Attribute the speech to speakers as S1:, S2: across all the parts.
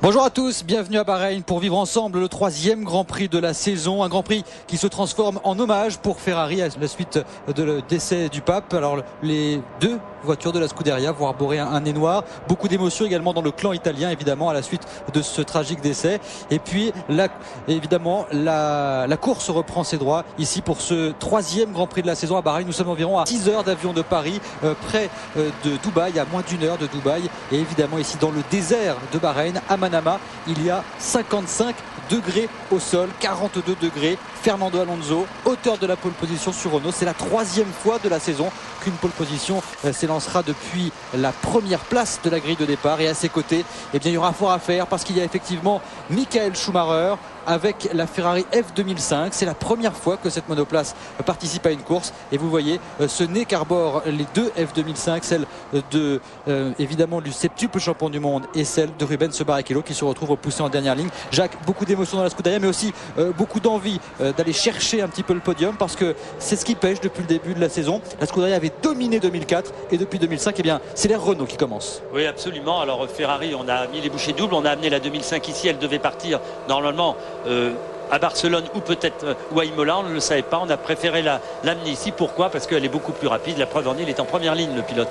S1: Bonjour à tous, bienvenue à Bahreïn pour vivre ensemble le 3e Grand Prix de la saison. Un Grand Prix qui se transforme en hommage pour Ferrari à la suite de décès du pape. Alors les deux voitures de la Scuderia vont arborer un nez noir. Beaucoup d'émotions également dans le clan italien, évidemment, à la suite de ce tragique décès. Et puis, évidemment, la course reprend ses droits ici pour ce 3e Grand Prix de la saison à Bahreïn. Nous sommes environ à 6 heures d'avion de Paris, près de Dubaï, à moins d'1 heure de Dubaï. Et évidemment, ici dans le désert de Bahreïn, à Manama, il y a 55 degrés au sol, 42 degrés. Fernando Alonso, auteur de la pole position sur Renault. C'est la 3e fois de la saison qu'une pole position s'élancera depuis la première place de la grille de départ. Et à ses côtés, eh bien, il y aura fort à faire parce qu'il y a effectivement Michael Schumacher avec la Ferrari F2005. C'est la première fois que cette monoplace participe à une course. Et vous voyez ce nez qu'arborent les deux F2005, celle de évidemment du septuple champion du monde et celle de Rubens Barrichello qui se retrouve repoussé en dernière ligne. Jacques, beaucoup d'émotions dans la Scuderia, mais aussi beaucoup d'envie d'aller chercher un petit peu le podium parce que c'est ce qui pêche depuis le début de la saison. La Scuderia avait dominé 2004 et depuis 2005, eh bien, c'est l'ère Renault qui commence.
S2: Oui, absolument. Alors Ferrari, on a mis les bouchées doubles, on a amené la 2005 ici, elle devait partir normalement à Barcelone ou peut-être ou à Imola, on ne le savait pas, on a préféré l'amener ici. Pourquoi? Parce qu'elle est beaucoup plus rapide. La preuve en est, il est en première ligne, le pilote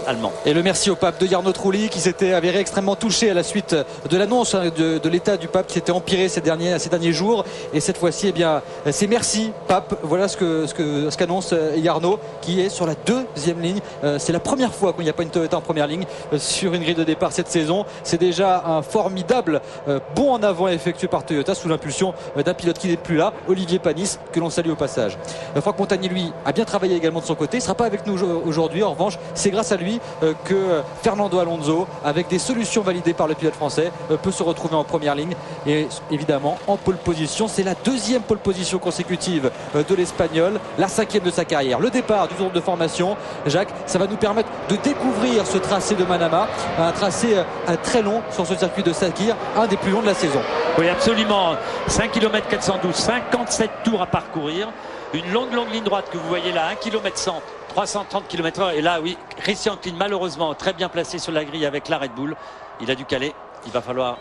S2: allemand.
S1: Et le merci au pape de Jarno Trulli qui s'était avéré extrêmement touché à la suite de l'annonce de l'état du pape qui s'était empiré ces derniers jours. Et cette fois-ci, eh bien, c'est merci pape. Voilà ce qu'annonce Jarno qui est sur la 2e ligne. C'est la première fois qu'il n'y a pas une Toyota en première ligne sur une grille de départ cette saison. C'est déjà un formidable bond en avant effectué par Toyota sous l'impulsion d'un pilote qui n'est plus là, Olivier Panis, que l'on salue au passage. Franck Montagnier, lui, a bien travaillé également de son côté. Il ne sera pas avec nous aujourd'hui. En revanche, c'est grâce à lui que Fernando Alonso, avec des solutions validées par le pilote français, peut se retrouver en première ligne et évidemment en pole position. C'est la 2e pole position consécutive de l'Espagnol, la 5e de sa carrière. Le départ du tour de formation, Jacques, ça va nous permettre de découvrir ce tracé de Manama, un tracé très long sur ce circuit de Sakir, un des plus longs de la saison.
S2: Oui, absolument. 5 km 412, 57 tours à parcourir. Une longue ligne droite que vous voyez là, 1 km 100, 330 km/h. Et là, oui, Christian Klien, malheureusement, très bien placé sur la grille avec la Red Bull. Il a dû caler. Il va falloir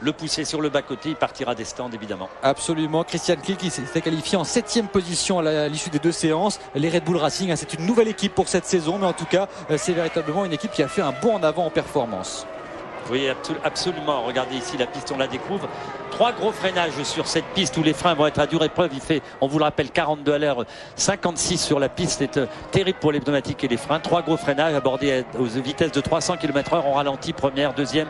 S2: le pousser sur le bas-côté. Il partira des stands, évidemment.
S1: Absolument. Christian Klien qui s'est qualifié en 7e position à l'issue des 2 séances. Les Red Bull Racing, c'est une nouvelle équipe pour cette saison. Mais en tout cas, c'est véritablement une équipe qui a fait un bond en avant en performance.
S2: Oui, absolument. Regardez ici la piste, on la découvre. 3 gros freinages sur cette piste où les freins vont être à dure épreuve. Il fait, on vous le rappelle, 42 à l'heure, 56 sur la piste. C'est terrible pour les pneumatiques et les freins. 3 gros freinages abordés aux vitesses de 300 km/h. On ralentit, première, deuxième,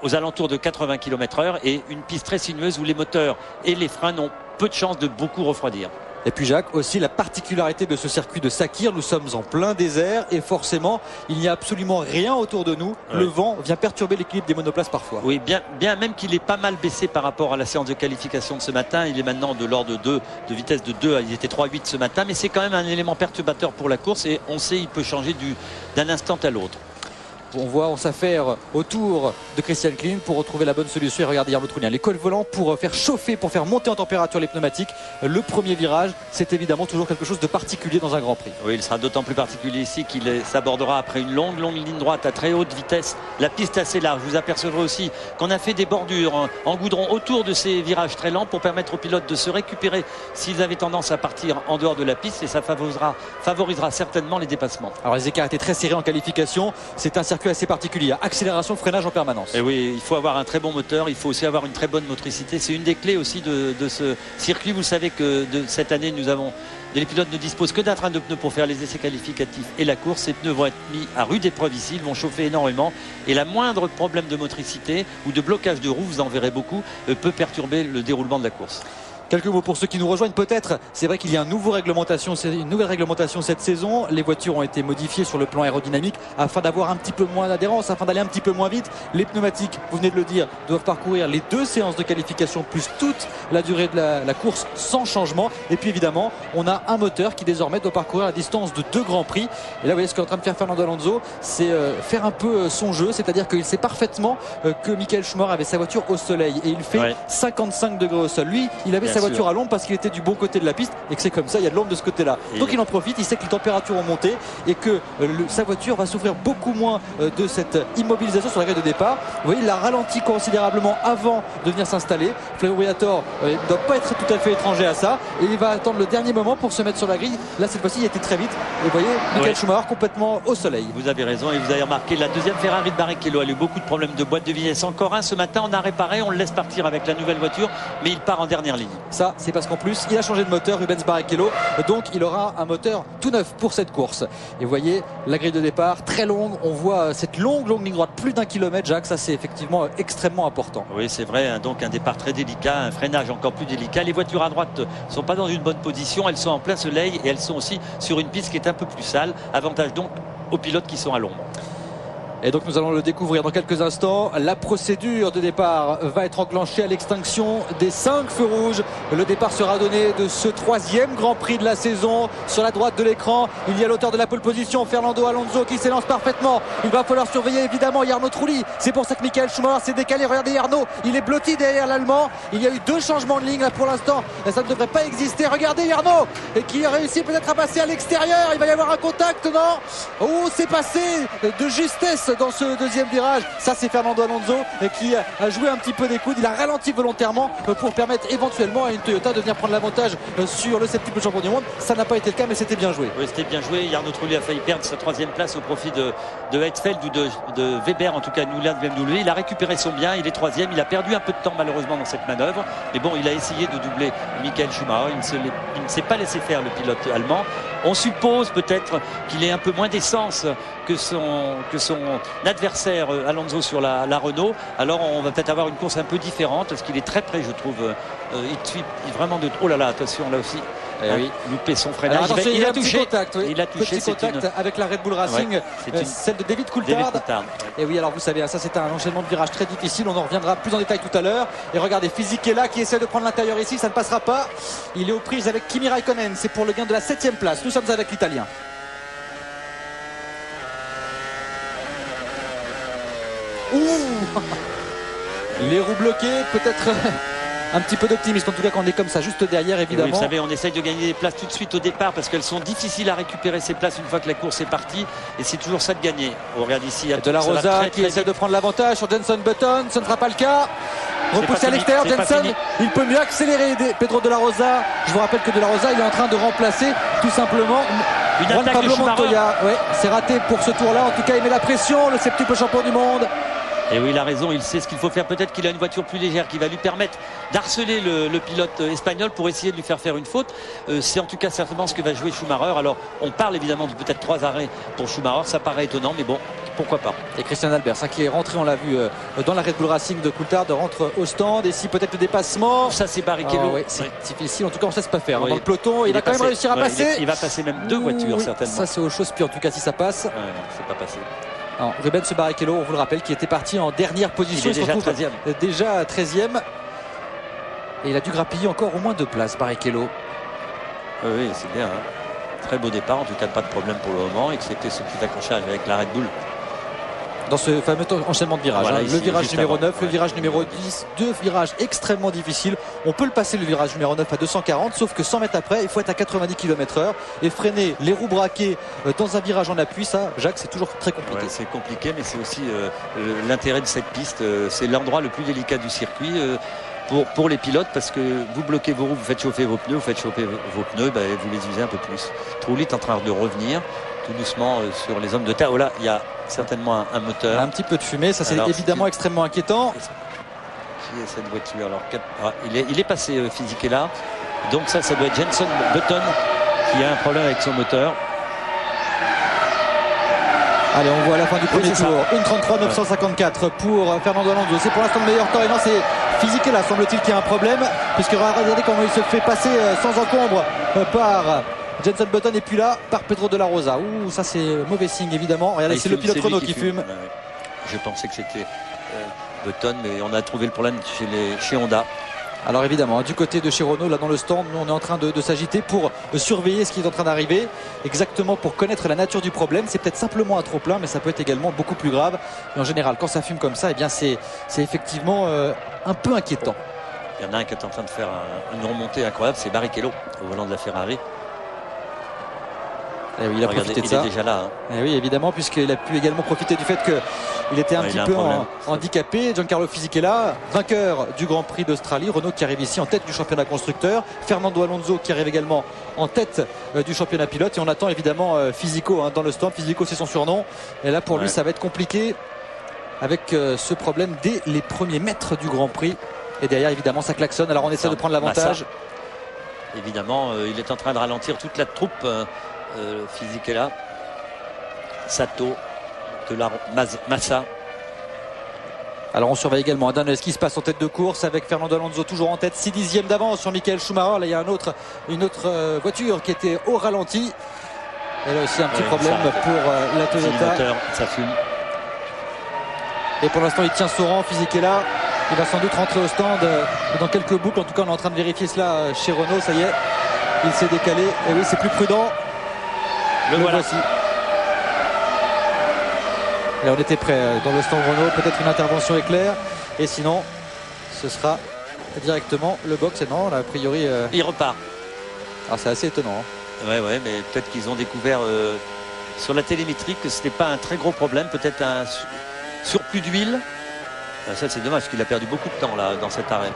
S2: aux alentours de 80 km/h. Et une piste très sinueuse où les moteurs et les freins n'ont peu de chance de beaucoup refroidir.
S1: Et puis Jacques, aussi la particularité de ce circuit de Sakir, nous sommes en plein désert et forcément il n'y a absolument rien autour de nous. Le vent vient perturber l'équilibre des monoplaces parfois.
S2: Oui, bien même qu'il est pas mal baissé par rapport à la séance de qualification de ce matin. Il est maintenant de l'ordre de vitesse de 2, il était 3,8 ce matin, mais c'est quand même un élément perturbateur pour la course et on sait il peut changer d'un instant à l'autre.
S1: On s'affaire autour de Christian Klien pour retrouver la bonne solution et regarder Jarno Trulli. Les cols volants pour faire chauffer, pour faire monter en température les pneumatiques. Le premier virage, c'est évidemment toujours quelque chose de particulier dans un Grand Prix.
S2: Oui, il sera d'autant plus particulier ici qu'il s'abordera après une longue ligne droite à très haute vitesse. La piste est assez large. Vous apercevrez aussi qu'on a fait des bordures en goudron autour de ces virages très lents pour permettre aux pilotes de se récupérer s'ils avaient tendance à partir en dehors de la piste et ça favorisera certainement les dépassements.
S1: Alors les écarts étaient très serrés en qualification. C'est un circuit assez particulier, accélération, freinage en permanence.
S2: Et oui, il faut avoir un très bon moteur, il faut aussi avoir une très bonne motricité. C'est une des clés aussi de ce circuit. Vous savez que cette année, les pilotes ne disposent que d'un train de pneus pour faire les essais qualificatifs et la course. Ces pneus vont être mis à rude épreuve ici, ils vont chauffer énormément et la moindre problème de motricité ou de blocage de roue, vous en verrez beaucoup, peut perturber le déroulement de la course.
S1: Quelques mots pour ceux qui nous rejoignent peut-être. C'est vrai qu'il y a une nouvelle réglementation cette saison. Les voitures ont été modifiées sur le plan aérodynamique afin d'avoir un petit peu moins d'adhérence, afin d'aller un petit peu moins vite. Les pneumatiques, vous venez de le dire, doivent parcourir les 2 séances de qualification plus toute la durée de la course sans changement. Et puis évidemment, on a un moteur qui désormais doit parcourir la distance de 2 grands prix. Et là, vous voyez ce qu'est en train de faire Fernando Alonso, c'est faire un peu son jeu, c'est-à-dire qu'il sait parfaitement que Michael Schumacher avait sa voiture au soleil et il fait 55 degrés au sol. Lui, il avait sa sa voiture à l'ombre parce qu'il était du bon côté de la piste et que c'est comme ça, il y a de l'ombre de ce côté-là. Donc il en profite, il sait que les températures ont monté et que sa voiture va souffrir beaucoup moins de cette immobilisation sur la grille de départ. Vous voyez, il a ralenti considérablement avant de venir s'installer. Flavio Briatore ne doit pas être tout à fait étranger à ça et il va attendre le dernier moment pour se mettre sur la grille. Là, cette fois-ci, il était très vite. Et vous voyez, Michael Schumacher complètement au soleil.
S2: Vous avez raison et vous avez remarqué la deuxième Ferrari de Barrichello a eu beaucoup de problèmes de boîte de vitesse. Encore un ce matin, on a réparé, on le laisse partir avec la nouvelle voiture, mais il part en dernière ligne.
S1: Ça, c'est parce qu'en plus, il a changé de moteur, Rubens Barrichello, donc il aura un moteur tout neuf pour cette course. Et vous voyez, la grille de départ très longue, on voit cette longue ligne droite, plus d'1 kilomètre, Jacques, ça c'est effectivement extrêmement important.
S2: Oui, c'est vrai, hein, donc un départ très délicat, un freinage encore plus délicat. Les voitures à droite ne sont pas dans une bonne position, elles sont en plein soleil et elles sont aussi sur une piste qui est un peu plus sale. Avantage donc aux pilotes qui sont à l'ombre.
S1: Et donc nous allons le découvrir dans quelques instants. La procédure de départ va être enclenchée à l'extinction des 5 feux rouges. Le départ sera donné de ce 3e Grand Prix de la saison. Sur la droite de l'écran, il y a l'auteur de la pole position, Fernando Alonso, qui s'élance parfaitement. Il va falloir surveiller évidemment Jarno Trulli. C'est pour ça que Michael Schumacher s'est décalé. Regardez Jarno, il est blotti derrière l'Allemand. Il y a eu 2 changements de ligne là pour l'instant. Ça ne devrait pas exister. Regardez Jarno, qui a réussi peut-être à passer à l'extérieur. Il va y avoir un contact, non? Oh, c'est passé de justesse dans ce deuxième virage. Ça, c'est Fernando Alonso qui a joué un petit peu des coudes. Il a ralenti volontairement pour permettre éventuellement à une Toyota de venir prendre l'avantage sur le septuple champion du monde. Ça n'a pas été le cas, mais c'était bien joué.
S2: Oui, c'était bien joué. Jarno Trulli a failli perdre sa 3e place au profit de Heidfeld ou de Weber, en tout cas Nuland BMW. Il a récupéré son bien, il est 3e. Il a perdu un peu de temps malheureusement dans cette manœuvre, mais bon, il a essayé de doubler Michael Schumacher. Il ne s'est pas laissé faire, le pilote allemand. On suppose peut-être qu'il ait un peu moins d'essence que son adversaire Alonso sur la Renault. Alors on va peut-être avoir une course un peu différente parce qu'il est très près, je trouve. Il suit vraiment de... Oh là là, attention, là aussi.
S1: Oui.
S2: Loupé son freinage.
S1: Alors,
S2: il a
S1: touché contact, oui.
S2: Il a touché
S1: petit contact avec la Red Bull Racing, celle de David Coulthard. Et oui, alors vous savez, ça c'est un enchaînement de virages très difficile. On en reviendra plus en détail tout à l'heure. Et regardez, Fisichella qui essaie de prendre l'intérieur ici, ça ne passera pas. Il est aux prises avec Kimi Raikkonen. C'est pour le gain de la 7e place. Nous sommes avec l'Italien. Les roues bloquées, peut-être un petit peu d'optimisme en tout cas quand on est comme ça juste derrière évidemment.
S2: Oui, vous savez, on essaye de gagner des places tout de suite au départ parce qu'elles sont difficiles à récupérer ces places une fois que la course est partie et c'est toujours ça de gagner. On regarde ici, il y a
S1: De La Rosa qui essaie de prendre l'avantage sur Jenson Button, ce ne sera pas le cas. Repoussé à l'extérieur, Jenson, il peut mieux accélérer Pedro De La Rosa. Je vous rappelle que De La Rosa il est en train de remplacer tout simplement
S2: Juan
S1: Pablo Montoya. Ouais, c'est raté pour ce tour là, en tout cas il met la pression, le septuple champion du monde.
S2: Et oui, il a raison, il sait ce qu'il faut faire. Peut-être qu'il a une voiture plus légère qui va lui permettre d'harceler le pilote espagnol pour essayer de lui faire faire une faute. C'est en tout cas certainement ce que va jouer Schumacher. Alors, on parle évidemment de peut-être 3 arrêts pour Schumacher. Ça paraît étonnant, mais bon, pourquoi pas.
S1: Et Christian Albers, qui est rentré, on l'a vu, dans la Red Bull Racing de Coulthard, rentre au stand. Et si peut-être le dépassement.
S2: Ça, c'est Barrichello.
S1: Oui, c'est difficile. En tout cas, on ne sait pas faire. Dans le peloton, il va quand même réussir à passer.
S2: Il va passer même 2 voitures, certainement.
S1: Ça, c'est autre chose. Puis en tout cas, si ça passe.
S2: Non, c'est pas passé.
S1: Non, Rubens Barrichello, on vous le rappelle, qui était parti en dernière position.
S2: Il est déjà 13e.
S1: Déjà 13e. Et il a dû grappiller encore au moins 2 places, Barrichello.
S2: Oui, c'est bien. Hein. Très beau départ, en tout cas pas de problème pour le moment, excepté ce petit accrochage avec la Red Bull.
S1: Dans ce fameux enchaînement de virages.
S2: Voilà,
S1: le virage numéro 9,
S2: ouais.
S1: Le virage numéro 10, 2 virages extrêmement difficiles. On peut le passer le virage numéro 9 à 240, sauf que 100 mètres après, il faut être à 90 km/h et freiner les roues braquées dans un virage en appui. Ça, Jacques, c'est toujours très compliqué.
S2: Ouais, c'est compliqué, mais c'est aussi l'intérêt de cette piste. C'est l'endroit le plus délicat du circuit. Pour les pilotes, parce que vous bloquez vos roues, vous faites chauffer vos pneus, vous les usez un peu plus. Trulli est en train de revenir tout doucement sur les hommes de terre. Oh là, il y a certainement un moteur.
S1: Un petit peu de fumée, ça c'est évidemment extrêmement inquiétant.
S2: Qui est cette voiture? Alors, il est passé Fisichella. Donc ça doit être Jenson Button qui a un problème avec son moteur.
S1: Allez, on voit la fin du premier tour. 1:33,954 pour Fernando Alonso. C'est pour l'instant le meilleur temps. Et non, c'est Fisichella, semble-t-il, qui a un problème. Puisque regardez comment il se fait passer sans encombre par Jenson Button. Et puis là, par Pedro De La Rosa. Ouh, ça c'est mauvais signe, évidemment. Regardez, c'est le pilote Renault qui fume.
S2: Je pensais que c'était Button, mais on a trouvé le problème chez Honda.
S1: Alors évidemment, du côté de chez Renault, là dans le stand, nous on est en train de s'agiter pour surveiller ce qui est en train d'arriver, exactement pour connaître la nature du problème. C'est peut-être simplement un trop-plein, mais ça peut être également beaucoup plus grave. Et en général, quand ça fume comme ça, eh bien c'est effectivement un peu inquiétant.
S2: Il y en a un qui est en train de faire une remontée incroyable, c'est Barrichello au volant de la Ferrari.
S1: Et oui, il a profité de ça.
S2: Il est déjà là.
S1: Et oui, évidemment, puisqu'il a pu également profiter du fait qu'il était un petit peu handicapé. Giancarlo Fisichella, vainqueur du Grand Prix d'Australie. Renault qui arrive ici en tête du championnat constructeur. Fernando Alonso qui arrive également en tête du championnat pilote. Et on attend évidemment Fisico dans le stand. Fisico, c'est son surnom. Et là, pour lui, ça va être compliqué avec ce problème dès les premiers mètres du Grand Prix. Et derrière, évidemment, ça klaxonne. Alors on essaie de prendre l'avantage.
S2: Évidemment, il est en train de ralentir toute la troupe. Fisichella, Sato, Massa.
S1: Alors on surveille également ce qui se passe en tête de course avec Fernando Alonso toujours en tête, 6 dixièmes d'avance sur Michael Schumacher. Là il y a une autre voiture qui était au ralenti. Et là aussi un petit problème pour la Toyota.
S2: Ça fume.
S1: Et pour l'instant il tient son rang, Fisichella. Il va sans doute rentrer au stand dans quelques boucles. En tout cas on est en train de vérifier cela chez Renault. Ça y est, il s'est décalé. Et oui, c'est plus prudent. Le voici. Là, on était prêt dans le stand Renault. Peut-être une intervention éclair. Et sinon, ce sera directement le box. Et non, là, a priori.
S2: Il repart.
S1: Alors, c'est assez étonnant.
S2: Ouais, mais peut-être qu'ils ont découvert sur la télémétrie que ce n'était pas un très gros problème. Peut-être un surplus d'huile. Ça, c'est dommage parce qu'il a perdu beaucoup de temps là, dans cet arrêt.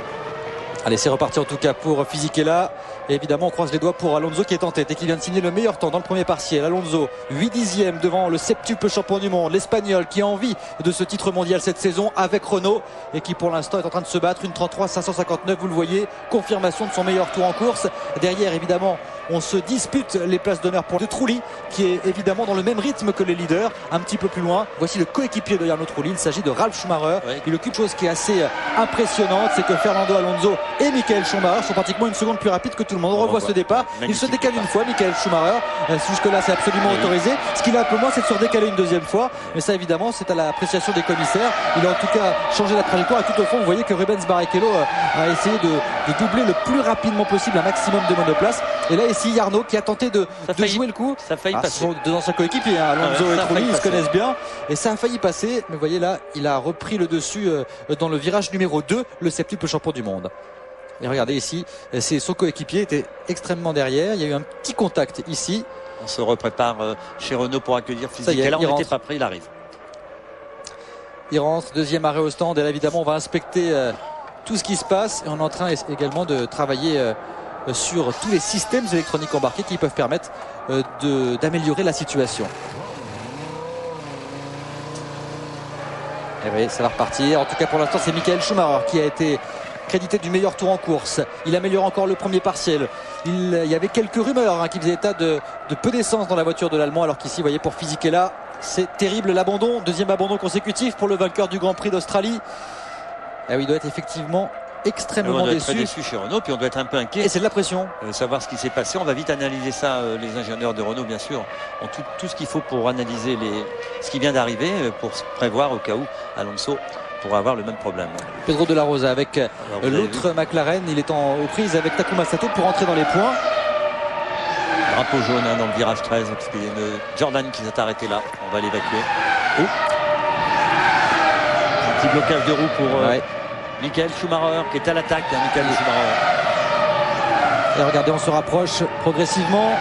S1: Allez, c'est reparti en tout cas pour Fisichella. Et évidemment, on croise les doigts pour Alonso qui est en tête et qui vient de signer le meilleur temps dans le premier partiel. Alonso, 8 dixièmes devant le septuple champion du monde, l'Espagnol qui a envie de ce titre mondial cette saison avec Renault et qui pour l'instant est en train de se battre. Une 33-559, vous le voyez, confirmation de son meilleur tour en course. Derrière, évidemment, on se dispute les places d'honneur pour De Trulli qui est évidemment dans le même rythme que les leaders, un petit peu plus loin. Voici le coéquipier de Jarno Trulli, il s'agit de Ralf Schumacher. Il occupe chose qui est assez impressionnante, c'est que Fernando Alonso et Michael Schumacher sont pratiquement une seconde plus rapides que tout le monde. On revoit ce départ, il se décale une fois, Michael Schumacher, jusque là c'est absolument autorisé. Ce qu'il a un peu moins, c'est de se redécaler une deuxième fois, mais ça évidemment c'est à l'appréciation des commissaires. Il a en tout cas changé la trajectoire et tout au fond vous voyez que Rubens Barrichello a essayé de doubler le plus rapidement possible un maximum de monoplaces. Et là ici Jarno qui a tenté de jouer le coup.
S2: Ça a failli passer.
S1: Ce sont deux anciens coéquipiers, Alonso et Trulli, ils se connaissent bien et ça a failli passer, mais vous voyez là il a repris le dessus dans le virage numéro 2, le septuple champion du monde. Et regardez ici, son coéquipier était extrêmement derrière. Il y a eu un petit contact ici.
S2: On se reprépare chez Renault pour accueillir Fisichella. On n'était pas prêt, il arrive.
S1: Il rentre, deuxième arrêt au stand. Et là, évidemment, on va inspecter tout ce qui se passe. Et on est en train également de travailler sur tous les systèmes électroniques embarqués qui peuvent permettre d'améliorer la situation. Et oui, ça va repartir. En tout cas, pour l'instant, c'est Michael Schumacher qui a été crédité du meilleur tour en course. Il améliore encore le premier partiel. Il y avait quelques rumeurs qui faisaient état de peu d'essence dans la voiture de l'Allemand, alors qu'ici, vous voyez, pour Fisichella, c'est terrible l'abandon. Deuxième abandon consécutif pour le vainqueur du Grand Prix d'Australie. Et oui, il doit être effectivement extrêmement déçu.
S2: Très déçu chez Renault, puis on doit être un peu inquiet.
S1: Et c'est de la pression.
S2: Savoir ce qui s'est passé. On va vite analyser ça. Les ingénieurs de Renault, bien sûr, ont tout ce qu'il faut pour analyser ce qui vient d'arriver, pour se prévoir au cas où Alonso pour avoir le même problème.
S1: Pedro de la Rosa avec l'autre McLaren, il est aux prises avec Takuma Sato pour entrer dans les points.
S2: Drapeau jaune dans le virage 13, parce qu'il y a Jordan qui s'est arrêté là. On va l'évacuer. Un petit blocage de roue pour Michael Schumacher qui est à l'attaque. Michael Schumacher.
S1: Et regardez, on se rapproche progressivement.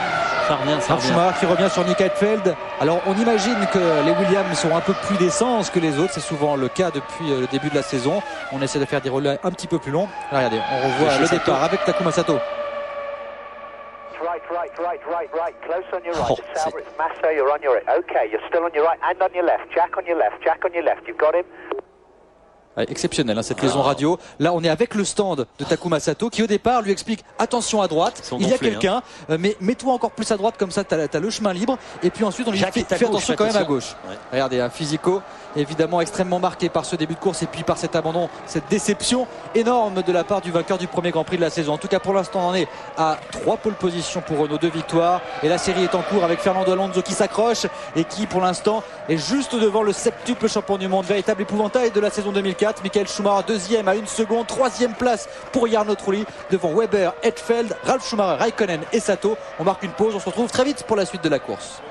S2: Ça revient.
S1: Schumacher qui revient sur Nick Heidfeld. Alors on imagine que les Williams sont un peu plus d'essence que les autres. C'est souvent le cas depuis le début de la saison. On essaie de faire des relais un petit peu plus longs. Là, regardez, on revoit le départ avec Takuma Sato.
S3: Right. Close on your right. It's Sauber, it's Massa, you're on your right. Okay, you're still on your right and on your left. Jack on your left. You've got him.
S1: Exceptionnel cette liaison radio. Là on est avec le stand de Takuma Sato qui au départ lui explique attention à droite, il y a quelqu'un mais mets-toi encore plus à droite comme ça t'as le chemin libre. Et puis ensuite on lui fait attention quand même à gauche. Regardez un Fisico évidemment extrêmement marqué par ce début de course et puis par cet abandon, cette déception énorme de la part du vainqueur du premier Grand Prix de la saison. En tout cas pour l'instant on en est à 3 pole positions pour Renault, 2 victoires et la série est en cours avec Fernando Alonso qui s'accroche et qui pour l'instant est juste devant le septuple champion du monde, véritable épouvantail de la saison 2004. Michael Schumacher deuxième à 1 seconde, troisième place pour Jarno Trulli devant Weber, Heidfeld, Ralf Schumacher, Raikkonen et Sato. On marque une pause, on se retrouve très vite pour la suite de la course.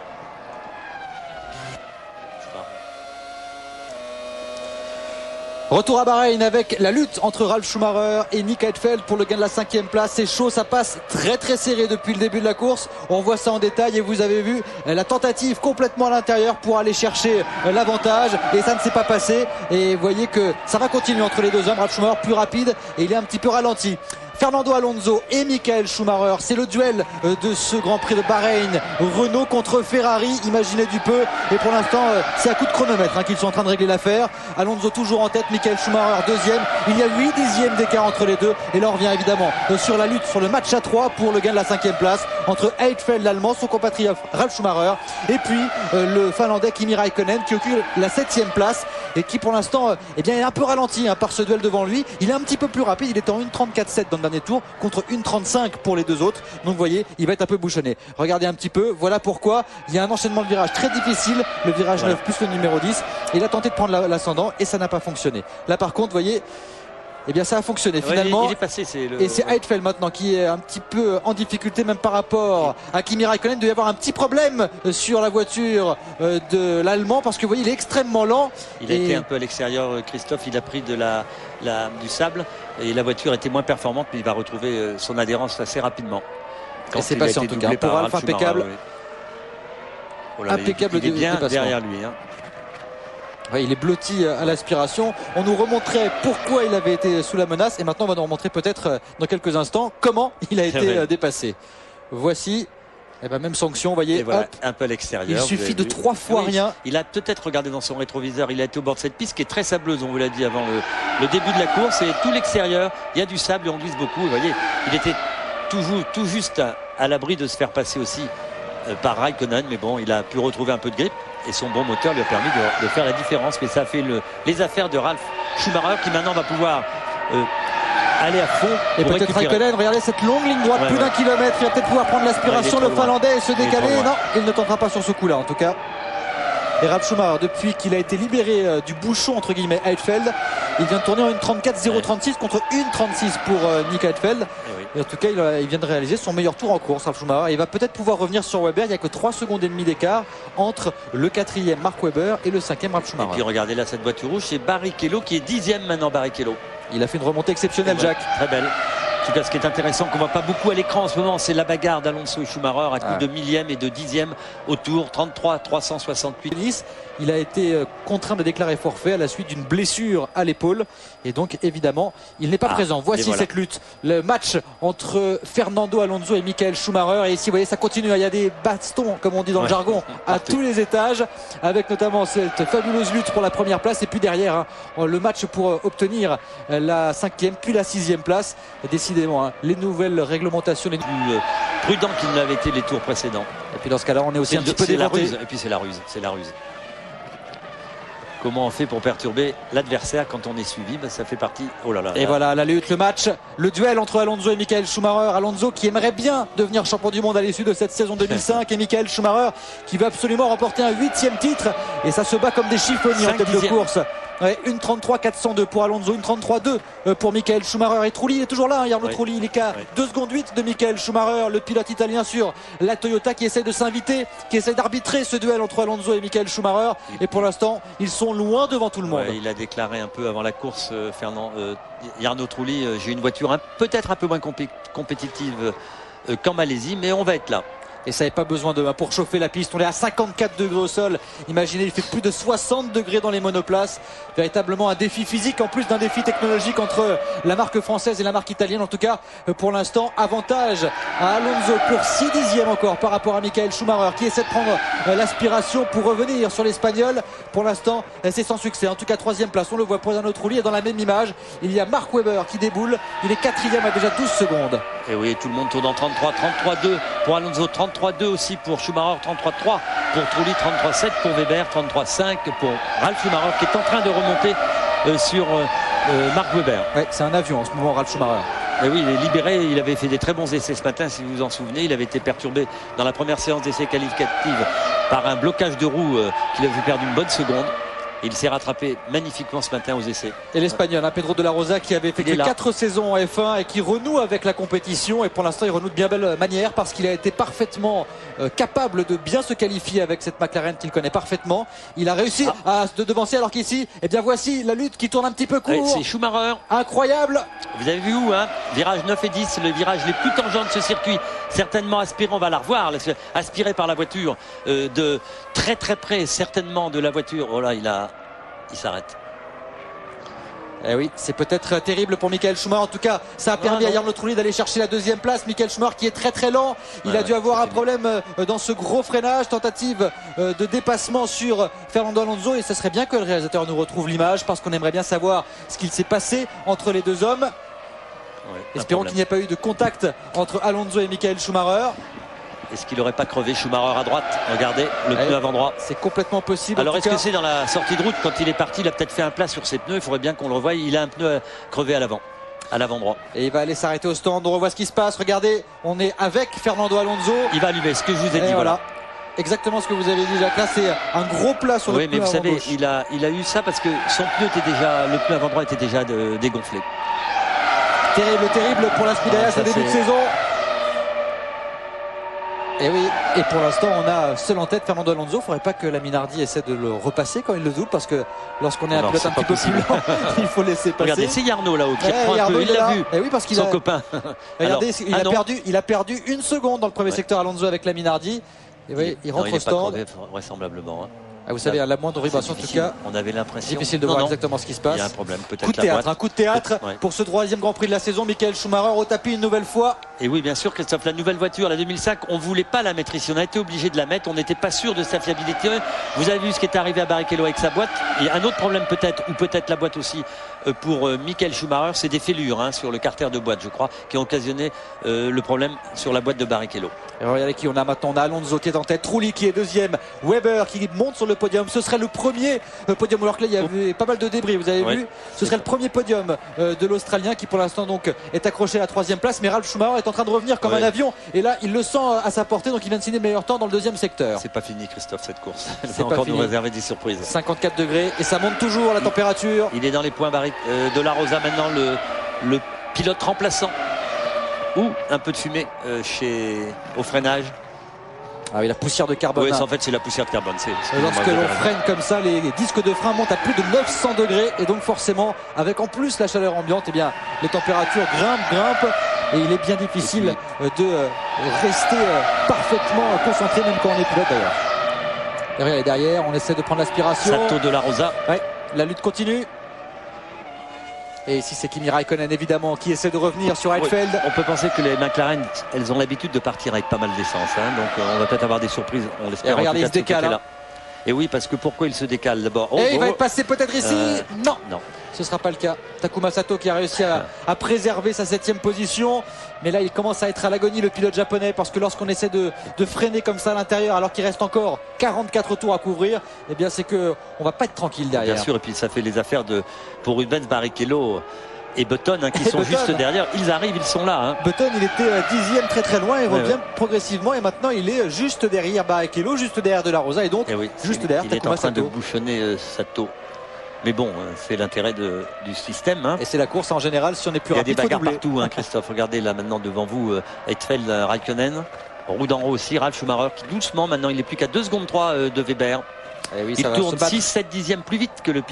S1: Retour à Bahreïn avec la lutte entre Ralf Schumacher et Nick Heidfeld pour le gain de la 5e place. C'est chaud, ça passe très serré depuis le début de la course. On voit ça en détail et vous avez vu la tentative complètement à l'intérieur pour aller chercher l'avantage et ça ne s'est pas passé. Et vous voyez que ça va continuer entre les deux hommes. Ralf Schumacher plus rapide et il est un petit peu ralenti. Fernando Alonso et Michael Schumacher, c'est le duel de ce Grand Prix de Bahreïn. Renault contre Ferrari, imaginez du peu. Et pour l'instant, c'est à coup de chronomètre qu'ils sont en train de régler l'affaire. Alonso toujours en tête, Michael Schumacher deuxième. Il y a 8 dixièmes d'écart entre les deux. Et là, on revient évidemment sur la lutte, sur le match à 3 pour le gain de la 5e place entre Heidfeld, l'Allemand, son compatriote Ralf Schumacher, et puis le Finlandais Kimi Räikkönen qui occupe la 7e place et qui pour l'instant est un peu ralenti par ce duel devant lui. Il est un petit peu plus rapide, il est en 1,34,7 dans le dernier tour contre 1,35 pour les deux autres. Donc vous voyez, il va être un peu bouchonné. Regardez un petit peu, voilà pourquoi il y a un enchaînement de virages très difficile, le virage 9 plus le numéro 10. Il a tenté de prendre l'ascendant et ça n'a pas fonctionné. Là par contre, vous voyez, ça a fonctionné finalement.
S2: Il est passé,
S1: et c'est Heidfeld maintenant qui est un petit peu en difficulté même par rapport à Kimi Räikkönen. Il doit y avoir un petit problème sur la voiture de l'Allemand parce que vous voyez, il est extrêmement lent.
S2: Il a été un peu à l'extérieur, Christophe, il a pris du sable et la voiture était moins performante, mais il va retrouver son adhérence assez rapidement.
S1: Et c'est passé en tout cas pour Ralf, impeccable. Impeccable,
S2: il est bien derrière lui.
S1: Ouais, il est blotti à l'aspiration. On nous remontrait pourquoi il avait été sous la menace et maintenant on va nous remontrer peut-être dans quelques instants comment il a été dépassé. Voici. Même sanction, vous voyez,
S2: voilà, un peu à l'extérieur.
S1: Il suffit de 3 fois rien.
S2: Il a peut-être regardé dans son rétroviseur, il a été au bord de cette piste qui est très sableuse, on vous l'a dit avant le début de la course, et tout l'extérieur, il y a du sable et on glisse beaucoup. Vous voyez, il était tout juste à l'abri de se faire passer aussi par Räikkönen, mais bon, il a pu retrouver un peu de grippe et son bon moteur lui a permis de faire la différence. Mais ça a fait les affaires de Ralf Schumacher qui maintenant va pouvoir aller à fond.
S1: Et peut-être Räikkönen, regardez cette longue ligne droite, plus d'1 kilomètre, il va peut-être pouvoir prendre l'aspiration, le Finlandais, et se décaler. Non, il ne tentera pas sur ce coup-là en tout cas. Et Ralf Schumacher, depuis qu'il a été libéré du bouchon entre guillemets Heidfeld, il vient de tourner en 1,34,036 contre 1,36 pour Nick Heidfeld. Et en tout cas, il vient de réaliser son meilleur tour en course, Ralf Schumacher. Et il va peut-être pouvoir revenir sur Webber. Il n'y a que 3 secondes et demie d'écart entre le 4e Mark Webber et le 5e Ralf Schumacher.
S2: Et puis regardez là cette voiture rouge, c'est Barrichello qui est 10e maintenant. Barrichello.
S1: Il a fait une remontée exceptionnelle, Jacques.
S2: Très belle. En tout cas, ce qui est intéressant, qu'on voit pas beaucoup à l'écran en ce moment, c'est la bagarre d'Alonso et Schumacher à coup de millième et de dixième au tour. 33-368.
S1: Il a été contraint de déclarer forfait à la suite d'une blessure à l'épaule. Et donc, évidemment, il n'est pas présent. Voici cette lutte. Le match entre Fernando Alonso et Michael Schumacher. Et ici, vous voyez, ça continue. Il y a des bastons, comme on dit dans le jargon, à tous les étages. Avec notamment cette fabuleuse lutte pour la première place. Et puis derrière, le match pour obtenir la 5e, puis la 6e place. Décidément, les nouvelles réglementations, les
S2: plus prudents qu'il ne l'avait été les tours précédents.
S1: Et puis dans ce cas-là, on est aussi un petit peu déventé.
S2: Et puis c'est la ruse. Comment on fait pour perturber l'adversaire quand on est suivi? Ça fait partie. Oh là là.
S1: Et voilà la lutte, le match, le duel entre Alonso et Michael Schumacher. Alonso qui aimerait bien devenir champion du monde à l'issue de cette saison 2005 et Michael Schumacher qui veut absolument remporter un 8e titre. Et ça se bat comme des chiffonniers en tête de course. Ouais, 1,33,402 pour Alonso, 1,33,2 pour Michael Schumacher. Et Trulli il est toujours là, Jarno Trulli, il est qu'à 2 secondes 8 de Michael Schumacher, le pilote italien sur la Toyota qui essaie de s'inviter, qui essaie d'arbitrer ce duel entre Alonso et Michael Schumacher. Et pour l'instant, ils sont loin devant tout le monde.
S2: Il a déclaré un peu avant la course, Jarno Trulli, j'ai une voiture peut-être un peu moins compétitive qu'en Malaisie, mais on va être là.
S1: Et ça n'avait pas besoin pour chauffer la piste. On est à 54 degrés au sol. Imaginez, il fait plus de 60 degrés dans les monoplaces. Véritablement un défi physique en plus d'un défi technologique entre la marque française et la marque italienne. En tout cas, pour l'instant, avantage à Alonso pour 6 dixièmes encore par rapport à Michael Schumacher qui essaie de prendre l'aspiration pour revenir sur l'Espagnol. Pour l'instant, c'est sans succès. En tout cas, 3e place. On le voit pour Jarno Trulli. Et dans la même image, il y a Mark Webber qui déboule. Il est 4e à déjà 12 secondes.
S2: Et oui, tout le monde tourne en 33-2 pour Alonso, 33-2 aussi pour Schumacher, 33-3 pour Trulli, 33-7 pour Webber, 33-5 pour Ralf Schumacher qui est en train de remonter sur Mark Webber.
S1: Ouais, c'est un avion en ce moment, Ralf Schumacher.
S2: Et oui, il est libéré, il avait fait des très bons essais ce matin, si vous vous en souvenez. Il avait été perturbé dans la première séance d'essais qualificative par un blocage de roue qui lui avait perdu une bonne seconde. Il s'est rattrapé magnifiquement ce matin aux essais.
S1: Et l'Espagnol, Pedro de la Rosa, qui avait fait que 4 saisons en F1 et qui renoue avec la compétition. Et pour l'instant, il renoue de bien belle manière parce qu'il a été parfaitement capable de bien se qualifier avec cette McLaren qu'il connaît parfaitement. Il a réussi à se devancer alors qu'ici, eh bien voici la lutte qui tourne un petit peu court.
S2: C'est Schumacher.
S1: Incroyable.
S2: Vous avez vu où, hein? Virage 9 et 10, le virage les plus tangents de ce circuit. Certainement aspiré, on va la revoir, aspiré par la voiture de très très près, certainement de la voiture. Oh là, il s'arrête.
S1: Eh oui, c'est peut-être terrible pour Michael Schumacher. En tout cas, ça a permis à Jarno Trulli d'aller chercher la 2e place. Michael Schumacher qui est très très lent. Il a dû avoir un problème dans ce gros freinage. Tentative de dépassement sur Fernando Alonso. Et ce serait bien que le réalisateur nous retrouve l'image parce qu'on aimerait bien savoir ce qu'il s'est passé entre les deux hommes. Espérons qu'il n'y ait pas eu de contact entre Alonso et Michael Schumacher.
S2: Est-ce qu'il n'aurait pas crevé Schumacher à droite? Regardez, le pneu avant droit.
S1: C'est complètement possible.
S2: Alors est-ce que c'est dans la sortie de route quand il est parti? Il a peut-être fait un plat sur ses pneus. Il faudrait bien qu'on le revoie. Il a un pneu crevé à l'avant droit.
S1: Et il va aller s'arrêter au stand. On revoit ce qui se passe. Regardez, on est avec Fernando Alonso.
S2: Il va allumer ce que je vous ai dit.
S1: Voilà. Exactement ce que vous avez dit, Jacques. Là, c'est un gros plat sur le pneu.
S2: Oui, mais vous savez, il a eu ça parce que son pneu était déjà, le pneu avant droit était déjà dégonflé.
S1: Terrible pour la Scuderia, ce début de saison. Et oui, et pour l'instant on a seul en tête Fernando Alonso. Il ne faudrait pas que la Minardi essaie de le repasser quand il le double, parce que lorsqu'on est un pilote un petit peu plus lent, il faut laisser passer.
S2: Regardez, c'est Jarno là-haut qui reprend un peu, il l'a vu.
S1: Et oui, parce qu'il
S2: son copain.
S1: Regardez, il a perdu 1 seconde dans le premier secteur Alonso avec la Minardi. Et oui, il rentre au stand.
S2: Crevé, vraisemblablement.
S1: Vous savez, à la moindre vibration, en tout cas,
S2: on avait l'impression.
S1: Difficile de voir exactement ce qui se passe.
S2: Il y a un problème, peut-être.
S1: Un coup de théâtre pour ce 3e Grand Prix de la saison. Michael Schumacher au tapis une nouvelle fois.
S2: Et oui, bien sûr, Christophe, la nouvelle voiture, la 2005, on ne voulait pas la mettre ici. On a été obligé de la mettre. On n'était pas sûr de sa fiabilité. Vous avez vu ce qui est arrivé à Barrichello avec sa boîte. Il y a un autre problème peut-être, ou peut-être la boîte aussi, pour Michael Schumacher, c'est des fêlures sur le carter de boîte, je crois, qui ont occasionné le problème sur la boîte de Barrichello.
S1: Et regardez qui on a maintenant. On a Alonso qui est en tête, Trulli qui est 2e, Weber qui monte sur le podium. Ce serait le premier podium, alors que là il y avait pas mal de débris, vous avez vu. Ce serait le premier podium de l'Australien qui pour l'instant donc est accroché à la 3e place. Mais Ralf Schumacher est en train de revenir comme un avion, et là il le sent à sa portée, donc il vient de signer le meilleur temps dans le 2e secteur.
S2: C'est pas fini, Christophe, cette course.
S1: C'est
S2: encore
S1: fini.
S2: Nous réserver des surprises.
S1: 54 degrés et ça monte toujours la température.
S2: Il est dans les points de la Rosa maintenant, le pilote remplaçant. Ou un peu de fumée au freinage.
S1: Ah oui, la poussière de carbone.
S2: Oui, en fait, c'est la poussière de carbone.
S1: Lorsque l'on freine comme ça, les disques de frein montent à plus de 900 degrés. Et donc forcément, avec en plus la chaleur ambiante, eh bien, les températures grimpent. Et il est bien difficile de rester parfaitement concentré, même quand on est pilote d'ailleurs. Et regardez derrière, on essaie de prendre l'aspiration.
S2: Sato de la Rosa.
S1: Ouais, la lutte continue. Et ici c'est Kimi Raikkonen évidemment qui essaie de revenir sur Heidfeld.
S2: On peut penser que les McLaren, elles ont l'habitude de partir avec pas mal d'essence, donc on va peut-être avoir des surprises, on l'espère.
S1: Et regardez, il se décale.
S2: Et oui, parce que pourquoi il se décale d'abord?
S1: Et il va être passé peut-être ici. Non, ce ne sera pas le cas. Takuma Sato qui a réussi à préserver sa 7e position. Mais là il commence à être à l'agonie, le pilote japonais, parce que lorsqu'on essaie de freiner comme ça à l'intérieur alors qu'il reste encore 44 tours à couvrir, eh bien c'est que on va pas être tranquille derrière.
S2: Bien sûr, et puis ça fait les affaires pour Rubens Barrichello et Button qui sont juste derrière. Ils arrivent, ils sont là.
S1: Button, il était 10e très très loin, il revient progressivement et maintenant il est juste derrière Barrichello, juste derrière de la Rosa et donc juste derrière Takuma Sato.
S2: Il est en train de bouchonner Sato. Mais bon, c'est l'intérêt du système.
S1: Et c'est la course en général, si on est plus rapide.
S2: Il y a des bagarres partout, Christophe. Regardez là maintenant devant vous, Heidfeld, Raikkonen, roue d'en haut aussi, Ralf Schumacher qui doucement, maintenant il est plus qu'à 2 secondes 3 de Weber. Et oui, il tourne 6-7 dixièmes plus vite que le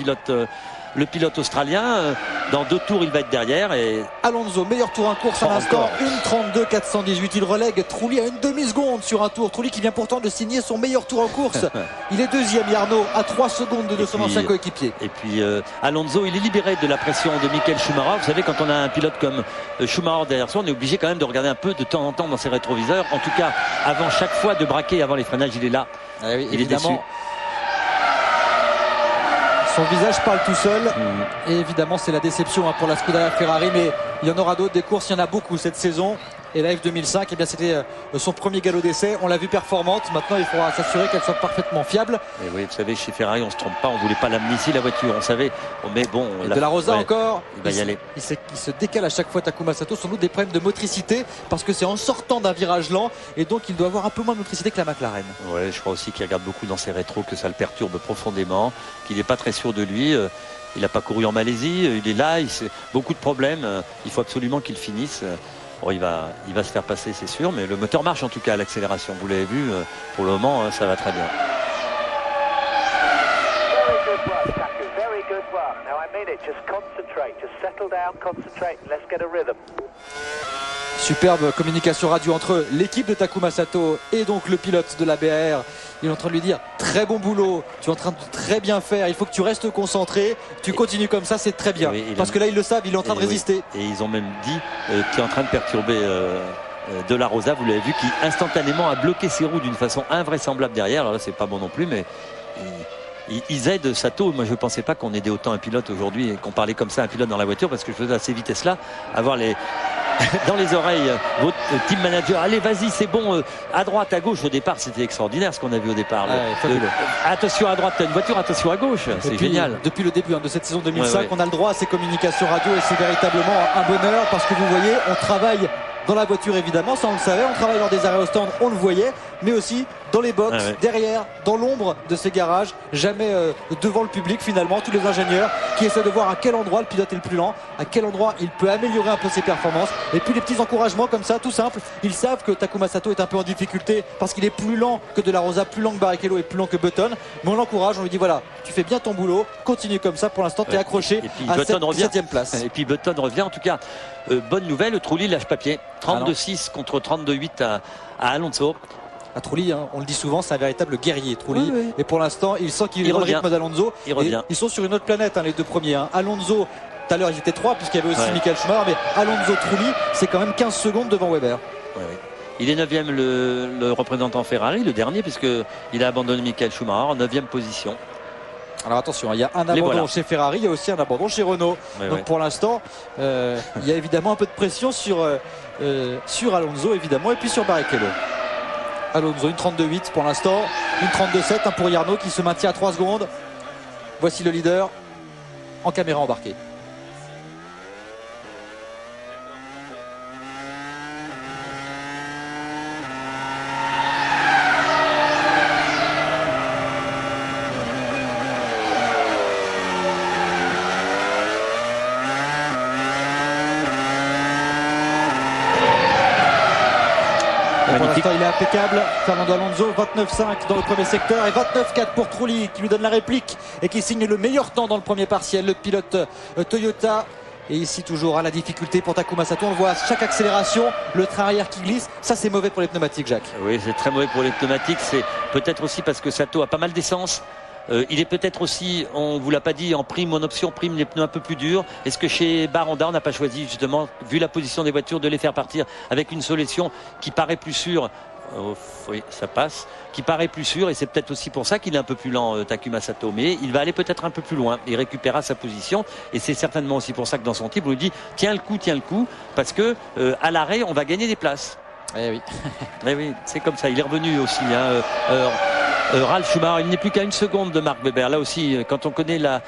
S2: pilote australien. Dans 2 tours il va être derrière. Et
S1: Alonso, meilleur tour en course à l'instant, 1:32.418. Il relègue Trulli à une demi-seconde sur un tour. Trulli qui vient pourtant de signer son meilleur tour en course. Il est 2e, Jarno, à 3 secondes de son ancien coéquipier.
S2: Et puis Alonso, il est libéré de la pression de Michael Schumacher. Vous savez, quand on a un pilote comme Schumacher derrière soi, on est obligé quand même de regarder un peu de temps en temps dans ses rétroviseurs. En tout cas, avant chaque fois de braquer, avant les freinages, il est là.
S1: Oui,
S2: il est déçu.
S1: Son visage parle tout seul. Et évidemment c'est la déception pour la Scuderia Ferrari, mais il y en aura d'autres des courses, il y en a beaucoup cette saison. Et la F2005, eh bien c'était son premier galop d'essai. On l'a vu performante. Maintenant, il faudra s'assurer qu'elle soit parfaitement fiable.
S2: Et oui, vous savez, chez Ferrari, on se trompe pas. On voulait pas l'amener ici la voiture. On savait. Mais bon,
S1: De la Rosa encore.
S2: Il va y aller.
S1: Il se décale à chaque fois Takuma Sato. Sans doute des problèmes de motricité parce que c'est en sortant d'un virage lent et donc il doit avoir un peu moins de motricité que la McLaren.
S2: Ouais, je crois aussi qu'il regarde beaucoup dans ses rétros, que ça le perturbe profondément, qu'il n'est pas très sûr de lui. Il n'a pas couru en Malaisie. Il est là. Beaucoup de problèmes. Il faut absolument qu'il finisse. Bon, il va se faire passer, c'est sûr, mais le moteur marche en tout cas à l'accélération. Vous l'avez vu, pour le moment, ça va très bien.
S1: Superbe communication radio entre l'équipe de Takuma Sato et donc le pilote de la BAR. Il est en train de lui dire très bon boulot, tu es en train de très bien faire, il faut que tu restes concentré, tu continues comme ça, c'est très bien. Oui, parce que là ils le savent, il est en train de résister.
S2: Et ils ont même dit qu'il est en train de perturber De La Rosa, vous l'avez vu, qui instantanément a bloqué ses roues d'une façon invraisemblable derrière. Alors là c'est pas bon non plus, mais ils aident Sato. Moi je ne pensais pas qu'on aidait autant un pilote aujourd'hui et qu'on parlait comme ça à un pilote dans la voiture, parce que je faisais à ces vitesses là avoir dans les oreilles votre team manager, allez vas-y c'est bon, à droite, à gauche. Au départ c'était extraordinaire ce qu'on a vu au départ. Attention à droite, t'as une voiture, attention à gauche, c'est génial.
S1: Depuis le début de cette saison 2005, on a le droit à ces communications radio et c'est véritablement un bonheur parce que vous voyez, on travaille dans la voiture évidemment, ça on le savait, on travaille dans des arrêts au stand, on le voyait, mais aussi dans les box, derrière, dans l'ombre de ces garages, jamais devant le public finalement, tous les ingénieurs qui essaient de voir à quel endroit le pilote est le plus lent, à quel endroit il peut améliorer un peu ses performances, et puis les petits encouragements comme ça, tout simple. Ils savent que Takuma Sato est un peu en difficulté parce qu'il est plus lent que De La Rosa, plus lent que Barrichello et plus lent que Button, mais on l'encourage, on lui dit voilà, tu fais bien ton boulot, continue comme ça, pour l'instant tu es accroché à cette 7e place.
S2: Et puis Button revient, en tout cas, bonne nouvelle, Trulli lâche papier, 32-6 contre 32-8 à Alonso.
S1: À Trulli, hein, on le dit souvent, c'est un véritable guerrier Trulli, et pour l'instant il sent qu'il est dans le rythme d'Alonso. Ils sont sur une autre planète, hein, les deux premiers, hein. Alonso, tout à l'heure ils étaient 3 puisqu'il y avait aussi Michael Schumacher, mais Alonso Trulli c'est quand même 15 secondes devant Weber.
S2: Il est 9e le représentant Ferrari, le dernier, puisqu'il a abandonné Michael Schumacher en 9e position.
S1: Alors attention, il y a un abandon chez Ferrari, il y a aussi un abandon chez Renault. Donc pour l'instant, il y a évidemment un peu de pression sur Alonso évidemment, et puis sur Barrichello. Alonso, une 32-8 pour l'instant, une 32-7 pour Jarno qui se maintient à 3 secondes. Voici le leader en caméra embarquée. Pour l'instant il est impeccable, Fernando Alonso, 29,5 dans le premier secteur et 29,4 pour Trulli qui lui donne la réplique et qui signe le meilleur temps dans le premier partiel, le pilote Toyota. Et ici toujours à la difficulté pour Takuma Sato, on le voit à chaque accélération, le train arrière qui glisse, ça c'est mauvais pour les pneumatiques, Jacques.
S2: Oui, c'est très mauvais pour les pneumatiques, c'est peut-être aussi parce que Sato a pas mal d'essence. Il est peut-être aussi, on vous l'a pas dit, en prime, en option prime, les pneus un peu plus durs. Est-ce que chez Honda on n'a pas choisi justement, vu la position des voitures, de les faire partir avec une solution qui paraît plus sûre? Oui, ça passe, qui paraît plus sûr, et c'est peut-être aussi pour ça qu'il est un peu plus lent, Takuma Sato, mais il va aller peut-être un peu plus loin, il récupérera sa position, et c'est certainement aussi pour ça que dans son type on lui dit tiens le coup, parce que à l'arrêt on va gagner des places.
S1: Eh oui.
S2: Eh oui, c'est comme ça, il est revenu aussi, Ralf Schumacher, il n'est plus qu'à 1 seconde de Mark Webber. Là aussi, quand on connaît la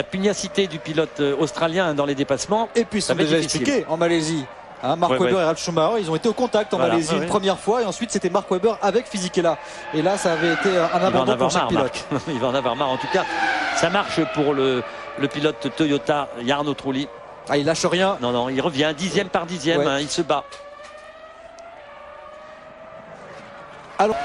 S2: pugnacité du pilote australien dans les dépassements,
S1: et puis ça va déjà expliqué en Malaisie. Mark Webber et Ralf Schumacher, ils ont été au contact en Malaisie une première fois, et ensuite c'était Mark Webber avec Fisichella. Et là, ça avait été un abandon pour chaque pilote.
S2: Il va en avoir marre. En tout cas, ça marche pour le pilote Toyota, Jarno Trulli.
S1: Il lâche rien.
S2: Non, il revient 10e par 10e, il se bat.
S1: Alors...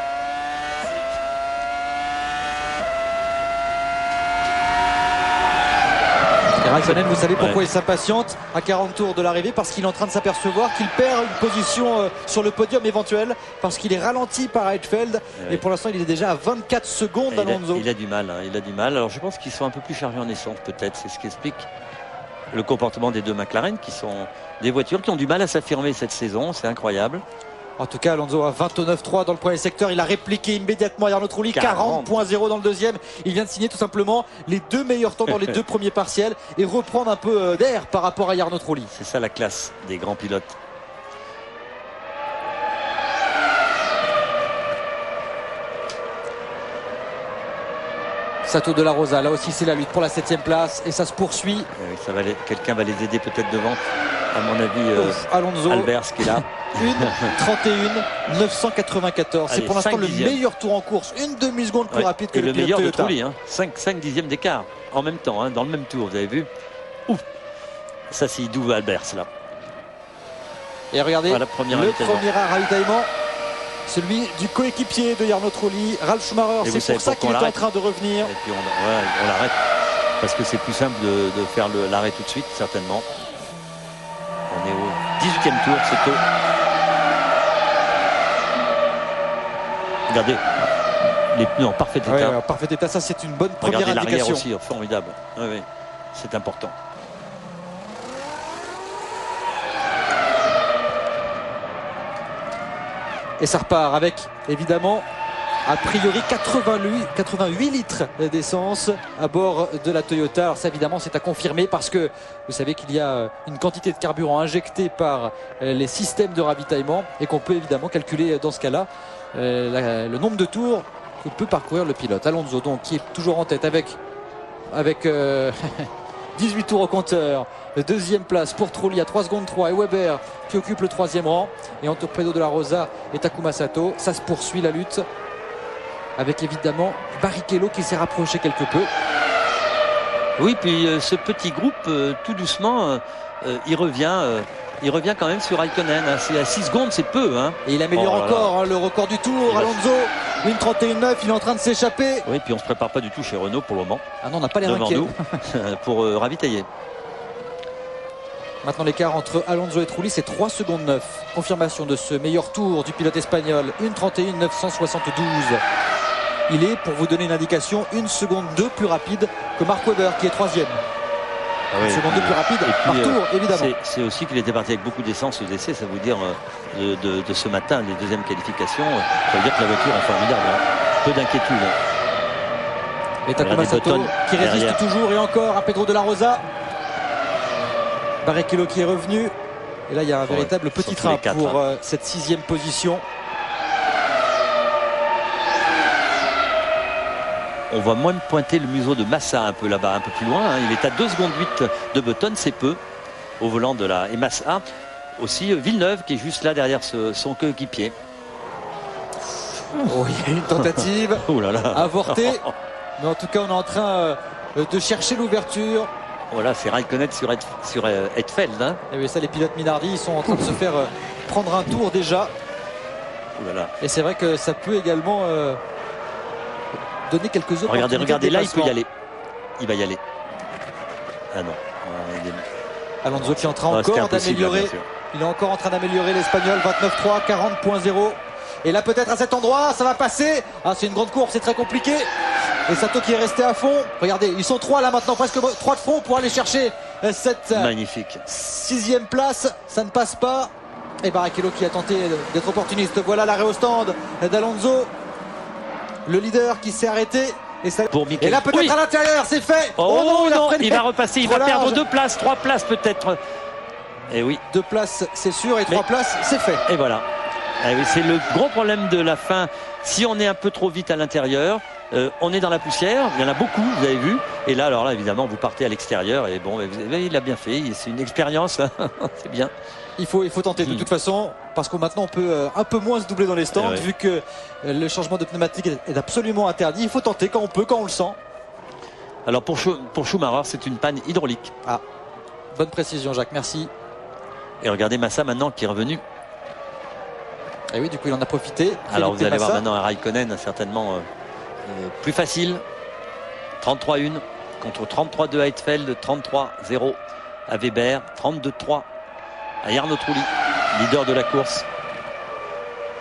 S1: Raikkonen, vous savez pourquoi il s'impatiente à 40 tours de l'arrivée? Parce qu'il est en train de s'apercevoir qu'il perd une position sur le podium éventuel, parce qu'il est ralenti par Heidfeld, et pour l'instant il est déjà à 24 secondes d'Alonso.
S2: Il a du mal, il a du mal. Alors je pense qu'ils sont un peu plus chargés en essence peut-être, c'est ce qui explique le comportement des deux McLaren, qui sont des voitures qui ont du mal à s'affirmer cette saison, c'est incroyable.
S1: En tout cas, Alonso a 29,3 dans le premier secteur. Il a répliqué immédiatement Jarno Trulli, 40,0 dans le deuxième. Il vient de signer tout simplement les 2 meilleurs temps dans les 2 premiers partiels et reprendre un peu d'air par rapport à Jarno Trulli.
S2: C'est ça la classe des grands pilotes.
S1: Sato de la Rosa, là aussi c'est la lutte pour la 7e place et ça se poursuit.
S2: Quelqu'un va les aider peut-être devant, à mon avis.
S1: Alonso,
S2: Albers qui est là.
S1: 1:31 994. C'est pour l'instant le meilleur tour en course, une demi-seconde plus rapide que
S2: le meilleur
S1: Toyota.
S2: de Trulli, 5 dixièmes d'écart en même temps, dans le même tour, vous avez vu. Ça c'est Idou Albers là.
S1: Et regardez,
S2: voilà, le premier
S1: ravitaillement, celui du coéquipier de Jarno Trulli, Ralf Schumacher. C'est pour ça qu'il est en train de revenir.
S2: Et puis on l'arrête parce que c'est plus simple de faire l'arrêt tout de suite, certainement. On est au 18e tour, c'est tôt. Regardez, les pneus en parfait état.
S1: En parfait état, ça c'est une bonne première
S2: indication. Regardez l'arrière aussi, formidable. Oui, c'est important.
S1: Et ça repart avec, évidemment, a priori 88 litres d'essence à bord de la Toyota. Alors ça, évidemment, c'est à confirmer parce que vous savez qu'il y a une quantité de carburant injecté par les systèmes de ravitaillement et qu'on peut évidemment calculer dans ce cas-là le nombre de tours que peut parcourir le pilote. Alonso, donc, qui est toujours en tête avec 18 tours au compteur. Deuxième place pour Trulli à 3 secondes 3 et Weber qui occupe le 3e rang. Et en torpedo de la Rosa et Takuma Sato. Ça se poursuit la lutte avec évidemment Barrichello qui s'est rapproché quelque peu.
S2: Oui, puis ce petit groupe tout doucement il revient quand même sur Raikkonen. C'est à 6 secondes, c'est peu.
S1: Et il améliore encore le record du tour. Alonso, 1:31.9, il est en train de s'échapper.
S2: Oui, puis on ne se prépare pas du tout chez Renault pour le moment.
S1: Ah non, on n'a pas l'air inquiet.
S2: Pour ravitailler.
S1: Maintenant l'écart entre Alonso et Trulli, c'est 3 secondes 9. Confirmation de ce meilleur tour du pilote espagnol, 1:31.972. Il est, pour vous donner une indication, 1 seconde 2 plus rapide que Mark Webber qui est 3e.
S2: Oui,
S1: 1 seconde 2 plus rapide par tour, évidemment.
S2: C'est aussi qu'il était parti avec beaucoup d'essence aux essais, ça veut dire de ce matin, les deuxièmes qualifications, ça veut dire que la voiture est formidable. Peu d'inquiétude.
S1: Et Takuma Sato qui résiste derrière. Toujours et encore à Pedro de la Rosa. Barrichello qui est revenu. Et là il y a un véritable petit train pour cette 6e position.
S2: On va moins pointer le museau de Massa un peu là-bas, un peu plus loin. Il est à 2 secondes 8 de Button, c'est peu au volant de la. Et Massa aussi, Villeneuve qui est juste là derrière son coéquipier.
S1: Oh, il y a une tentative avortée. Mais en tout cas, on est en train de chercher l'ouverture.
S2: Voilà, c'est Raikkonen sur Hetfeld.
S1: Et oui, ça, les pilotes Minardi, ils sont en train de se faire prendre un tour déjà. Et c'est vrai que ça peut également donner quelques opportunités.
S2: Regardez, là, il peut y aller. Il va y aller. Ah non.
S1: Alonso qui est en train encore d'améliorer. Il est encore en train d'améliorer l'Espagnol. 29.3, 40.0. Et là, peut-être à cet endroit, ça va passer. Ah, c'est une grande courbe, c'est très compliqué. Et Sato qui est resté à fond. Regardez, ils sont 3 là maintenant, presque 3 de fond pour aller chercher cette
S2: magnifique
S1: 6e place. Ça ne passe pas. Et Barrichello qui a tenté d'être opportuniste. Voilà l'arrêt au stand d'Alonso. Le leader qui s'est arrêté. Et là peut-être à l'intérieur, c'est fait.
S2: Oh non, il va repasser, il va perdre 2 places, 3 places peut-être. Et oui.
S1: 2 places c'est sûr et 3 places c'est fait.
S2: Et voilà. Et oui, c'est le gros problème de la fin. Si on est un peu trop vite à l'intérieur, on est dans la poussière, il y en a beaucoup, vous avez vu. Et là, alors là, évidemment, vous partez à l'extérieur. Et bon, il a bien fait, c'est une expérience, c'est bien.
S1: Il faut tenter de toute façon, parce que maintenant on peut un peu moins se doubler dans les stands, vu que le changement de pneumatique est absolument interdit. Il faut tenter quand on peut, quand on le sent.
S2: Alors pour Schumacher, c'est une panne hydraulique.
S1: Ah, bonne précision Jacques, merci.
S2: Et regardez Massa maintenant qui est revenu.
S1: Et oui, du coup il en a profité.
S2: Alors vous allez voir maintenant un Raikkonen certainement plus facile. 33-1 contre 33-2 à Hetfeld, 33-0 à Weber, 32-3 à Jarno Trulli, leader de la course.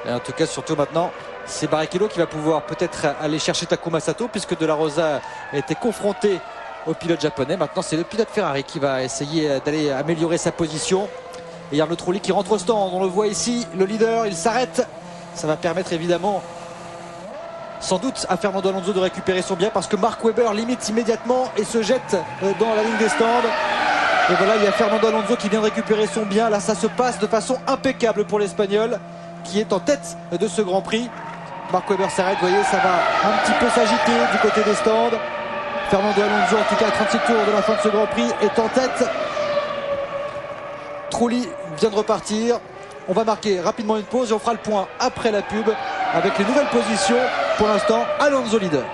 S1: Et en tout cas, surtout maintenant, c'est Barrichello qui va pouvoir peut-être aller chercher Takuma Sato, puisque De La Rosa a été confronté au pilote japonais. Maintenant, c'est le pilote Ferrari qui va essayer d'aller améliorer sa position. Et Jarno Trulli qui rentre au stand, on le voit ici, le leader, il s'arrête. Ça va permettre évidemment, sans doute, à Fernando Alonso de récupérer son bien, parce que Mark Webber limite immédiatement et se jette dans la ligne des stands. Et voilà, il y a Fernando Alonso qui vient de récupérer son bien. Là, ça se passe de façon impeccable pour l'Espagnol, qui est en tête de ce Grand Prix. Mark Webber s'arrête, vous voyez, ça va un petit peu s'agiter du côté des stands. Fernando Alonso, en tout cas à 36 tours de la fin de ce Grand Prix, est en tête. Trulli vient de repartir. On va marquer rapidement une pause et on fera le point après la pub avec les nouvelles positions. Pour l'instant, Alonso leader.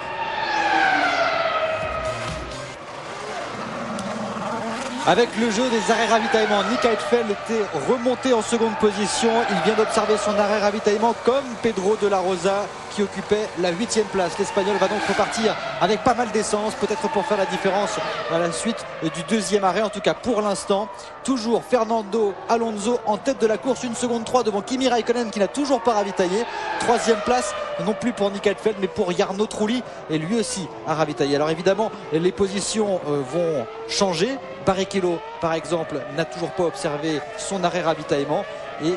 S1: Avec le jeu des arrêts ravitaillement, Nick Heidfeld était remonté en seconde position. Il vient d'observer son arrêt ravitaillement comme Pedro de la Rosa qui occupait la 8e place. L'Espagnol va donc repartir avec pas mal d'essence, peut-être pour faire la différence à la suite du deuxième arrêt. En tout cas pour l'instant, toujours Fernando Alonso en tête de la course, 1 seconde 3 devant Kimi Räikkönen qui n'a toujours pas ravitaillé. 3e place, non plus pour Nick Heidfeld mais pour Jarno Trulli, et lui aussi a ravitaillé. Alors évidemment les positions vont changer. Barrichello par exemple n'a toujours pas observé son arrêt ravitaillement et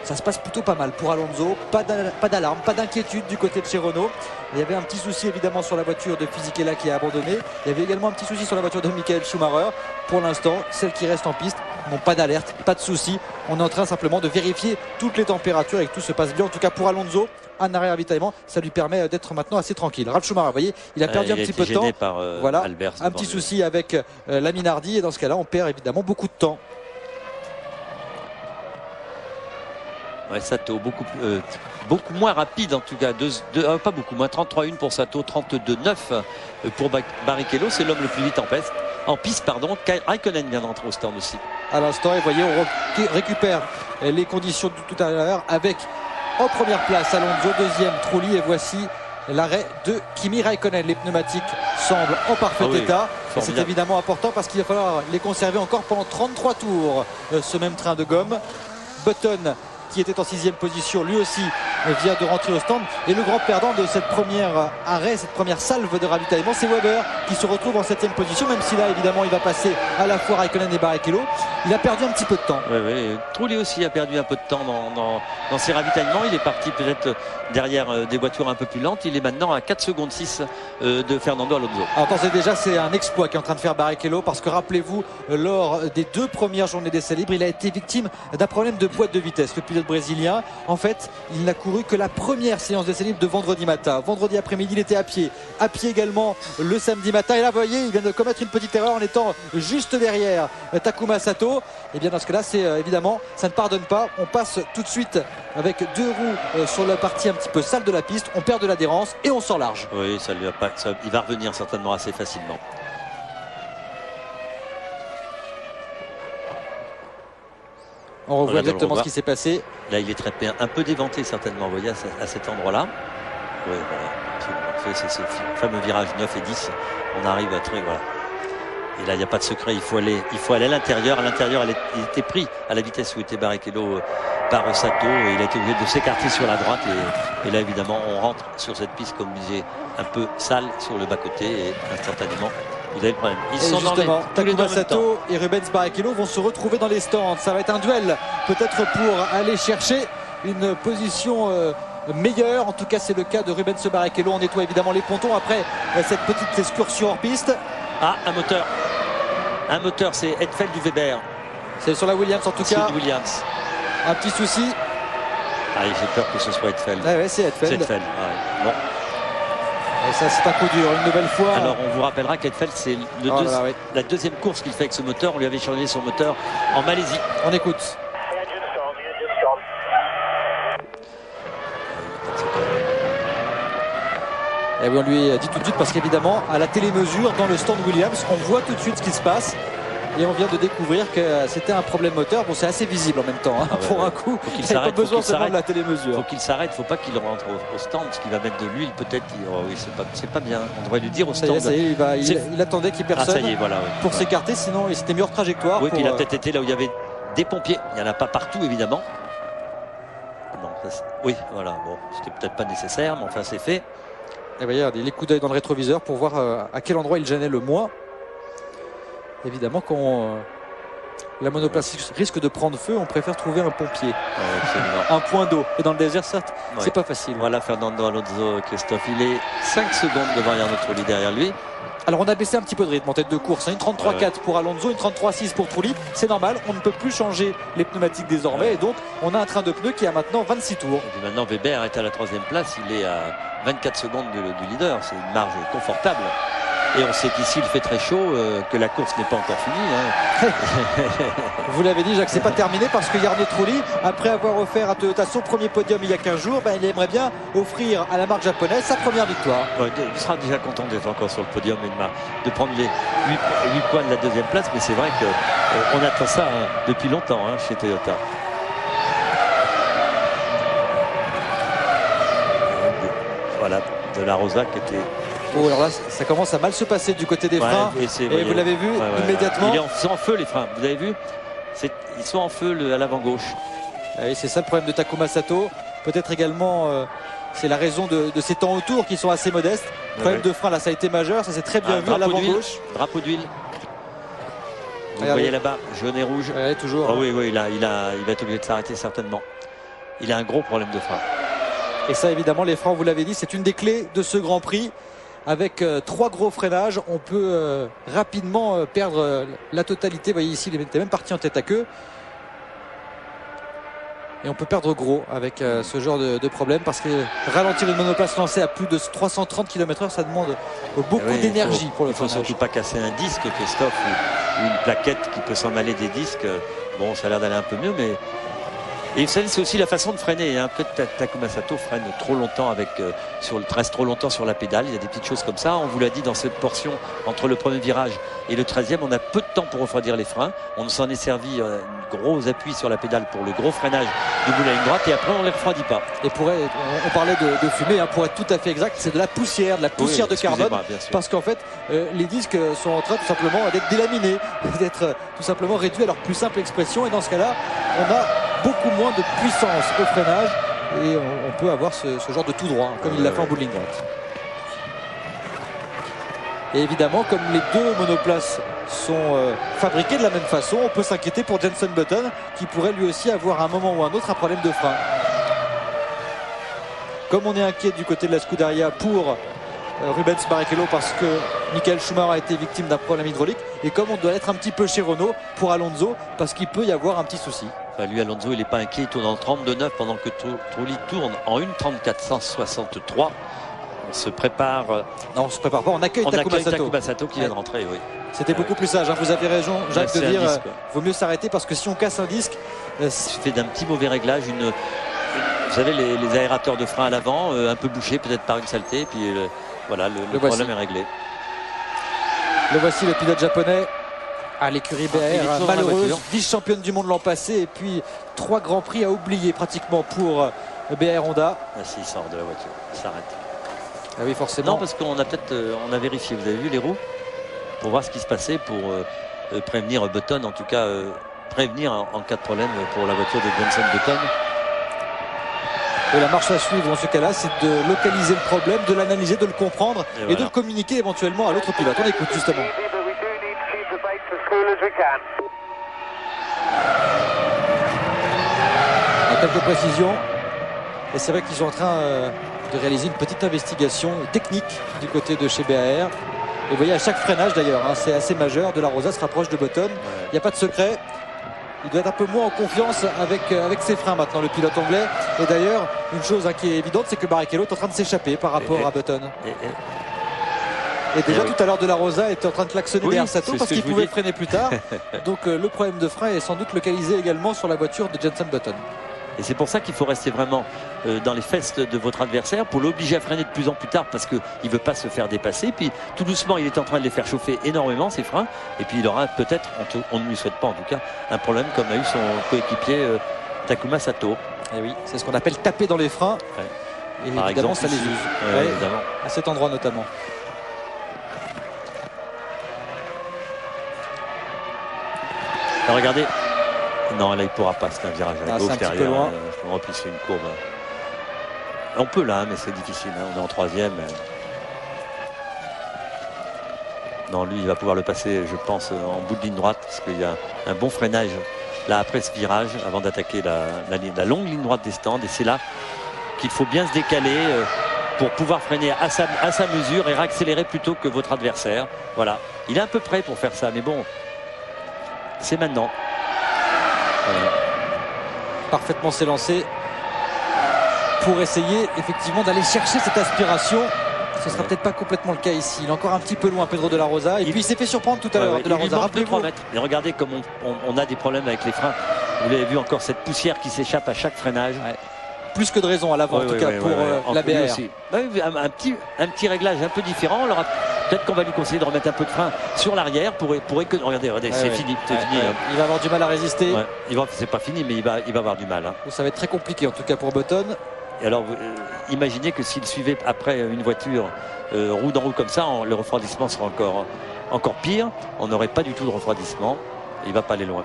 S1: ça se passe plutôt pas mal pour Alonso. Pas d'alarme, pas d'inquiétude du côté de chez Renault. Il y avait un petit souci évidemment sur la voiture de Fisichella qui a abandonné. Il y avait également un petit souci sur la voiture de Michael Schumacher. Pour l'instant, celles qui restent en piste n'ont pas d'alerte, pas de souci. On est en train simplement de vérifier toutes les températures et que tout se passe bien. En tout cas pour Alonso, un arrêt ravitaillement, ça lui permet d'être maintenant assez tranquille. Ralf Schumacher, vous voyez, il a perdu un petit peu de temps. Voilà, Albers, un petit souci avec la Minardi et dans ce cas-là, on perd évidemment beaucoup de temps.
S2: Ouais, Sato, beaucoup moins rapide en tout cas, pas beaucoup moins, 33,1 pour Sato, 32,9 pour Barrichello, c'est l'homme le plus vite en piste. Räikkönen vient d'entrer au stand aussi.
S1: À l'instant, et voyez, on récupère les conditions de tout à l'heure avec en première place Alonso, deuxième Trulli, et voici l'arrêt de Kimi Räikkönen. Les pneumatiques semblent en parfait état. C'est évidemment important parce qu'il va falloir les conserver encore pendant 33 tours, ce même train de gomme. Button, qui était en 6e position, lui aussi vient de rentrer au stand. Et le grand perdant de cette première arrêt, cette première salve de ravitaillement, c'est Webber qui se retrouve en 7e position, même si là évidemment il va passer à la fois Räikkönen et Barrichello. Il a perdu un petit peu de temps.
S2: Oui. Trulli aussi a perdu un peu de temps dans ses ravitaillements. Il est parti peut-être derrière des voitures un peu plus lentes. Il est maintenant à 4 secondes 6 de Fernando Alonso.
S1: Alors déjà c'est un exploit qu'est en train de faire Barrichello, parce que rappelez-vous, lors des 2 premières journées d'essai libre, il a été victime d'un problème de boîte de vitesse. Le pilote brésilien, en fait, il n'a couru que la première séance d'essai libre de vendredi matin. Vendredi après-midi, il était à pied également le samedi matin. Et là, vous voyez, il vient de commettre une petite erreur en étant juste derrière Takuma Sato. Et bien dans ce cas-là, c'est évidemment, ça ne pardonne pas. On passe tout de suite avec 2 roues sur la partie un petit peu sale de la piste. On perd de l'adhérence et on sort large.
S2: Oui, ça lui a pas, il va revenir certainement assez facilement.
S1: On revoit exactement ce qui s'est passé.
S2: Là, il est un peu déventé certainement, vous voyez, à cet endroit-là. Oui, voilà. C'est ce fameux virage 9 et 10. On arrive à très... Voilà. Et là, il n'y a pas de secret. Il faut aller à l'intérieur. À l'intérieur, il était pris à la vitesse où était Barrichello par Sato. Et il a été obligé de s'écarter sur la droite. Et là, évidemment, on rentre sur cette piste, comme disait, un peu sale sur le bas-côté. Et instantanément, vous avez le problème. Ils sont
S1: justement,
S2: tous les deux
S1: Takuma Sato et Rubens Barrichello vont se retrouver dans les stands. Ça va être un duel, peut-être pour aller chercher une position meilleure. En tout cas, c'est le cas de Rubens Barrichello. On nettoie évidemment les pontons après cette petite excursion hors piste.
S2: Ah, un moteur, c'est Heidfeld du Weber.
S1: C'est sur la Williams en tout cas.
S2: Williams.
S1: Un petit souci.
S2: Ah, j'ai peur que ce soit Heidfeld.
S1: Ah ouais, c'est Heidfeld.
S2: C'est Heidfeld. Ouais. Bon.
S1: Et ça, c'est un coup dur, une nouvelle fois.
S2: Alors, on vous rappellera qu'Heidfeld, c'est la deuxième course qu'il fait avec ce moteur. On lui avait changé son moteur en Malaisie.
S1: On écoute. Et oui, on lui a dit tout de suite, parce qu'évidemment, à la télémesure, dans le stand Williams, on voit tout de suite ce qui se passe. Et on vient de découvrir que c'était un problème moteur. Bon, c'est assez visible en même temps. Hein, pour un coup, il n'y a pas besoin seulement de la télémesure.
S2: Faut qu'il s'arrête, faut pas qu'il rentre au stand, parce qu'il va mettre de l'huile peut-être. Oh oui, c'est pas bien. On devrait lui dire au stand.
S1: Il attendait qu'il y ait personne pour s'écarter, sinon il s'était mis hors trajectoire.
S2: Oui, puis il a peut-être été là où il y avait des pompiers. Il n'y en a pas partout, évidemment. Non, oui, voilà. Bon, c'était peut-être pas nécessaire, mais enfin, c'est fait.
S1: Et voyez, les coups d'œil dans le rétroviseur pour voir à quel endroit il gênait le moins. Évidemment, quand la monoplace risque de prendre feu, on préfère trouver un pompier, un point d'eau. Et dans le désert, certes, c'est pas facile.
S2: Voilà Fernando Alonso, Christophe, il est 5 secondes devant Jarno Trulli derrière lui.
S1: Alors on a baissé un petit peu de rythme en tête de course, une 33,4 pour Alonso, une 33,6 pour Trulli. C'est normal, on ne peut plus changer les pneumatiques désormais, et donc on a un train de pneus qui a maintenant 26 tours.
S2: Et puis maintenant Weber est à la 3e place, il est à 24 secondes du leader, c'est une marge confortable. Et on sait qu'ici il fait très chaud, que la course n'est pas encore finie.
S1: Vous l'avez dit, Jacques, c'est pas terminé parce que Jarno Trulli, après avoir offert à Toyota son premier podium il y a 15 jours, il aimerait bien offrir à la marque japonaise sa première victoire.
S2: Il sera déjà content d'être encore sur le podium et de prendre les 8 points de la deuxième place, mais c'est vrai qu'on attend ça depuis longtemps chez Toyota. Voilà, de la Rosa qui était...
S1: Oh, alors là, ça commence à mal se passer du côté des freins. Et vous l'avez vu immédiatement.
S2: Ils sont en feu, les freins. Vous avez vu? Ils sont en feu à l'avant gauche.
S1: Et c'est ça le problème de Takuma Sato. Peut-être également, c'est la raison de ces temps autour qui sont assez modestes. Problème de frein, là, ça a été majeur. Ça s'est très bien vu à l'avant gauche.
S2: Drapeau d'huile. Vous voyez là-bas, jaune et rouge.
S1: Toujours.
S2: Oh, oui, il va être obligé de s'arrêter certainement. Il a un gros problème de frein.
S1: Et ça, évidemment, les freins, vous l'avez dit, c'est une des clés de ce Grand Prix. Avec 3 gros freinages, on peut rapidement perdre la totalité. Vous voyez ici, il était même parti en tête à queue. Et on peut perdre gros avec ce genre de problème, parce que ralentir une monoplace lancée à plus de 330 km/h, ça demande beaucoup d'énergie pour le freinage.
S2: Il ne faut surtout pas casser un disque, Christophe, ou une plaquette qui peut s'en aller des disques. Bon, ça a l'air d'aller un peu mieux, mais... Et c'est aussi la façon de freiner. Peut-être Takuma Sato freine trop longtemps reste trop longtemps sur la pédale. Il y a des petites choses comme ça. On vous l'a dit, dans cette portion entre le premier virage et le 13e, on a peu de temps pour refroidir les freins. On s'en est servi un gros appui sur la pédale pour le gros freinage du bout de la ligne droite, et après on ne les refroidit pas.
S1: Et on parlait de fumée, pour être tout à fait exact, c'est de la poussière de carbone, parce qu'en fait les disques sont en train tout simplement d'être délaminés, d'être tout simplement réduits à leur plus simple expression, et dans ce cas-là on a beaucoup moins de puissance au freinage et on peut avoir ce genre de tout droit comme il l'a fait en bout de ligne droite. Et évidemment, comme les deux monoplaces sont fabriquées de la même façon, on peut s'inquiéter pour Jenson Button, qui pourrait lui aussi avoir à un moment ou un autre un problème de frein. Comme on est inquiet du côté de la Scuderia pour Rubens Barrichello, parce que Michael Schumacher a été victime d'un problème hydraulique, et comme on doit être un petit peu chez Renault pour Alonso, parce qu'il peut y avoir un petit souci.
S2: Lui, Alonso, il n'est pas inquiet, il tourne en 32,9 pendant que Trulli tourne en 1,3463. On se prépare.
S1: Non, on se prépare pas, on accueille Takuma
S2: Sato qui vient de rentrer, oui.
S1: C'était beaucoup plus sage, vous avez raison, Jacques, de dire vaut mieux s'arrêter, parce que si on casse un disque...
S2: Il fait d'un petit mauvais réglage, vous savez, les aérateurs de frein à l'avant, un peu bouchés peut-être par une saleté, puis voilà, le problème est réglé.
S1: Le voici, le pilote japonais à l'écurie BR, malheureuse, vice-championne du monde l'an passé, et puis 3 grands prix à oublier pratiquement pour BR Honda.
S2: Il sort de la voiture, il s'arrête.
S1: Ah oui, forcément.
S2: Non, parce qu'on a vérifié, vous avez vu les roues, pour voir ce qui se passait, pour prévenir Button, en tout cas prévenir en cas de problème pour la voiture de Jenson Button.
S1: Et la marche à suivre dans ce cas-là, c'est de localiser le problème, de l'analyser, de le comprendre et de le communiquer éventuellement à l'autre pilote. On écoute justement. Quelques précisions. Et c'est vrai qu'ils sont en train de réaliser une petite investigation technique du côté de chez BAR. Et vous voyez, à chaque freinage d'ailleurs, c'est assez majeur. De la Rosa se rapproche de Button. Il n'y a pas de secret. Il doit être un peu moins en confiance avec ses freins maintenant, le pilote anglais. Et d'ailleurs, une chose qui est évidente, c'est que Barrichello est en train de s'échapper par rapport à Button. Et déjà tout à l'heure, De la Rosa était en train de klaxonner derrière Sato parce qu'il pouvait freiner plus tard. Donc le problème de frein est sans doute localisé également sur la voiture de Jenson Button.
S2: Et c'est pour ça qu'il faut rester vraiment dans les fesses de votre adversaire pour l'obliger à freiner de plus en plus tard, parce qu'il ne veut pas se faire dépasser. Puis tout doucement, il est en train de les faire chauffer énormément, ses freins. Et puis il aura peut-être, on ne lui souhaite pas en tout cas, un problème comme a eu son coéquipier Takuma Sato.
S1: Et oui, c'est ce qu'on appelle taper dans les freins. Et
S2: par
S1: évidemment,
S2: exemple,
S1: ça les use.
S2: Évidemment.
S1: À cet endroit notamment.
S2: Alors, regardez. Non, là il ne pourra pas, c'est un virage à la gauche derrière. En plus, c'est une courbe. On peut là, mais c'est difficile. On est en 3e. Non, lui, il va pouvoir le passer, je pense, en bout de ligne droite, parce qu'il y a un bon freinage là après ce virage, avant d'attaquer la longue ligne droite des stands. Et c'est là qu'il faut bien se décaler pour pouvoir freiner à sa mesure et réaccélérer plutôt que votre adversaire. Voilà. Il est un peu prêt pour faire ça, mais bon, c'est maintenant.
S1: Parfaitement s'élancer pour essayer effectivement d'aller chercher cette aspiration Ce sera peut-être pas complètement le cas ici. Il est encore un petit peu loin, Pedro de la Rosa. Et puis il s'est fait surprendre tout à l'heure. De la Rosa, rappelez-vous.
S2: 3 mètres. Et regardez comme on a des problèmes avec les freins. Vous l'avez vu, encore cette poussière qui s'échappe à chaque freinage.
S1: Ouais. Plus que de raison à l'avant, en tout cas, pour la BR.
S2: Un petit réglage un peu différent. Peut-être qu'on va lui conseiller de remettre un peu de frein sur l'arrière pour regardez, c'est fini.
S1: Il va avoir du mal à résister.
S2: C'est pas fini, mais il va avoir du mal. Hein.
S1: Ça va être très compliqué, en tout cas, pour Button.
S2: Et alors, imaginez que s'il suivait après une voiture roue dans roue comme ça, le refroidissement sera encore pire. On n'aurait pas du tout de refroidissement. Il va pas aller loin.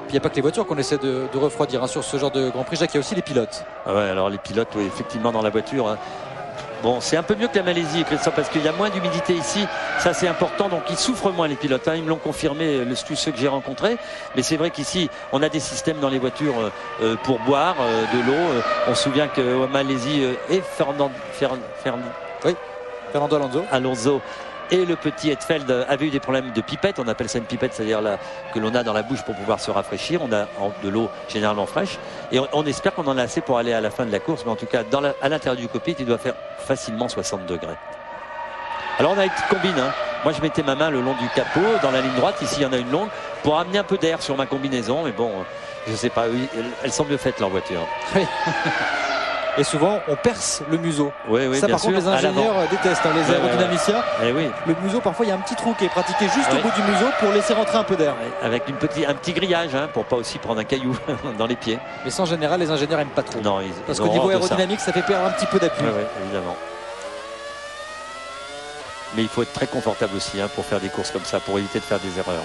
S1: Il n'y a pas que les voitures qu'on essaie de refroidir sur ce genre de Grand Prix. Jacques, il y a aussi les pilotes.
S2: Ouais, alors les pilotes, effectivement, dans la voiture. Hein. Bon, c'est un peu mieux que la Malaisie, Christophe, parce qu'il y a moins d'humidité ici. Ça, c'est important. Donc, ils souffrent moins, les pilotes. Hein. Ils me l'ont confirmé, ceux que j'ai rencontrés. Mais c'est vrai qu'ici, on a des systèmes dans les voitures pour boire de l'eau. On se souvient qu'en Malaisie, et Fernando Alonso et le petit Hetfeld avait eu des problèmes de pipette. On appelle ça une pipette, c'est-à-dire que l'on a dans la bouche pour pouvoir se rafraîchir. On a de l'eau généralement fraîche. Et on espère qu'on en a assez pour aller à la fin de la course. Mais en tout cas, à l'intérieur du cockpit, il doit faire facilement 60 degrés. Alors on a une petite combine. Hein. Moi, je mettais ma main le long du capot, dans la ligne droite. Ici, il y en a une longue, pour amener un peu d'air sur ma combinaison. Mais bon, je sais pas. Elles sont mieux faites, leur voiture.
S1: Oui. Et souvent, on perce le museau.
S2: Oui,
S1: ça, par contre, les ingénieurs détestent, les aérodynamiciens.
S2: Oui.
S1: Le museau, parfois, il y a un petit trou qui est pratiqué juste au bout du museau pour laisser rentrer un peu d'air.
S2: Avec un petit grillage, hein, pour pas aussi prendre un caillou dans les pieds.
S1: Mais ça, en général, les ingénieurs n'aiment pas trop.
S2: Non,
S1: parce qu'au niveau aérodynamique, ça fait perdre un petit peu d'appui.
S2: Oui, évidemment. Mais il faut être très confortable aussi pour faire des courses comme ça, pour éviter de faire des erreurs.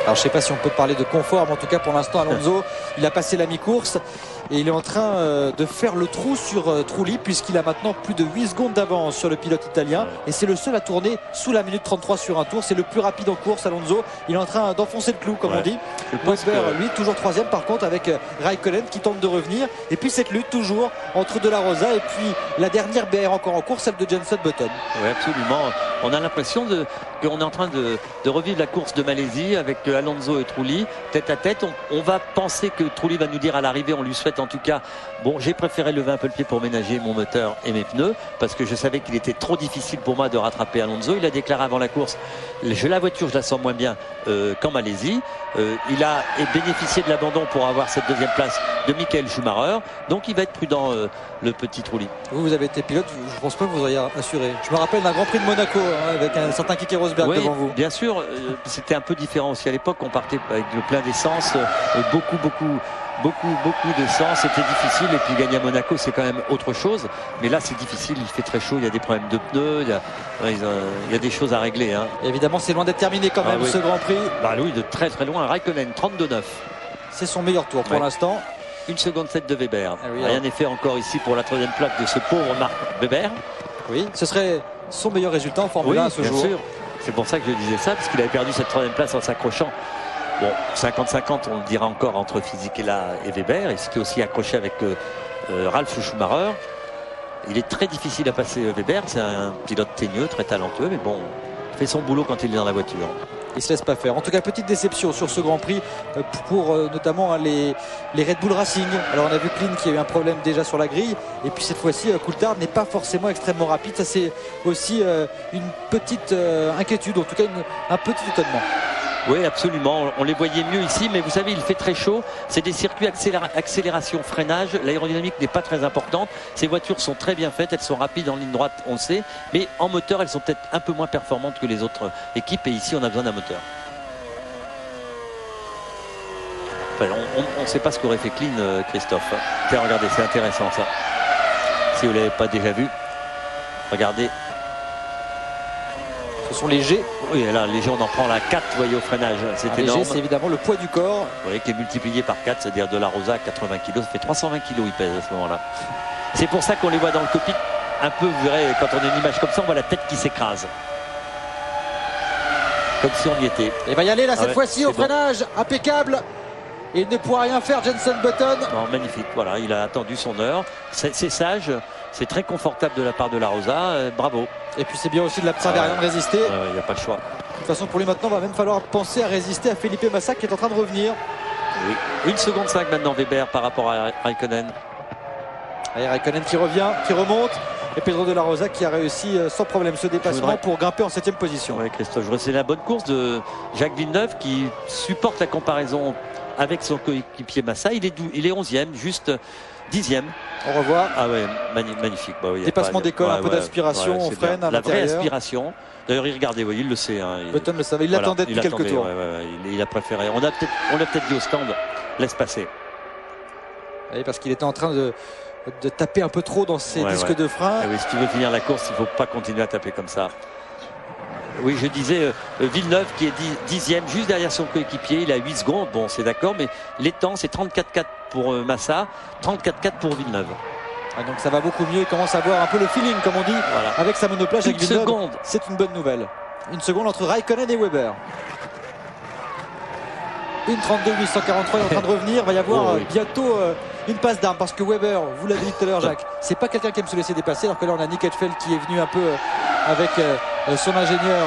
S1: Alors je ne sais pas si on peut parler de confort, mais en tout cas pour l'instant Alonso, il a passé la mi-course et il est en train de faire le trou sur Trulli, puisqu'il a maintenant plus de 8 secondes d'avance sur le pilote italien et c'est le seul à tourner sous la minute 33 sur un tour. C'est le plus rapide en course, Alonso. Il est en train d'enfoncer le clou, comme on dit. Rosberg, lui, toujours 3e par contre, avec Raikkonen qui tente de revenir. Et puis cette lutte toujours entre De La Rosa et puis la dernière BR encore en course, celle de Jenson Button.
S2: Oui, absolument. On a l'impression qu'on est en train de revivre la course de Malaisie avec Alonso et Trulli tête à tête. On va penser que Trulli va nous dire à l'arrivée, on lui souhaite en tout cas, bon, j'ai préféré lever un peu le pied pour ménager mon moteur et mes pneus parce que je savais qu'il était trop difficile pour moi de rattraper Alonso. Il a déclaré avant la course, la voiture je la sens moins bien qu'en Malaisie. Il a bénéficié de l'abandon pour avoir cette deuxième place de Michael Schumacher, donc il va être prudent, le petit Trulli.
S1: Vous avez été pilote, je ne pense pas que vous auriez assuré. Je me rappelle d'un Grand Prix de Monaco avec un certain Keke Rosberg devant vous.
S2: Bien sûr, c'était un peu différent aussi à l'époque. On partait avec le plein d'essence, beaucoup d'essence, c'était difficile. Et puis gagner à Monaco, c'est quand même autre chose. Mais là, c'est difficile, il fait très chaud, il y a des problèmes de pneus, il y a des choses à régler. Hein.
S1: Évidemment, c'est loin d'être terminé quand même ce Grand Prix.
S2: Bah oui, de très très loin. Raikkonen, 32,9.
S1: C'est son meilleur tour pour l'instant.
S2: 1 seconde 7 de Weber. Rien n'est fait encore ici pour la 3e plaque de ce pauvre Marc Weber.
S1: Oui, ce serait son meilleur résultat en Formule 1 à ce jour.
S2: Bien sûr. C'est pour ça que je disais ça, parce qu'il avait perdu cette 3e place en s'accrochant. Bon, 50-50, on le dira encore entre Fisichella et Weber. Il s'était aussi accroché avec Ralf Schumacher. Il est très difficile à passer Weber. C'est un pilote teigneux, très talentueux, mais bon, il fait son boulot quand il est dans la voiture.
S1: Il se laisse pas faire. En tout cas, petite déception sur ce Grand Prix pour notamment les Red Bull Racing. Alors on a vu Klein qui a eu un problème déjà sur la grille, et puis cette fois-ci Coulthard n'est pas forcément extrêmement rapide. Ça c'est aussi une petite inquiétude, en tout cas un petit étonnement.
S2: Oui, absolument. On les voyait mieux ici, mais vous savez, il fait très chaud. C'est des circuits accélération, freinage. L'aérodynamique n'est pas très importante. Ces voitures sont très bien faites. Elles sont rapides en ligne droite, on le sait. Mais en moteur, elles sont peut-être un peu moins performantes que les autres équipes. Et ici, on a besoin d'un moteur. Enfin, on ne sait pas ce qu'aurait fait Klein, Christophe. Tiens, regardez, c'est intéressant ça. Si vous ne l'avez pas déjà vu, regardez.
S1: Ce sont les G.
S2: Oui, là, les G, on en prend la 4, vous voyez, au freinage. C'est énorme.
S1: Les G, c'est évidemment le poids du corps.
S2: Vous voyez, qui est multiplié par 4, c'est-à-dire De La Rosa, 80 kg. Ça fait 320 kg, il pèse à ce moment-là. C'est pour ça qu'on les voit dans le cockpit. Un peu, vous verrez, quand on a une image comme ça, on voit la tête qui s'écrase. Comme si on y était.
S1: Et va y aller là, cette fois-ci, au freinage. Impeccable. Et il ne pourra rien faire, Jenson Button.
S2: Non, magnifique, voilà, il a attendu son heure. C'est sage. C'est très confortable de la part de La Rosa. Bravo.
S1: Et puis c'est bien aussi de la part derrière de résister.
S2: Il n'y a pas le choix.
S1: De toute façon, pour lui maintenant, va même falloir penser à résister à Felipe Massa qui est en train de revenir.
S2: Oui. 1 seconde 5 maintenant Weber par rapport à Raikkonen.
S1: Allez, Raikkonen qui revient, qui remonte. Et Pedro de la Rosa qui a réussi sans problème ce dépassement pour grimper en 7e position.
S2: Oui, Christophe, c'est la bonne course de Jacques Villeneuve qui supporte la comparaison avec son coéquipier Massa. Il est 11e, juste 10e.
S1: Au revoir.
S2: Ah ouais, magnifique. Bah oui,
S1: dépassement d'école, un peu d'aspiration, on freine à
S2: la vraie
S1: l'intérieur.
S2: aspiration. D'ailleurs, il regardait, oui, il le sait. Hein,
S1: Button le savait, il l'attendait depuis quelques tours.
S2: Il a préféré. On l'a peut-être dit au stand, laisse passer.
S1: Oui, parce qu'il était en train de taper un peu trop dans ses disques de frein.
S2: Oui, si tu veux finir la course, il ne faut pas continuer à taper comme ça. Oui, je disais Villeneuve qui est 10e, juste derrière son coéquipier. Il a 8 secondes. Bon, c'est d'accord, mais les temps, c'est 34,4 pour Massa, 34,4 pour Villeneuve.
S1: Ah, donc ça va beaucoup mieux. Il commence à avoir un peu le feeling, comme on dit, avec sa monoplace.
S2: Une seconde.
S1: C'est une bonne nouvelle. Une seconde entre Raikkonen et Weber. 1,32,843 est en train de revenir. Il va y avoir bientôt une passe d'armes parce que Weber, vous l'avez dit tout à l'heure, Jacques, c'est pas quelqu'un qui aime se laisser dépasser. Alors que là, on a Nick Heidfeld qui est venu un peu avec son ingénieur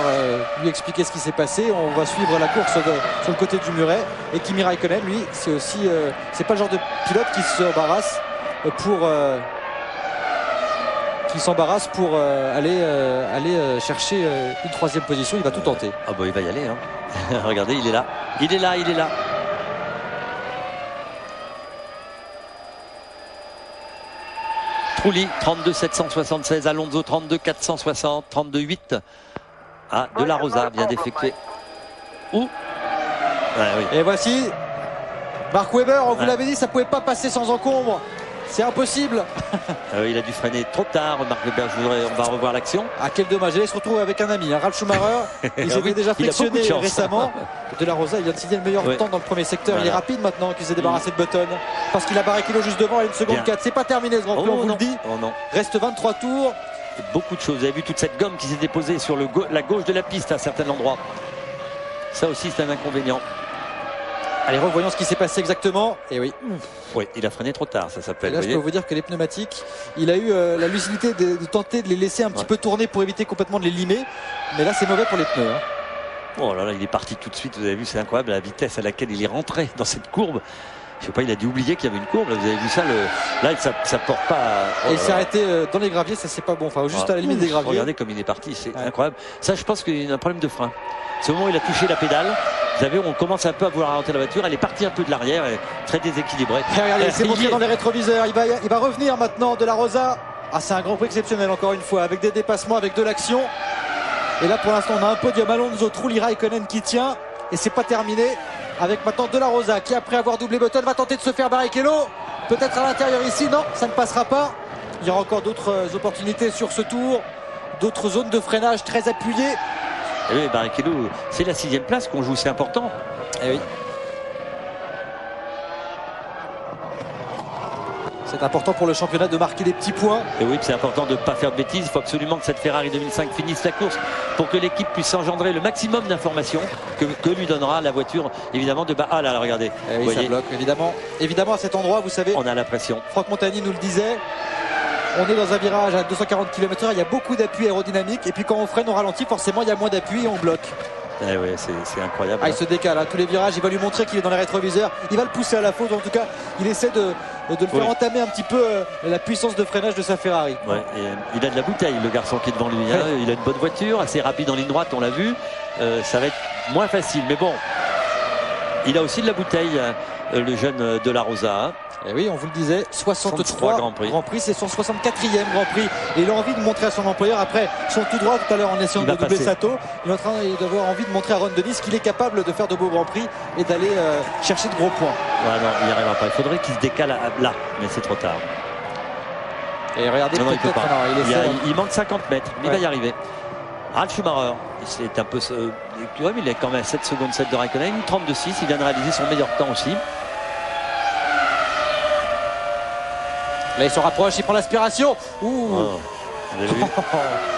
S1: lui expliquer ce qui s'est passé. On va suivre la course sur le côté du muret. Et Kimi Raikkonen, lui, c'est aussi, c'est pas le genre de pilote qui s'embarrasse pour aller chercher une 3e position. Il va tout tenter.
S2: Ah bah il va y aller. Hein. Regardez, il est là. Il est là. Trulli 32,776, Alonso 32,460, 32,8. Ah, de la Rosa vient d'effectuer. Oui.
S1: Et voici Mark Webber, on vous l'avait dit, ça pouvait pas passer sans encombre. C'est impossible.
S2: Il a dû freiner trop tard, Mark Webber. On va revoir l'action.
S1: Ah, quel dommage. Il se retrouve avec un ami, Ralf Schumacher. Il s'était déjà frictionné récemment. De la Rosa, il vient de signer le meilleur temps dans le premier secteur. Il est rapide maintenant qu'il s'est débarrassé de Button. Parce qu'il a Barrichello juste devant à 1 seconde 4. C'est pas terminé ce Grand Prix, on vous le dit. Reste 23 tours.
S2: Beaucoup de choses. Vous avez vu toute cette gomme qui s'est déposée sur la gauche de la piste à certains endroits. Ça aussi, c'est un inconvénient.
S1: Allez, revoyons ce qui s'est passé exactement. Et oui.
S2: Oui, il a freiné trop tard, ça s'appelle.
S1: Là, je peux vous dire que les pneumatiques, il a eu la lucidité de tenter de les laisser un petit peu tourner pour éviter complètement de les limer. Mais là, c'est mauvais pour les pneus. Hein.
S2: Oh là là, il est parti tout de suite. Vous avez vu, c'est incroyable la vitesse à laquelle il est rentré dans cette courbe. Je sais pas, il a dû oublier qu'il y avait une courbe. Là, vous avez vu ça, là, ça porte pas.
S1: Et il s'est arrêté dans les graviers, ça c'est pas bon. Enfin, juste à la limite des graviers.
S2: Regardez comme il est parti, c'est incroyable. Ça, je pense qu'il y a un problème de frein. C'est au moment où il a touché la pédale. Vous savez, on commence un peu à vouloir ralentir la voiture. Elle est partie un peu de l'arrière, très déséquilibrée.
S1: Regardez, il s'est montré dans les rétroviseurs. Il va revenir maintenant de la Rosa. Ah, c'est un Grand Prix exceptionnel encore une fois, avec des dépassements, avec de l'action. Et là, pour l'instant, on a un podium Alonso, Trulli, Raikkonen qui tient. Et c'est pas terminé. Avec maintenant de la Rosa qui, après avoir doublé Button, va tenter de se faire Barrichello. Peut-être à l'intérieur ici. Non, ça ne passera pas. Il y aura encore d'autres opportunités sur ce tour. D'autres zones de freinage très appuyées.
S2: Et oui, Barrichello, c'est la 6e place qu'on joue, c'est important.
S1: Et oui. C'est important pour le championnat de marquer des petits points.
S2: Et oui, c'est important de ne pas faire de bêtises. Il faut absolument que cette Ferrari 2005 finisse la course pour que l'équipe puisse engendrer le maximum d'informations que lui donnera la voiture, évidemment, de bas. Ah là, regardez.
S1: Et oui, ça bloque, évidemment. Évidemment, à cet endroit, vous savez.
S2: On a la pression.
S1: Franck Montagny nous le disait. On est dans un virage à 240 km/h, il y a beaucoup d'appui aérodynamique. Et puis quand on freine, on ralentit, forcément, il y a moins d'appui et on bloque.
S2: Eh ouais, c'est incroyable.
S1: Ah, il se décale, tous les virages, il va lui montrer qu'il est dans les rétroviseurs. Il va le pousser à la faute, en tout cas, il essaie de le faire entamer un petit peu la puissance de freinage de sa Ferrari.
S2: Ouais, et, il a de la bouteille, le garçon qui est devant lui. Hein. Il a une bonne voiture, assez rapide en ligne droite, on l'a vu. Ça va être moins facile, mais bon, il a aussi de la bouteille, le jeune de la Rosa. Hein.
S1: Et oui, on vous le disait, 63 Grand Prix, c'est son 64e Grand Prix. Et il a envie de montrer à son employeur, après son tout droit tout à l'heure en essayant de doubler Sato, il est en train d'avoir envie de montrer à Ron Dennis qu'il est capable de faire de beaux Grands Prix et d'aller chercher de gros points.
S2: Ouais, non, il n'y arrivera pas. Il faudrait qu'il se décale là, mais c'est trop tard.
S1: Et regardez,
S2: non, il peut pas. Il manque 50 mètres, mais il va y arriver. Ralf Schumacher, c'est un peu. Ouais, mais il est quand même à 7 secondes 7 de Raikkonen, 32,6. Il vient de réaliser son meilleur temps aussi.
S1: Là, il se rapproche, il prend l'aspiration. Ouh.
S2: Oh, vous avez vu.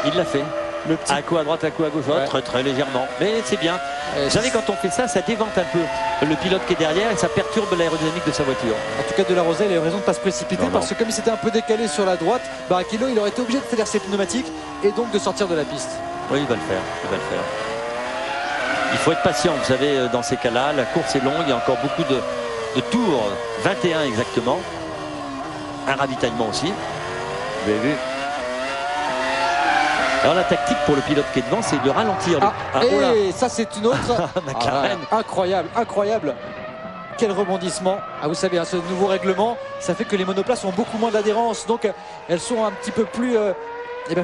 S2: Il l'a fait.
S1: Le petit...
S2: Un coup à droite, un coup à gauche,
S1: Ouais.
S2: très légèrement. Mais c'est bien. Vous savez, quand on fait ça, ça dévente un peu le pilote qui est derrière et ça perturbe l'aérodynamique de sa voiture.
S1: En tout cas, De La Rosa, il a eu raison de ne pas se précipiter
S2: Non,
S1: parce
S2: non.
S1: que comme il s'était un peu décalé sur la droite, Barrichello, il aurait été obligé de faire ses pneumatiques et donc de sortir de la piste.
S2: Oui, il va le faire. Il va le faire. Il faut être patient, vous savez, dans ces cas-là. La course est longue, il y a encore beaucoup de tours. 21 exactement. Un ravitaillement aussi. Vous avez vu. Alors la tactique pour le pilote qui est devant, c'est de ralentir. Oh là.
S1: Et ça, c'est une autre.
S2: McLaren.
S1: Incroyable, incroyable. Quel rebondissement. Ah, vous savez, hein, ce nouveau règlement, ça fait que les monoplaces ont beaucoup moins d'adhérence. Donc, elles sont un petit peu plus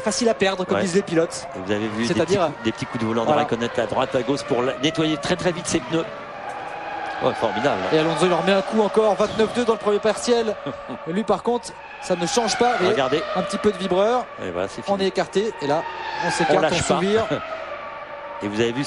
S1: faciles à perdre, comme
S2: Ouais.
S1: disent les pilotes.
S2: Vous avez vu
S1: C'est-à-dire
S2: des petits coups de volant
S1: voilà.
S2: de Raikkonen à droite, à gauche pour nettoyer très vite ses pneus. Oh, formidable.
S1: Et Alonso, il leur met un coup encore. 29-2 dans le premier partiel. Lui, par contre, ça ne change pas. Mais
S2: Regardez.
S1: un petit peu de vibreur.
S2: Et voilà, c'est fini.
S1: On est écarté. Et là, on
S2: On
S1: s'écarte, on
S2: lâche pas.
S1: s'ouvre.
S2: Et vous avez vu,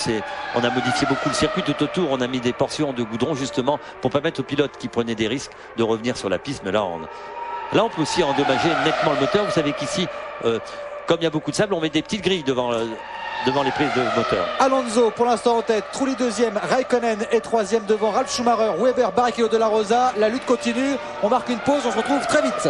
S2: on a modifié beaucoup le circuit tout autour. On a mis des portions de goudron justement pour permettre aux pilotes qui prenaient des risques de revenir sur la piste. Mais là, on peut aussi endommager nettement le moteur. Vous savez qu'ici, comme il y a beaucoup de sable, on met des petites grilles devant les prises de moteur.
S1: Alonso pour l'instant en tête, Trulli deuxième, Raikkonen est troisième devant Ralf Schumacher, Weber, Barrichello, De La Rosa. La lutte continue, on marque une pause, on se retrouve très vite.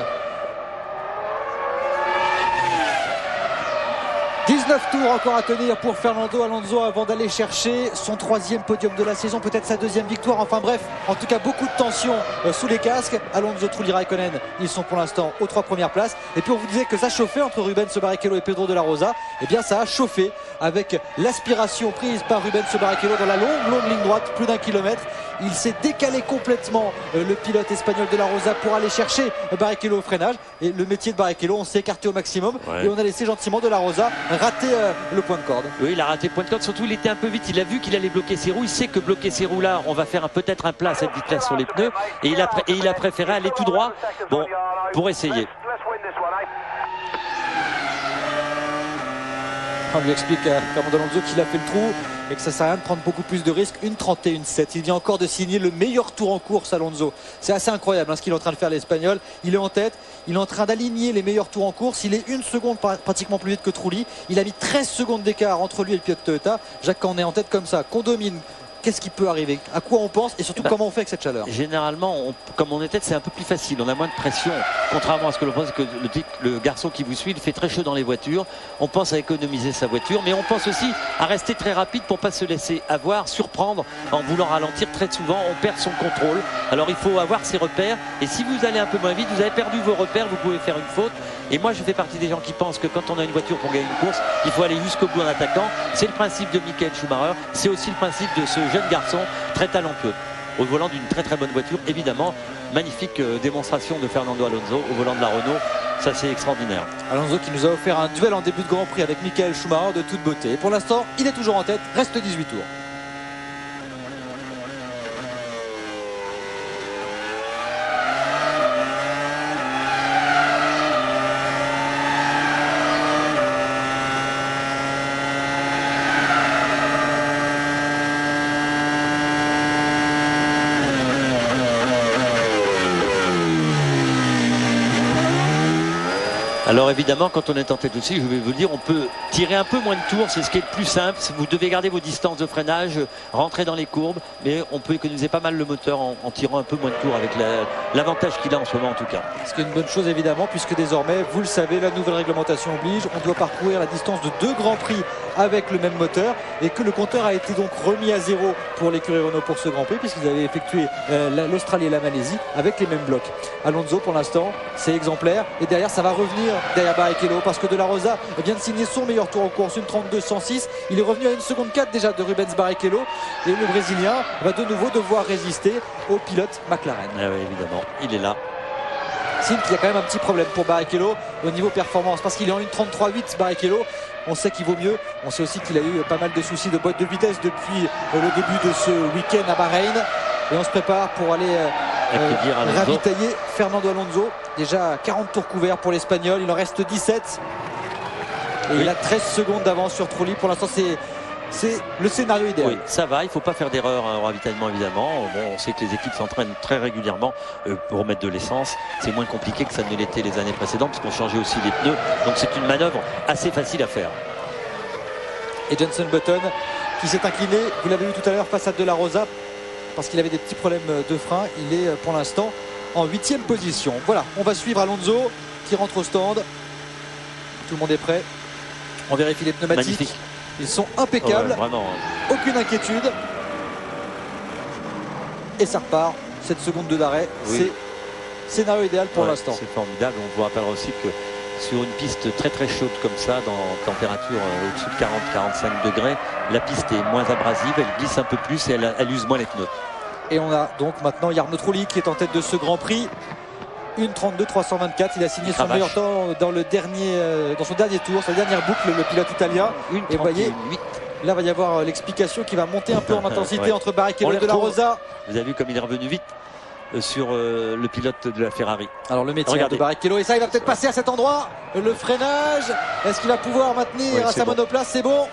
S1: 19 tours encore à tenir pour Fernando Alonso avant d'aller chercher son troisième podium de la saison, peut-être sa deuxième victoire. Enfin bref, en tout cas beaucoup de tension sous les casques. Alonso, Trulli, Raikkonen, ils sont pour l'instant aux 3 premières places. Et puis on vous disait que ça chauffait entre Rubens Barrichello et Pedro De La Rosa. Eh bien ça a chauffé avec l'aspiration prise par Rubens Barrichello dans la longue ligne droite, plus d'1 kilomètre. Il s'est décalé complètement, le pilote espagnol De La Rosa, pour aller chercher Barrichello au freinage. Et le métier de Barrichello, on s'est écarté au maximum.
S2: Ouais.
S1: Et on a laissé gentiment De La Rosa rater le point de corde.
S2: Oui, il a raté le point de corde. Surtout, il était un peu vite. Il a vu qu'il allait bloquer ses roues. Il sait que bloquer ses roues là, on va faire peut-être un plat à cette vitesse sur les pneus. Et il a préféré aller tout droit. Bon, pour essayer.
S1: On lui explique à Fernando Alonso qu'il a fait le trou et que ça sert à rien de prendre beaucoup plus de risques. Une 31-7. Il vient encore de signer le meilleur tour en course, Alonso. C'est assez incroyable ce qu'il est en train de faire, l'Espagnol. Il est en tête. Il est en train d'aligner les meilleurs tours en course. Il est 1 seconde pratiquement plus vite que Trulli. Il a mis 13 secondes d'écart entre lui et le pilote Toyota. Jacques, quand on est en tête comme ça, qu'on domine, qu'est-ce qui peut arriver? À quoi on pense? Et surtout, comment on fait avec cette chaleur?
S2: Généralement, comme on est tête, c'est un peu plus facile. On a moins de pression. Contrairement à ce que l'on pense, que le garçon qui vous suit, il fait très chaud dans les voitures. On pense à économiser sa voiture, mais on pense aussi à rester très rapide pour pas se laisser avoir, surprendre en voulant ralentir. Très souvent, on perd son contrôle. Alors, il faut avoir ses repères. Et si vous allez un peu moins vite, vous avez perdu vos repères, vous pouvez faire une faute. Et moi, je fais partie des gens qui pensent que quand on a une voiture pour gagner une course, il faut aller jusqu'au bout en attaquant. C'est le principe de Michael Schumacher. C'est aussi le principe de ce jeune garçon très talentueux au volant d'une très bonne voiture. Évidemment, magnifique démonstration de Fernando Alonso au volant de la Renault. Ça, c'est extraordinaire.
S1: Alonso qui nous a offert un duel en début de Grand Prix avec Michael Schumacher de toute beauté. Et pour l'instant, il est toujours en tête. Reste 18 tours.
S2: Alors évidemment, quand on est en tête aussi, je vais vous le dire, on peut tirer un peu moins de tours, c'est ce qui est le plus simple. Vous devez garder vos distances de freinage, rentrer dans les courbes, mais on peut économiser pas mal le moteur en tirant un peu moins de tours avec l'avantage qu'il a en ce moment en tout cas.
S1: Ce qui est une bonne chose évidemment, puisque désormais, vous le savez, la nouvelle réglementation oblige, on doit parcourir la distance de 2 grands prix avec le même moteur, et que le compteur a été donc remis à 0 pour l'écurie Renault pour ce Grand Prix, puisqu'ils avaient effectué l'Australie et la Malaisie avec les mêmes blocs. Alonso pour l'instant, c'est exemplaire, et derrière ça va revenir derrière Barrichello, parce que De La Rosa vient de signer son meilleur tour en course, une 32-106. Il est revenu à 1 seconde 4 déjà de Rubens Barrichello, et le Brésilien va de nouveau devoir résister au pilote McLaren.
S2: Ah oui, évidemment, il est là.
S1: Signe qu'il y a quand même un petit problème pour Barrichello au niveau performance, parce qu'il est en 1.33.8 Barrichello. On sait qu'il vaut mieux. On sait aussi qu'il a eu pas mal de soucis de boîte de vitesse depuis le début de ce week-end à Bahreïn. Et on se prépare pour aller ravitailler Fernando Alonso. Déjà 40 tours couverts pour l'Espagnol. Il en reste 17. Et il a 13 secondes d'avance sur Trulli. Pour l'instant, c'est le scénario idéal.
S2: Oui, ça va, il ne faut pas faire d'erreur au ravitaillement évidemment. Bon, on sait que les équipes s'entraînent très régulièrement pour remettre de l'essence. C'est moins compliqué que ça ne l'était les années précédentes parce qu'on changeait aussi les pneus. Donc c'est une manœuvre assez facile à faire.
S1: Et Jenson Button qui s'est incliné, vous l'avez vu tout à l'heure, face à De La Rosa parce qu'il avait des petits problèmes de frein. Il est pour l'instant en 8e position. Voilà, on va suivre Alonso qui rentre au stand. Tout le monde est prêt. On vérifie les pneumatiques.
S2: Magnifique.
S1: Ils sont impeccables.
S2: Ouais, vraiment.
S1: Aucune inquiétude. Et ça repart. 7 secondes d'arrêt.
S2: Oui.
S1: C'est scénario idéal pour l'instant.
S2: C'est formidable. On vous rappellera aussi que sur une piste très très chaude comme ça, dans température au-dessus de 40-45 degrés, la piste est moins abrasive, elle glisse un peu plus et elle use moins les pneus.
S1: Et on a donc maintenant Jarno Trulli qui est en tête de ce Grand Prix. 1:32.324. Il a signé son meilleur temps dans son dernier tour, sa dernière boucle, le pilote italien. Et vous voyez, là va y avoir l'explication qui va monter un peu en intensité entre Barrichello et De La Rosa.
S2: Vous avez vu comme il est revenu vite sur le pilote de la Ferrari.
S1: Alors le métier de Barrichello, et ça il va peut-être passer à cet endroit. Le freinage, est-ce qu'il va pouvoir maintenir à sa monoplace? C'est bon.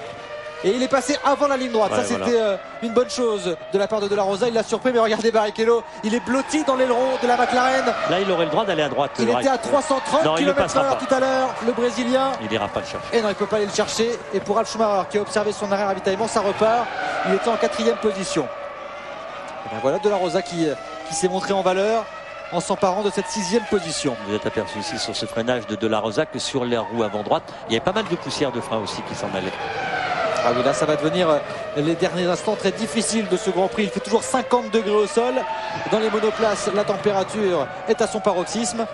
S1: Et il est passé avant la ligne droite. Ça c'était une bonne chose de la part de La Rosa. Il l'a surpris, mais regardez Barrichello, il est blotti dans l'aileron de la McLaren.
S2: Là il aurait le droit d'aller à droite.
S1: Il était à 330 km/h tout à l'heure, le Brésilien.
S2: Il n'ira pas le chercher.
S1: Et non, il ne peut pas aller le chercher. Et pour Ralf Schumacher qui a observé son arrêt ravitaillement, ça repart. Il était en 4e position. Et bien voilà De La Rosa qui s'est montré en valeur en s'emparant de cette 6e position.
S2: Vous êtes aperçu ici sur ce freinage de La Rosa que sur les roues avant droite, il y avait pas mal de poussière de frein aussi qui s'en allait.
S1: Ah oui, là ça va devenir les derniers instants très difficiles de ce Grand Prix. Il fait toujours 50 degrés au sol. Dans les monoplaces, la température est à son paroxysme.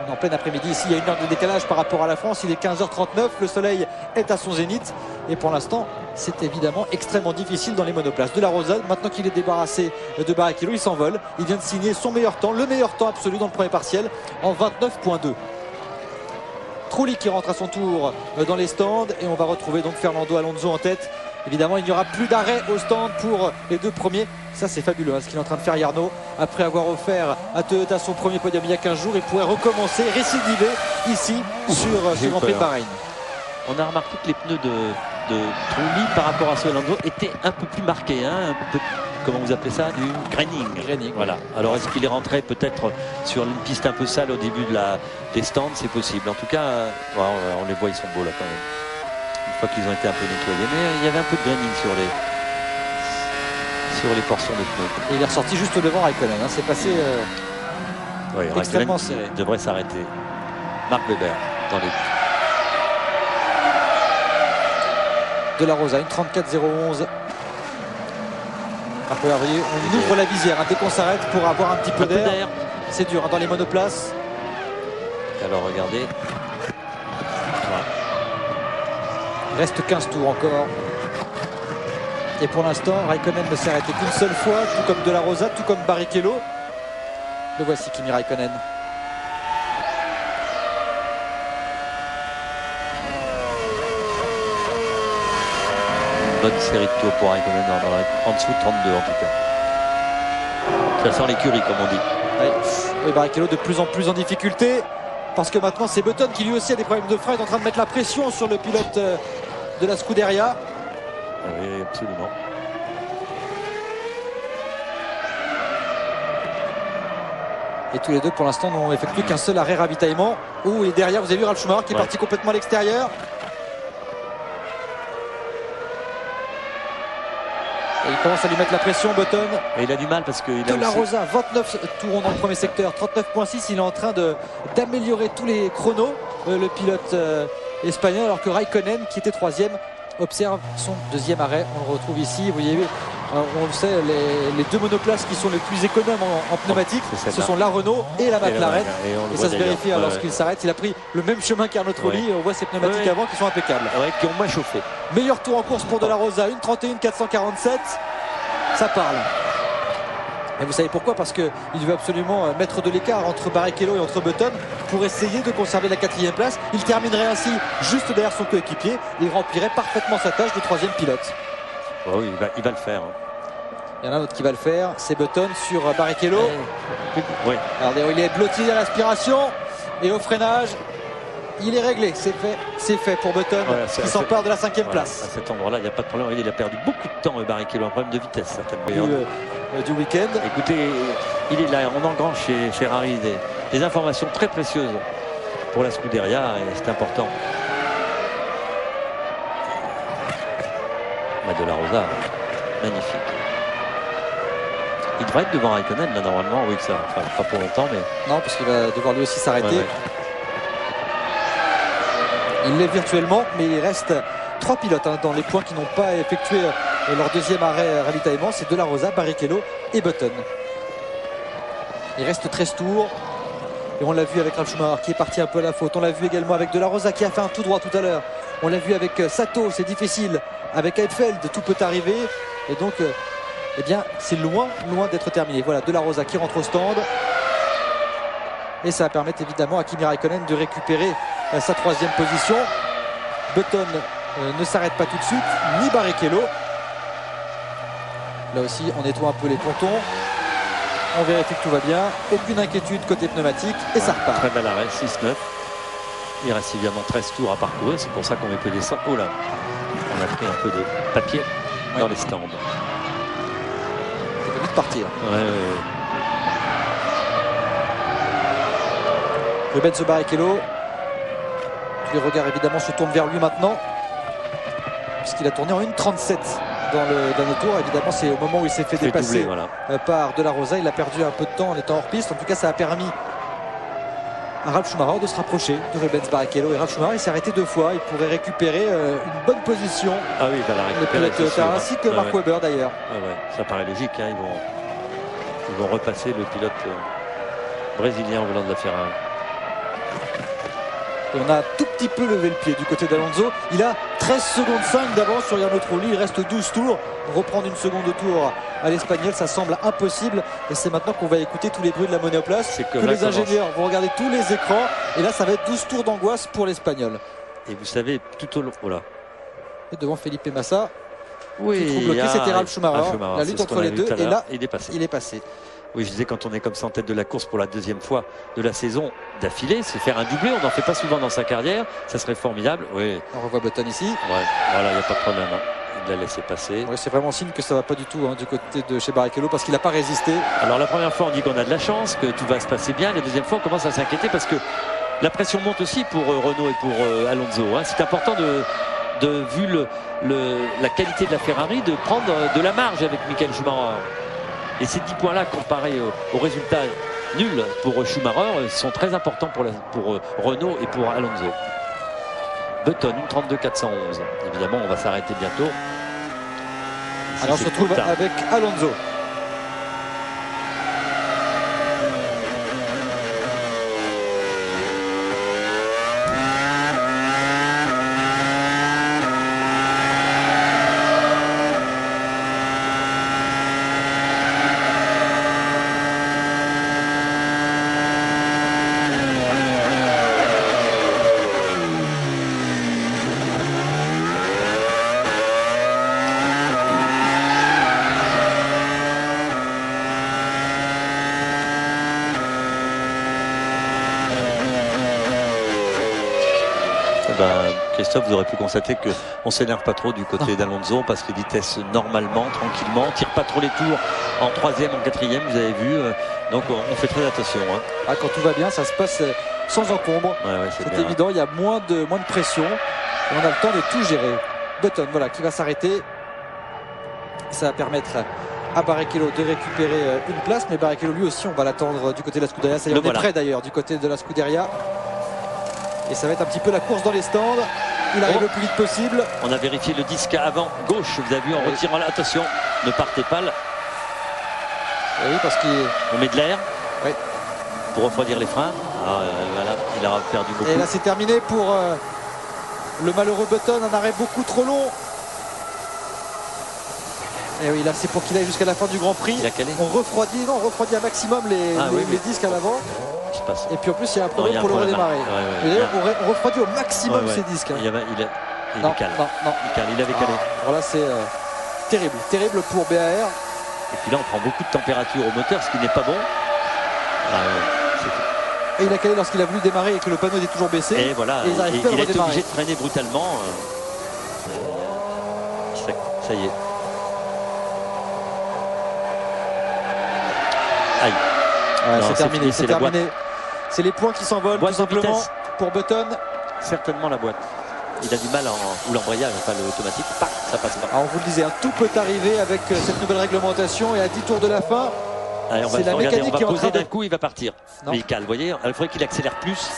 S1: On est en plein après-midi ici, il y a 1 heure de décalage par rapport à la France. Il est 15h39, le soleil est à son zénith. Et pour l'instant, c'est évidemment extrêmement difficile dans les monoplaces. De La Rosa, maintenant qu'il est débarrassé de Barrichello, il s'envole. Il vient de signer son meilleur temps, le meilleur temps absolu dans le premier partiel, en 29.2. Trulli qui rentre à son tour dans les stands et on va retrouver donc Fernando Alonso en tête. Évidemment, il n'y aura plus d'arrêt au stand pour les 2 premiers. Ça, c'est fabuleux ce qu'il est en train de faire Jarno. Après avoir offert à Toyota son premier podium il y a 15 jours, il pourrait recommencer, récidiver ici sur ce Grand Prix de Bahreïn.
S2: On a remarqué que les pneus de Trulli par rapport à ceux d'Alonso étaient un peu plus marqués, un peu, comment vous appelez ça, du graining. Voilà. Alors est-ce qu'il est rentré peut-être sur une piste un peu sale au début des stands? C'est possible. En tout cas, on les voit, ils sont beaux là quand même. Une fois qu'ils ont été un peu nettoyés, mais il y avait un peu de graining sur les portions de pneus.
S1: Et il est ressorti juste devant Raikkonen. C'est passé extrêmement serré.
S2: Il devrait s'arrêter. Mark Webber dans les.
S1: De La Rosa, une 34.011. Après, on ouvre la visière dès qu'on s'arrête pour avoir un petit peu d'air. C'est dur dans les monoplaces.
S2: Alors regardez.
S1: Il reste 15 tours encore. Et pour l'instant, Raikkonen ne s'est arrêté qu'une seule fois, tout comme De La Rosa, tout comme Barrichello. Le voici Kimi Raikkonen.
S2: Bonne série de tours pour Raikkonen en dessous de 32 en tout cas. Ça sent l'écurie comme on dit.
S1: Oui, Barrichello de plus en plus en difficulté parce que maintenant c'est Button qui lui aussi a des problèmes de frein, est en train de mettre la pression sur le pilote de la Scuderia.
S2: Oui, absolument.
S1: Et tous les deux pour l'instant n'ont effectué qu'un seul arrêt ravitaillement. Et derrière vous avez vu Ralf Schumacher qui est parti complètement à l'extérieur. Et il commence à lui mettre la pression, Button.
S2: Et il a du mal parce que
S1: De La Rosa, 29 tours dans le premier secteur, 39.6. Il est en train d'améliorer tous les chronos, le pilote espagnol, alors que Raikkonen, qui était 3e, observe son 2e arrêt. On le retrouve ici. Vous voyez, on le sait, les 2 monoplaces qui sont les plus économes en pneumatique, ce sont la Renault et la McLaren. Et ça se vérifie lorsqu'il s'arrête. Il a pris le même chemin qu'Jarno Trulli. On voit ces pneumatiques avant qui sont impeccables.
S2: Qui ont moins chauffé.
S1: Meilleur tour en course pour De La Rosa, 1:31.447. Ça parle. Et vous savez pourquoi? Parce qu'il veut absolument mettre de l'écart entre Barrichello et entre Button pour essayer de conserver la 4e place. Il terminerait ainsi juste derrière son coéquipier et il remplirait parfaitement sa tâche de 3e pilote.
S2: Oui, il va le faire.
S1: Il y en a un autre qui va le faire, c'est Button sur Barrichello.
S2: Oui.
S1: Regardez, il est blotti à l'aspiration et au freinage. Il est réglé, c'est fait pour Button qui s'empare de la 5e place.
S2: À cet endroit-là, il n'y a pas de problème. Il a perdu beaucoup de temps, Barrichello, un problème de vitesse certainement.
S1: Du week-end.
S2: Écoutez, il est là, on engrange chez Ferrari des informations très précieuses pour la Scuderia et c'est important. De la Rosa, magnifique. Il devrait être devant Raikkonen là normalement, oui, ça, enfin, pas pour longtemps, mais.
S1: Non, parce qu'il va devoir lui aussi s'arrêter.
S2: Ouais.
S1: Il l'est virtuellement, mais il reste 3 pilotes dans les points qui n'ont pas effectué leur deuxième arrêt ravitaillement. C'est De La Rosa, Barrichello et Button. Il reste 13 tours. Et on l'a vu avec Ralf Schumacher qui est parti un peu à la faute. On l'a vu également avec De La Rosa qui a fait un tout droit tout à l'heure. On l'a vu avec Sato, c'est difficile. Avec Heidfeld, tout peut arriver. Et donc, eh bien, c'est loin d'être terminé. Voilà, De La Rosa qui rentre au stand. Et ça va permettre évidemment à Kimi Raikkonen de récupérer sa 3e position. Button ne s'arrête pas tout de suite, ni Barrichello. Là aussi, on nettoie un peu les pontons. On vérifie que tout va bien. Aucune inquiétude côté pneumatique. Et ça repart.
S2: Très bel arrêt, 6-9. Il reste évidemment 13 tours à parcourir. C'est pour ça qu'on met peu descendre. Oh là, on a pris un peu de papier dans les stands.
S1: Il faut vite partir.
S2: Ouais.
S1: Rubens Barrichello. Tous les regards évidemment se tournent vers lui maintenant. Puisqu'il a tourné en 1,37 dans le dernier tour. Évidemment, c'est au moment où il s'est fait dépasser
S2: doubler, voilà.
S1: Par De La Rosa. Il a perdu un peu de temps en étant hors piste. En tout cas, ça a permis à Ralf Schumacher de se rapprocher de Rubens Barrichello. Et Ralf Schumacher, il s'est arrêté 2 fois. Il pourrait récupérer une bonne position.
S2: Ah oui, il va la récupérer.
S1: Ainsi que Mark Webber d'ailleurs.
S2: Ça paraît logique. Hein. Ils vont repasser le pilote brésilien au volant de la Ferrari.
S1: Et on a un tout petit peu levé le pied du côté d'Alonso. Il a 13 secondes 5 d'avance sur Jarno Trulli. Il reste 12 tours. Reprendre une seconde de tour à l'Espagnol, ça semble impossible. Et c'est maintenant qu'on va écouter tous les bruits de la monoplace. Que les ingénieurs vont regarder tous les écrans. Et là, ça va être 12 tours d'angoisse pour l'Espagnol.
S2: Et vous savez, tout au long. Voilà.
S1: Et devant Felipe Massa.
S2: Oui,
S1: bloqué, c'était Ralf Schumacher. La lutte entre les deux. Et là,
S2: il est passé. Oui, je disais, quand on est comme ça en tête de la course pour la 2e fois de la saison d'affilée, c'est faire un doublé. On n'en fait pas souvent dans sa carrière. Ça serait formidable. Oui.
S1: On revoit Button ici.
S2: Ouais, voilà, il n'y a pas de problème. Hein. Il l'a laissé passer.
S1: Ouais, c'est vraiment signe que ça ne va pas du tout du côté de chez Barrichello parce qu'il n'a pas résisté.
S2: Alors, la première fois, on dit qu'on a de la chance, que tout va se passer bien. La deuxième fois, on commence à s'inquiéter parce que la pression monte aussi pour Renault et pour Alonso. Hein. C'est important vu la qualité de la Ferrari, de prendre de la marge avec Michael Schumacher. Et ces 10 points-là, comparés au résultat nul pour Schumacher, sont très importants pour Renault et pour Alonso. Button, une 32-411. Évidemment, on va s'arrêter bientôt.
S1: Alors, on se retrouve avec Alonso.
S2: Christophe, vous aurez pu constater qu'on ne s'énerve pas trop du côté d'Alonso parce que vitesse normalement, tranquillement, on tire pas trop les tours en 3e, en 4e, vous avez vu. Donc on fait très attention. Hein.
S1: Ah, quand tout va bien, ça se passe sans encombre. C'est évident, il y a moins de pression et on a le temps de tout gérer. Button, voilà, qui va s'arrêter. Ça va permettre à Barrichello de récupérer une place, mais Barrichello lui aussi, on va l'attendre du côté de la Scuderia. Ça y est, on est prêt d'ailleurs du côté de la Scuderia. Et ça va être un petit peu la course dans les stands. Il arrive le plus vite possible.
S2: On a vérifié le disque avant gauche. Vous avez vu en retirant là. Attention, ne partez pas là.
S1: Oui, parce qu'on
S2: met de l'air pour refroidir les freins. Voilà, il a perdu beaucoup.
S1: Et là, c'est terminé pour le malheureux Button. Un arrêt beaucoup trop long. Et oui, là, c'est pour qu'il aille jusqu'à la fin du Grand Prix.
S2: Il a calé.
S1: On refroidit un maximum les disques à l'avant. Et puis en plus, il y a un problème pour le redémarrer. On refroidit au maximum ces disques.
S2: Il avait calé.
S1: Alors là, c'est terrible pour BAR.
S2: Et puis là, on prend beaucoup de température au moteur, ce qui n'est pas bon.
S1: Et il a calé lorsqu'il a voulu démarrer et que le panneau était toujours baissé.
S2: Et voilà, il a été obligé de freiner brutalement. Ça y est. Aïe.
S1: C'est terminé. C'est les points qui s'envolent tout simplement pour Button.
S2: Certainement la boîte. Il a du mal ou l'embrayage, enfin l'automatique, ça passe pas.
S1: Alors on vous le disait, tout peut arriver avec cette nouvelle réglementation et à 10 tours de la fin.
S2: Allez,
S1: c'est la mécanique qui est en train
S2: d'un coup, il va partir. Mais il cale, vous voyez, il faudrait qu'il accélère plus.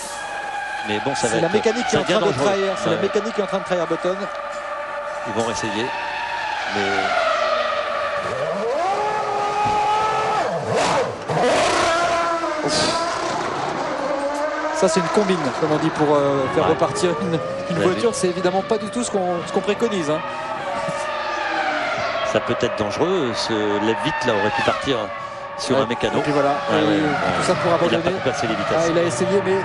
S2: Mais bon, ça va
S1: c'est la mécanique qui est en train de trahir. C'est
S2: ouais.
S1: la mécanique qui est en train de trahir Button.
S2: Ils vont réessayer. Mais
S1: ça c'est une combine, comme on dit, pour faire repartir une voiture. C'est évidemment pas du tout ce qu'on préconise. Hein.
S2: Ça peut être dangereux. Ce lève-vite là aurait pu partir sur un mécano.
S1: Et puis voilà. Tout ça pour abandonner.
S2: Il a pas pu passer les vitesses.
S1: Il a essayé, mais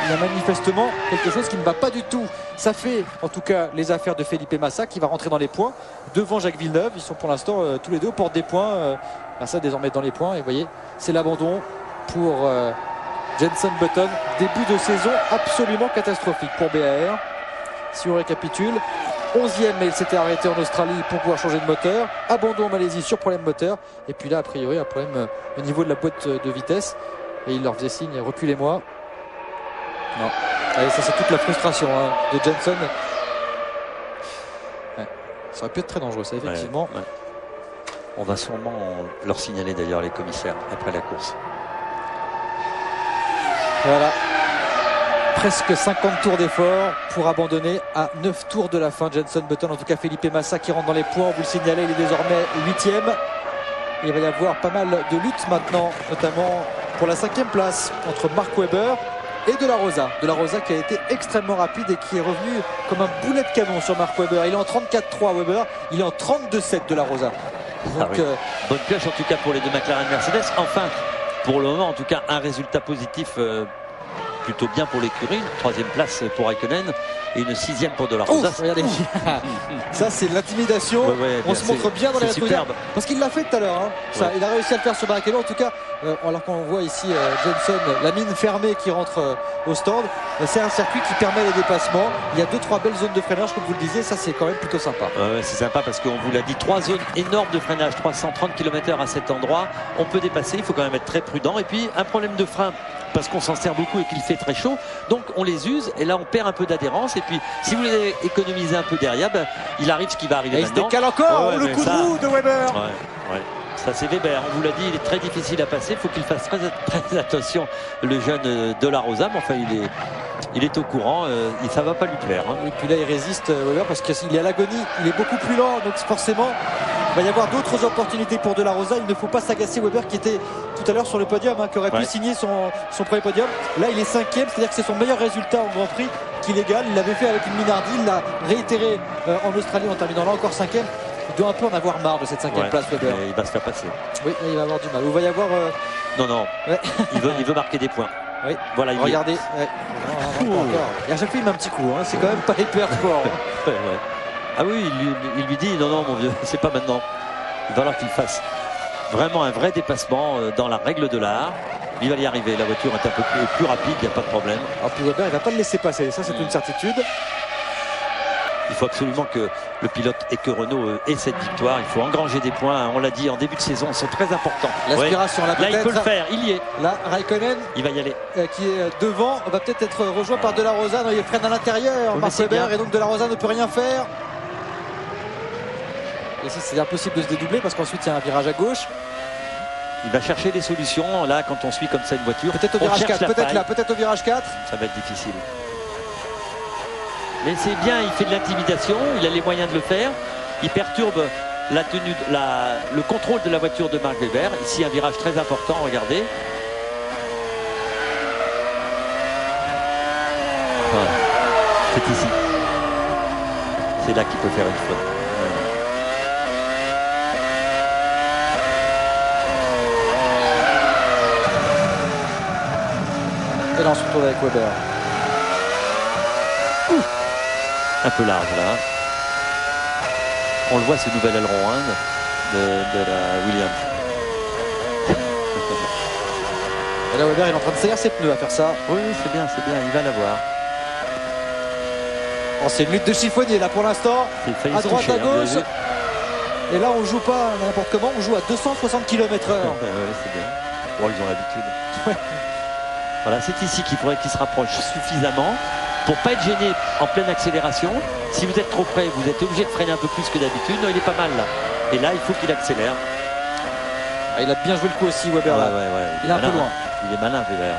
S1: il y a manifestement quelque chose qui ne va pas du tout. Ça fait en tout cas les affaires de Felipe Massa qui va rentrer dans les points devant Jacques Villeneuve. Ils sont pour l'instant tous les deux aux portes des points. Massa désormais dans les points. Et vous voyez, c'est l'abandon pour Jenson Button. Début de saison absolument catastrophique pour BAR. Si on récapitule, 11e, mais il s'était arrêté en Australie pour pouvoir changer de moteur. Abandon en Malaisie sur problème moteur. Et puis là, a priori, un problème au niveau de la boîte de vitesse. Et il leur faisait signe, reculez-moi. Non. Allez, ça c'est toute la frustration de Jenson. Ouais. Ça aurait pu être très dangereux, ça, effectivement.
S2: Ouais. On va sûrement leur signaler d'ailleurs les commissaires après la course.
S1: Voilà. Presque 50 tours d'effort pour abandonner à 9 tours de la fin. Jenson Button, en tout cas Felipe Massa qui rentre dans les points. Vous le signalez, il est désormais 8e. Il va y avoir pas mal de luttes maintenant, notamment pour la 5e place entre Mark Webber et De La Rosa. De La Rosa qui a été extrêmement rapide et qui est revenu comme un boulet de canon sur Mark Webber. Il est en 34,3 Webber, il est en 32,7 De La Rosa. Donc,
S2: bonne pioche en tout cas pour les deux McLaren Mercedes. Enfin, pour le moment, en tout cas, un résultat positif plutôt bien pour l'écurie. 3e place pour Raikkonen et une 6e pour De La Rosa.
S1: Regardez. Ça c'est l'intimidation. On se montre bien dans les rétroviseurs. Parce qu'il l'a fait tout à l'heure. Hein. Il a réussi à le faire sur Barrichello. En tout cas, alors qu'on voit ici Jenson, la mine fermée qui rentre au stand. C'est un circuit qui permet les dépassements. Il y a 2-3 belles zones de freinage, comme vous le disiez. Ça c'est quand même plutôt sympa.
S2: C'est sympa parce qu'on vous l'a dit, 3 zones énormes de freinage, 330 km/h à cet endroit. On peut dépasser, il faut quand même être très prudent. Et puis un problème de frein parce qu'on s'en sert beaucoup et qu'il fait très chaud, donc on les use et là on perd un peu d'adhérence. Et puis si vous voulez économiser un peu derrière, il arrive ce qui va arriver maintenant.
S1: Il se décale encore, le coup de roue de Webber.
S2: Ça c'est Weber, on vous l'a dit, il est très difficile à passer, il faut qu'il fasse très attention, le jeune De La Rosa, mais enfin il est au courant, ça va pas lui plaire. Hein.
S1: Et puis là il résiste Weber parce qu'il est à l'agonie, il est beaucoup plus lent, donc forcément il va y avoir d'autres opportunités pour De La Rosa. Il ne faut pas s'agacer. Weber qui était tout à l'heure sur le podium, qui aurait pu signer son premier podium. Là il est 5e, c'est-à-dire que c'est son meilleur résultat en Grand Prix qu'il égale. Il l'avait fait avec une Minardi, il l'a réitéré en Australie en terminant là encore 5e. Il doit un peu en avoir marre de cette 5e place, Weber.
S2: Il va se faire passer.
S1: Oui, il va avoir du mal. Il va y avoir.
S2: Non. Il veut marquer des points.
S1: Oui.
S2: Voilà,
S1: regardez. Et à chaque fois il met un petit coup. C'est quand même pas hyper fort.
S2: Ah oui, il lui dit non mon vieux, c'est pas maintenant. Il va falloir qu'il fasse vraiment un vrai dépassement dans la règle de l'art. Il va y arriver. La voiture est un peu plus rapide, il n'y a pas de problème.
S1: Alors puis Weber, il va pas le laisser passer. Ça, c'est une certitude.
S2: Il faut absolument que le pilote et que Renault ait cette victoire. Il faut engranger des points. On l'a dit en début de saison, ils sont très importants.
S1: L'aspiration, là
S2: il peut le faire. Il y est.
S1: Là, Raikkonen,
S2: il va y aller.
S1: Qui est devant, va peut-être être rejoint par De La Rosa. Non, il freine à l'intérieur. Mark Webber, et donc De La Rosa ne peut rien faire. Et ici, c'est impossible de se dédoubler parce qu'ensuite, il y a un virage à gauche.
S2: Il va chercher des solutions. Là, quand on suit comme ça une voiture,
S1: peut-être au virage 4. Peut-être là, peut-être au virage 4.
S2: Ça va être difficile. Mais c'est bien, il fait de l'intimidation, il a les moyens de le faire. Il perturbe la tenue, le contrôle de la voiture de Mark Webber. Ici, un virage très important, regardez. Voilà. C'est ici. C'est là qu'il peut faire une faute.
S1: Et là, on se retrouve avec Webber.
S2: Un peu large là. On le voit, ce nouvel aileron de la Williams.
S1: Et là Weber il est en train de salir ses pneus à faire ça.
S2: Oui, c'est bien, il va l'avoir.
S1: C'est une lutte de chiffonnier là pour l'instant. À droite, à gauche. Et là on joue pas n'importe comment, on joue à 260 km/h.
S2: C'est bien. Bon, ils ont l'habitude. Voilà, c'est ici qu'il faudrait qu'ils se rapprochent suffisamment pour pas être gêné en pleine accélération. Si vous êtes trop près, vous êtes obligé de freiner un peu plus que d'habitude. Non, il est pas mal là. Et là, il faut qu'il accélère.
S1: Ah, il a bien joué le coup aussi, Weber. Là. Il est un peu loin.
S2: Il est malin, Weber.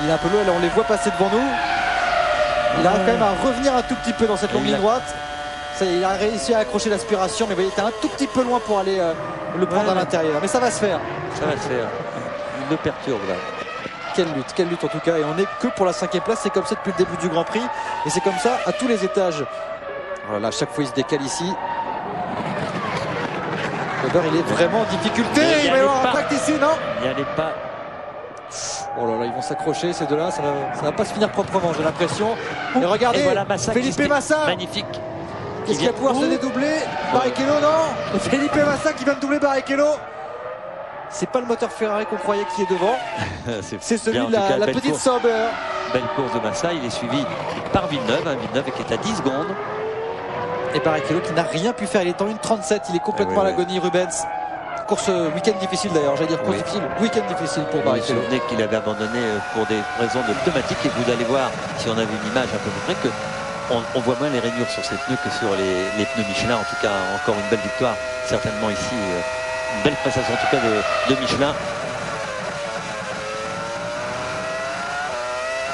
S1: Il est un peu loin. Là, on les voit passer devant nous. Il arrive quand même à revenir un tout petit peu dans cette longue ligne droite. Ça, il a réussi à accrocher l'aspiration, mais vous voyez, il était un tout petit peu loin pour aller le prendre à l'intérieur. Mais ça va se faire.
S2: Ça va se faire. Il le perturbe là.
S1: Quelle lutte en tout cas. Et on n'est que pour la 5e place. C'est comme ça depuis le début du Grand Prix. Et c'est comme ça à tous les étages. Voilà, à chaque fois il se décale ici. Weber, il est vraiment en difficulté. Il va y avoir un impact ici, non?
S2: Il n'y allait pas.
S1: Oh là là, ils vont s'accrocher ces deux-là. Ça va pas se finir proprement, j'ai l'impression. Et regardez,
S2: voilà, Massa,
S1: Felipe Massa.
S2: Magnifique.
S1: Est-ce qu'il va pouvoir se dédoubler? Barrichello, non. Felipe Massa qui vient de doubler Barrichello. C'est pas le moteur Ferrari qu'on croyait qui est devant. C'est celui de la petite Sauber.
S2: Belle course de Massa. Il est suivi par Villeneuve. Villeneuve qui est à 10 secondes.
S1: Et Barrichello qui n'a rien pu faire. Il est en 1,37. Il est complètement à l'agonie, Rubens. Course week-end difficile d'ailleurs, j'allais dire course difficile, week-end difficile pour Barrichello.
S2: Vous vous souvenez qu'il avait abandonné pour des raisons de pneumatiques, et vous allez voir, si on avait une image à peu près, que on voit moins les rainures sur ces pneus que sur les pneus Michelin. En tout cas, encore une belle victoire, certainement ici, une belle prestation en tout cas de Michelin.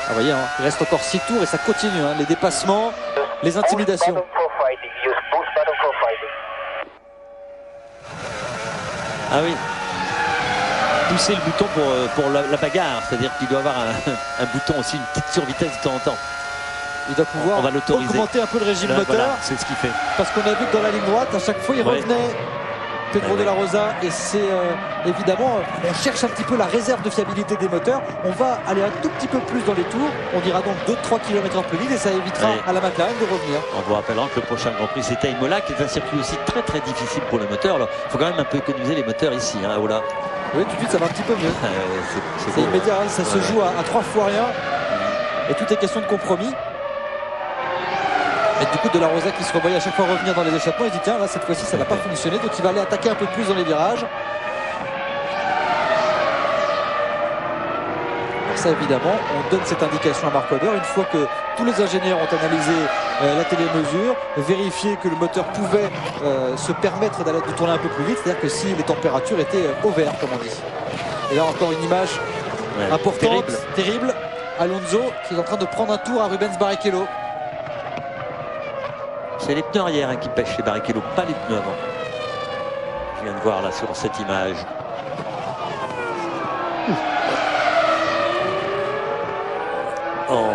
S1: Ah, vous voyez, hein, il reste encore 6 tours et ça continue, hein, les dépassements, les intimidations.
S2: Ah oui, pousser le bouton pour la bagarre, c'est-à-dire qu'il doit avoir un bouton aussi, une petite survitesse de temps en temps.
S1: Il doit pouvoir augmenter un peu le régime moteur.
S2: Voilà, c'est ce qu'il fait.
S1: Parce qu'on a vu que dans la ligne droite, à chaque fois, il revenait Pedro de la Rosa. Et c'est évidemment, on cherche un petit peu la réserve de fiabilité des moteurs. On va aller un tout petit peu plus dans les tours. On ira donc 2-3 km/h plus vite et ça évitera à la McLaren de revenir.
S2: On vous rappellera que le prochain Grand Prix, c'était Imola, qui est un circuit aussi très très difficile pour le moteur. Alors, il faut quand même un peu économiser les moteurs ici, hein, Ola.
S1: Oui, tout de suite, ça va un petit peu mieux. C'est immédiat, hein, ça se joue à 3 fois rien. Et tout est question de compromis. Et du coup, de la Rosa qui se revoyait à chaque fois revenir dans les échappements, il dit tiens, là cette fois-ci ça n'a pas fonctionné, donc il va aller attaquer un peu plus dans les virages. Alors ça évidemment, on donne cette indication à Mark Webber une fois que tous les ingénieurs ont analysé la télémesure, vérifié que le moteur pouvait se permettre de tourner un peu plus vite, c'est-à-dire que si les températures étaient au vert, comme on dit. Et là encore une image importante, terrible. Alonso qui est en train de prendre un tour à Rubens Barrichello.
S2: C'est les pneus arrière qui pêchent chez Barrichello, pas les pneus avant. Je viens de voir là sur cette image. Oh,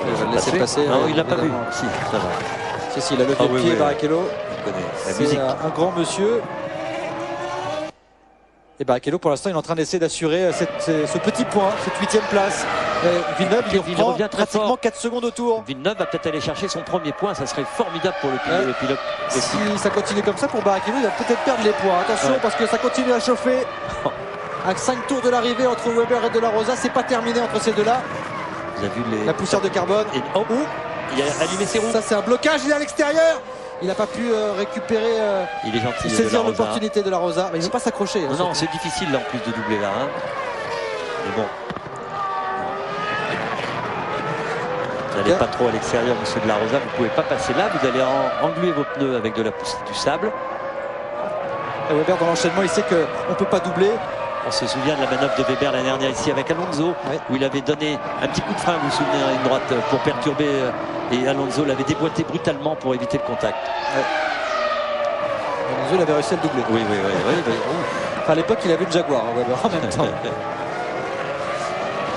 S1: il va le laisser passer.
S2: Non, il l'a pas vu. Si, ça va.
S1: Si, il a levé le pied, Barrichello.
S2: C'est
S1: un grand monsieur. Et Barrichello, pour l'instant, il est en train d'essayer d'assurer ce petit point, cette 8e place. Villeneuve, il revient pratiquement fort. 4 secondes au tour.
S2: Villeneuve va peut-être aller chercher son premier point, ça serait formidable pour le pilote.
S1: Si ça continue comme ça pour Barrichello, il va peut-être perdre les points. Attention, parce que ça continue à chauffer. À 5 tours de l'arrivée entre Weber et de la Rosa, c'est pas terminé entre ces deux-là.
S2: Vous avez vu
S1: la poussière de carbone.
S2: Et il a allumé ses roues.
S1: Ça, c'est un blocage, il est à l'extérieur. Il n'a pas pu récupérer,
S2: il est gentil,
S1: saisir l'opportunité de la Rosa. Mais il ne veut pas s'accrocher.
S2: Non, c'est difficile là en plus de doubler là. Hein. Mais bon. Vous n'allez pas trop à l'extérieur, monsieur de la Rosa. Vous ne pouvez pas passer là. Vous allez engluer vos pneus avec de la poussière, du sable.
S1: Et Weber, dans l'enchaînement, il sait qu'on ne peut pas doubler.
S2: On se souvient de la manœuvre de Weber l'année dernière ici avec Alonso, où il avait donné un petit coup de frein, vous vous souvenez, à une droite pour perturber, et Alonso l'avait déboîté brutalement pour éviter le contact.
S1: Alonso, il avait réussi à le doubler.
S2: Oui.
S1: Enfin, à l'époque, il avait une Jaguar, hein, Weber, en même temps.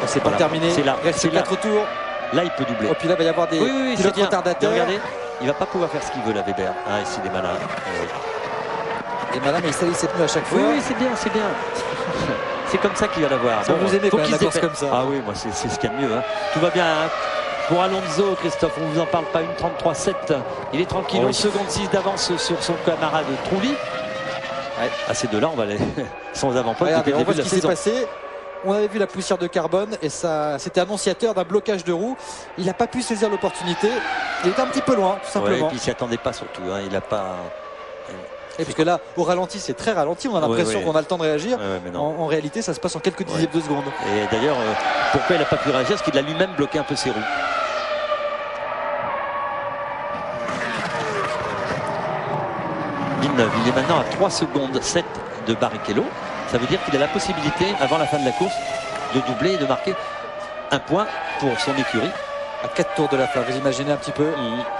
S1: C'est pas terminé.
S2: C'est là.
S1: Il reste 4 tours.
S2: Là, il peut doubler.
S1: Et puis là, il va y avoir des pilotes retardataires.
S2: Regardez, il va pas pouvoir faire ce qu'il veut, là, Weber. Ah, ici, il est malin.
S1: Et madame, il salit ses pneus à chaque fois.
S2: Oui, c'est bien. C'est comme ça qu'il va l'avoir.
S1: Ça vous aimez quand même la course comme ça.
S2: Ah oui, moi c'est ce qu'il y a de mieux. Hein. Tout va bien. Hein. Pour Alonso, Christophe, on vous en parle pas, une 33-7. Il est tranquille, 11 secondes 6 d'avance sur son camarade Trulli. À ces deux-là, on va aller sans avant-poste.
S1: On voit ce qui s'est passé. On avait vu la poussière de carbone et ça, c'était annonciateur d'un blocage de roue. Il n'a pas pu saisir l'opportunité. Il était un petit peu loin, tout simplement.
S2: Et puis il s'y attendait pas surtout. Hein. Il n'a pas.
S1: Et puisque là, au ralenti, c'est très ralenti, on a l'impression qu'on a le temps de réagir. En réalité, ça se passe en quelques dixièmes de seconde.
S2: Et d'ailleurs, pourquoi il n'a pas pu réagir? Parce qu'il a lui-même bloqué un peu ses roues. Villeneuve. Il est maintenant à 3 secondes 7 de Barrichello. Ça veut dire qu'il a la possibilité, avant la fin de la course, de doubler et de marquer un point pour son écurie.
S1: À 4 tours de la fin, vous imaginez un petit peu.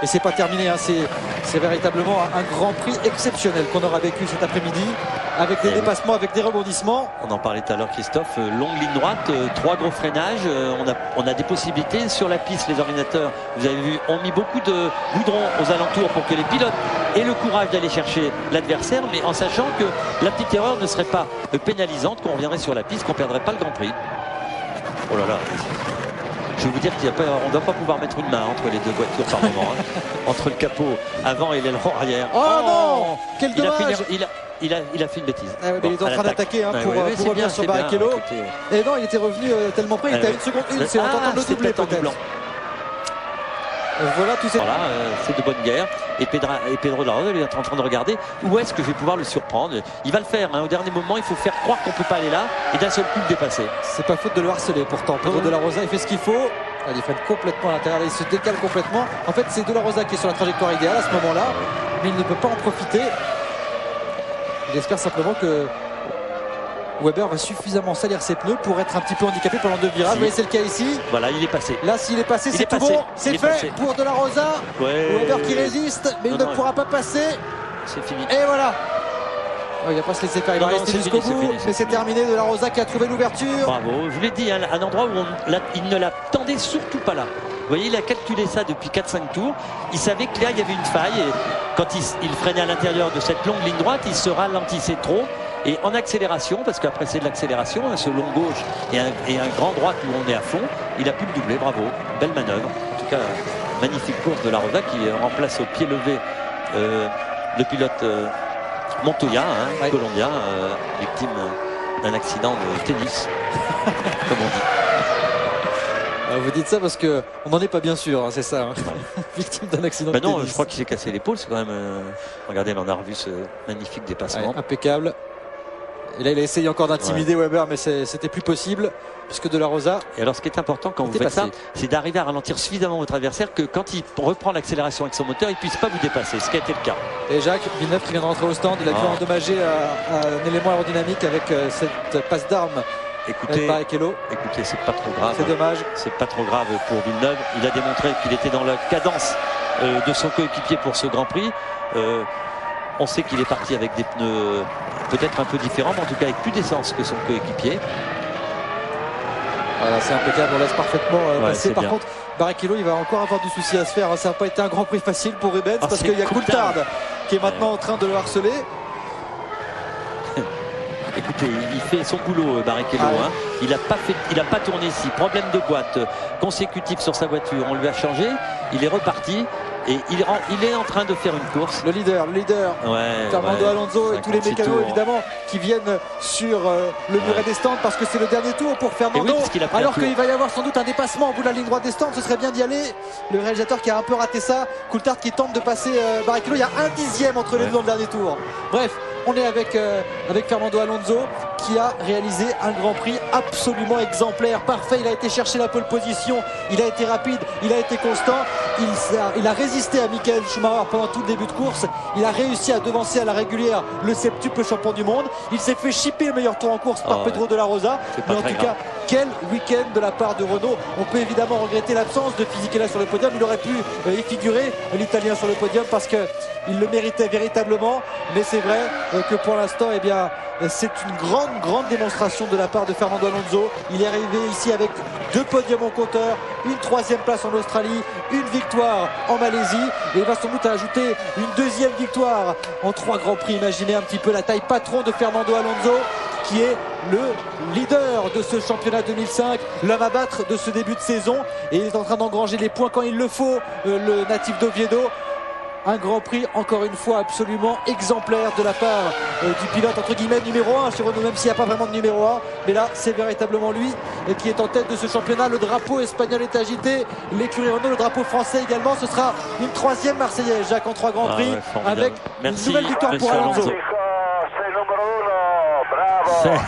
S1: Et c'est pas terminé, hein. C'est véritablement un Grand Prix exceptionnel qu'on aura vécu cet après-midi, avec des dépassements, avec des rebondissements.
S2: On en parlait tout à l'heure, Christophe. Longue ligne droite, 3 gros freinages. On a des possibilités sur la piste. Les ordinateurs, vous avez vu, ont mis beaucoup de goudron aux alentours pour que les pilotes aient le courage d'aller chercher l'adversaire, mais en sachant que la petite erreur ne serait pas pénalisante, qu'on reviendrait sur la piste, qu'on ne perdrait pas le Grand Prix. Oh là là. Je vais vous dire qu'on ne doit pas pouvoir mettre une main entre les deux voitures par moment, hein. Entre le capot avant et l'aileron arrière.
S1: Oh non, quel dommage.
S2: Il a fait une bêtise.
S1: Ah ouais, bon, il est en train d'attaquer, hein, pour revenir sur Barrichello. Et non, il était revenu tellement près, il était à 1 seconde 1, c'est en tentant de le doubler peut-être. Voilà, tout
S2: voilà, c'est de bonne guerre. Et Pedro de la Rosa, il est en train de regarder où est-ce que je vais pouvoir le surprendre. Il va le faire, hein. Au dernier moment, il faut faire croire qu'on ne peut pas aller là et d'un seul coup le dépasser.
S1: C'est pas faute de le harceler pourtant. Pedro de la Rosa, il fait ce qu'il faut. Il freine complètement à l'intérieur, il se décale complètement. En fait, c'est de la Rosa qui est sur la trajectoire idéale à ce moment-là, mais il ne peut pas en profiter. Il espère simplement que Weber va suffisamment salir ses pneus pour être un petit peu handicapé pendant 2 virages. Mais c'est le cas ici.
S2: Voilà, il est passé.
S1: Là, s'il est passé, c'est tout bon. C'est fait pour De La Rosa.
S2: Ouais.
S1: Weber qui résiste, mais il ne pourra pas passer.
S2: C'est fini.
S1: Et voilà. Oh, il va pas se laisser faire, il va rester jusqu'au bout. Mais c'est terminé. De La Rosa qui a trouvé l'ouverture.
S2: Bravo. Je vous l'ai dit, un endroit où il ne l'attendait surtout pas là. Vous voyez, il a calculé ça depuis 4-5 tours. Il savait que là, il y avait une faille. Et quand il freinait à l'intérieur de cette longue ligne droite, il se ralentissait trop. Et en accélération, parce qu'après c'est de l'accélération, hein, ce long gauche et un grand droite où on est à fond, il a pu le doubler, bravo, belle manœuvre. En tout cas, magnifique course de la Rosa qui remplace au pied levé le pilote Montoya, hein, ouais. Colombien, victime d'un accident de tennis, comme on dit.
S1: Vous dites ça parce qu'on n'en est pas bien sûr, hein, c'est ça, hein. Victime d'un accident de tennis.
S2: Non, je crois qu'il s'est cassé l'épaule, c'est quand même... regardez, on a revu ce magnifique dépassement.
S1: Ouais, impeccable. Et là, il a essayé encore d'intimider Weber, mais c'était plus possible, puisque De La Rosa.
S2: Et alors, ce qui est important quand vous faites ça, c'est d'arriver à ralentir suffisamment votre adversaire que quand il reprend l'accélération avec son moteur, il ne puisse pas vous dépasser, ce qui a été le cas.
S1: Et Jacques Villeneuve qui vient de rentrer au stand, il a pu endommager un élément aérodynamique avec cette passe d'armes.
S2: Écoutez, c'est pas trop grave.
S1: C'est dommage.
S2: C'est pas trop grave pour Villeneuve. Il a démontré qu'il était dans la cadence de son coéquipier pour ce Grand Prix. On sait qu'il est parti avec des pneus peut-être un peu différents, mais en tout cas avec plus d'essence que son coéquipier.
S1: Voilà, c'est impeccable, on laisse parfaitement passer. Par
S2: bien.
S1: contre, Barrichello, il va encore avoir du souci à se faire. Ça n'a pas été un Grand Prix facile pour Rubens, parce qu'il y a Coulthard qui est maintenant en train de le harceler.
S2: Écoutez, il fait son boulot, Barrichello. Hein. Il n'a pas tourné ici. Problème de boîte consécutif sur sa voiture. On lui a changé. Il est reparti. Et il est en train de faire une course.
S1: Le leader. Fernando Alonso et tous les mécanos évidemment qui viennent sur le muret des stands parce que c'est le dernier tour pour Fernando. Alors qu'il va y avoir sans doute un dépassement au bout de la ligne droite des stands, ce serait bien d'y aller. Le réalisateur qui a un peu raté ça. Coulthard qui tente de passer Barrichello. Il y a 1/10 entre les deux dans le dernier tour. Bref, on est avec Fernando Alonso qui a réalisé un Grand Prix absolument exemplaire, parfait. Il a été chercher la pole position, il a été rapide, il a été constant, il a résisté à Michael Schumacher pendant tout le début de course. Il a réussi à devancer à la régulière le septuple champion du monde. Il s'est fait chipper le meilleur tour en course par Pedro de la Rosa. Mais en tout cas, quel week-end de la part de Renault. On peut évidemment regretter l'absence de Fisichella sur le podium. Il aurait pu y figurer, l'Italien, sur le podium parce qu'il le méritait véritablement. Mais c'est vrai que pour l'instant, eh bien, c'est une grande démonstration de la part de Fernando Alonso. Il est arrivé ici avec 2 podiums au compteur, une 3e place en Australie, une victoire en Malaisie et il va sans doute ajouter une 2e victoire en 3 Grands Prix. Imaginez un petit peu la taille patron de Fernando Alonso qui est le leader de ce championnat 2005, l'homme à battre de ce début de saison, et il est en train d'engranger les points quand il le faut, le natif d'Oviedo. Un Grand Prix, encore une fois, absolument exemplaire de la part du pilote, entre guillemets, numéro 1 chez Renault, même s'il n'y a pas vraiment de numéro 1. Mais là, c'est véritablement lui qui est en tête de ce championnat. Le drapeau espagnol est agité, l'écurie Renault, le drapeau français également. Ce sera une 3e Marseillaise, Jacques, en 3 Grands Prix, avec une nouvelle victoire pour Alonso.
S3: Bravo,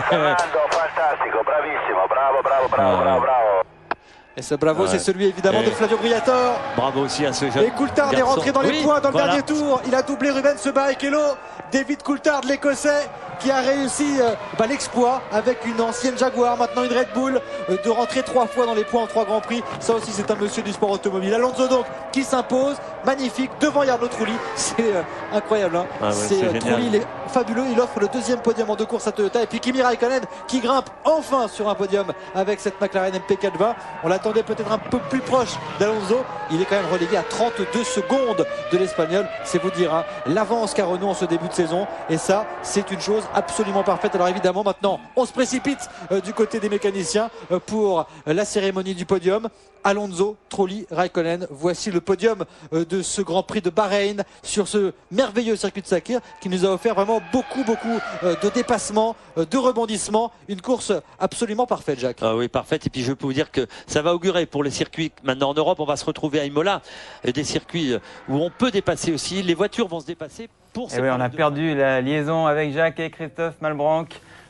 S3: Fernando, fantastico, bravissimo, bravo.
S1: Et ce bravo, c'est celui évidemment de Flavio Briatore.
S2: Bravo aussi à ce jeune.
S1: Et Coulthard est rentré dans les points dans le dernier tour. Il a doublé Rubens Barrichello. David Coulthard, l'Écossais, qui a réussi l'exploit avec une ancienne Jaguar, maintenant une Red Bull, de rentrer 3 fois dans les points en 3 Grands Prix. Ça aussi, c'est un monsieur du sport automobile. Alonso donc qui s'impose, magnifique, devant Jarno Trulli. C'est incroyable. Hein.
S2: Ah ouais,
S1: Trulli, il est fabuleux. Il offre le 2e podium en 2 courses à Toyota. Et puis Kimi Raikkonen qui grimpe enfin sur un podium avec cette McLaren MP420. On l'attendait peut-être un peu plus proche d'Alonso. Il est quand même relégué à 32 secondes de l'Espagnol. C'est vous dire l'avance qu'a Renault en ce début de saison. Et ça, c'est une chose absolument parfaite. Alors évidemment, maintenant, on se précipite du côté des mécaniciens pour la cérémonie du podium. Alonso, Trulli, Raikkonen. Voici le podium de ce Grand Prix de Bahreïn sur ce merveilleux circuit de Sakhir qui nous a offert vraiment beaucoup de dépassements, de rebondissements. Une course absolument parfaite, Jacques.
S2: Ah oui, parfaite. Et puis je peux vous dire que ça va augurer pour les circuits. Maintenant en Europe, on va se retrouver à Imola, des circuits où on peut dépasser aussi. Les voitures vont se dépasser pour ces.
S4: Oui, on a perdu la liaison avec Jacques et Christophe Malbranc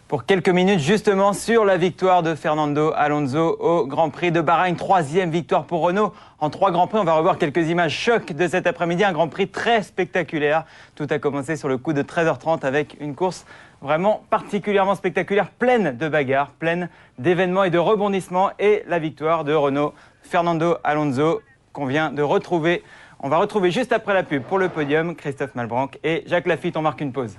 S4: pour quelques minutes justement sur la victoire de Fernando Alonso au Grand Prix de Bahreïn. 3e victoire pour Renault en 3 Grands Prix. On va revoir quelques images choc de cet après-midi. Un Grand Prix très spectaculaire. Tout a commencé sur le coup de 13h30 avec une course vraiment particulièrement spectaculaire, pleine de bagarres, pleine d'événements et de rebondissements. Et la victoire de Renault, Fernando Alonso, qu'on vient de retrouver. On va retrouver juste après la pub pour le podium Christophe Malbranc et Jacques Lafitte. On marque une pause.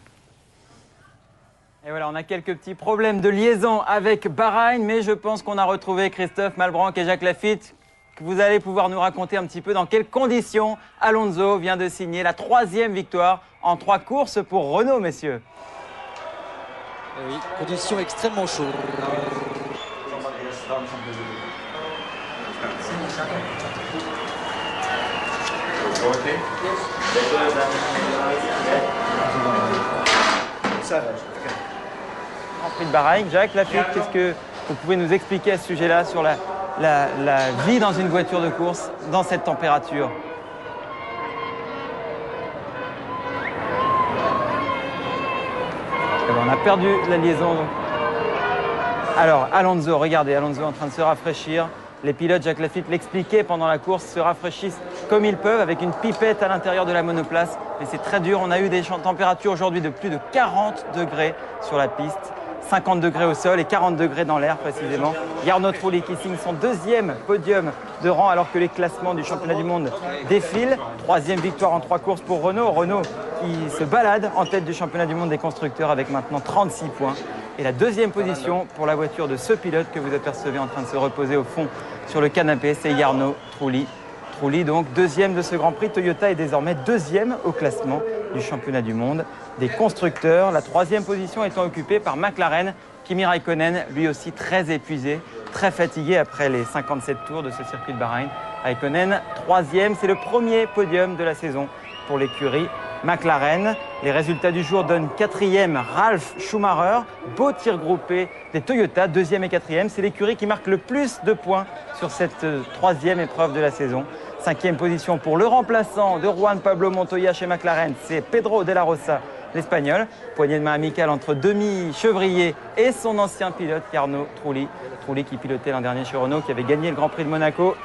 S4: Et voilà, on a quelques petits problèmes de liaison avec Bahreïn, mais je pense qu'on a retrouvé Christophe Malbranc et Jacques Lafitte. Vous allez pouvoir nous raconter un petit peu dans quelles conditions Alonso vient de signer la 3e victoire en 3 courses pour Renault, messieurs.
S1: Oui, conditions extrêmement chaudes.
S4: Grand Prix de Bahreïn, Jacques Lafitte, qu'est-ce que vous pouvez nous expliquer à ce sujet-là sur la vie dans une voiture de course dans cette température? On a perdu la liaison. Alors, Alonso, regardez, Alonso en train de se rafraîchir. Les pilotes, Jacques Lafitte l'expliquait pendant la course, se rafraîchissent comme ils peuvent avec une pipette à l'intérieur de la monoplace. Mais c'est très dur. On a eu des températures aujourd'hui de plus de 40 degrés sur la piste. 50 degrés au sol et 40 degrés dans l'air précisément. Jarno Trulli qui signe son 2e podium de rang alors que les classements du championnat du monde défilent. 3e victoire en 3 courses pour Renault. Renault qui se balade en tête du championnat du monde des constructeurs avec maintenant 36 points. Et la 2e position pour la voiture de ce pilote que vous apercevez en train de se reposer au fond sur le canapé, c'est Jarno Trulli. Trulli donc 2e de ce Grand Prix. Toyota est désormais 2e au classement du championnat du monde des constructeurs. La 3e position étant occupée par McLaren. Kimi Raikkonen, lui aussi très épuisé, très fatigué après les 57 tours de ce circuit de Bahreïn. Raikkonen 3e, c'est le premier podium de la saison pour l'écurie McLaren. Les résultats du jour donnent 4e Ralf Schumacher. Beau tir groupé des Toyota, 2e et 4e. C'est l'écurie qui marque le plus de points sur cette 3e épreuve de la saison. 5e position pour le remplaçant de Juan Pablo Montoya chez McLaren, c'est Pedro de la Rosa, l'Espagnol. Poignée de main amicale entre demi-chevrier et son ancien pilote, Jarno Trulli. Trulli qui pilotait l'an dernier chez Renault, qui avait gagné le Grand Prix de Monaco.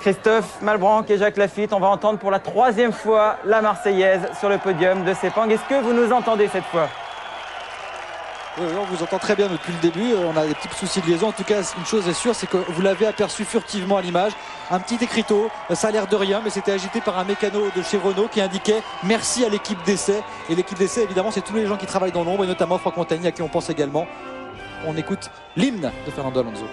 S4: Christophe Malbranc et Jacques Lafitte, on va entendre pour la 3e fois la Marseillaise sur le podium de Sepang. Est-ce que vous nous entendez cette fois?
S1: Oui, on vous entend très bien depuis le début. On a des petits soucis de liaison. En tout cas, une chose est sûre, c'est que vous l'avez aperçu furtivement à l'image. Un petit écriteau, ça a l'air de rien, mais c'était agité par un mécano de chez Renault qui indiquait merci à l'équipe d'essai. Et l'équipe d'essai, évidemment, c'est tous les gens qui travaillent dans l'ombre, et notamment Franck Montagny, à qui on pense également. On écoute l'hymne de Fernando Alonso.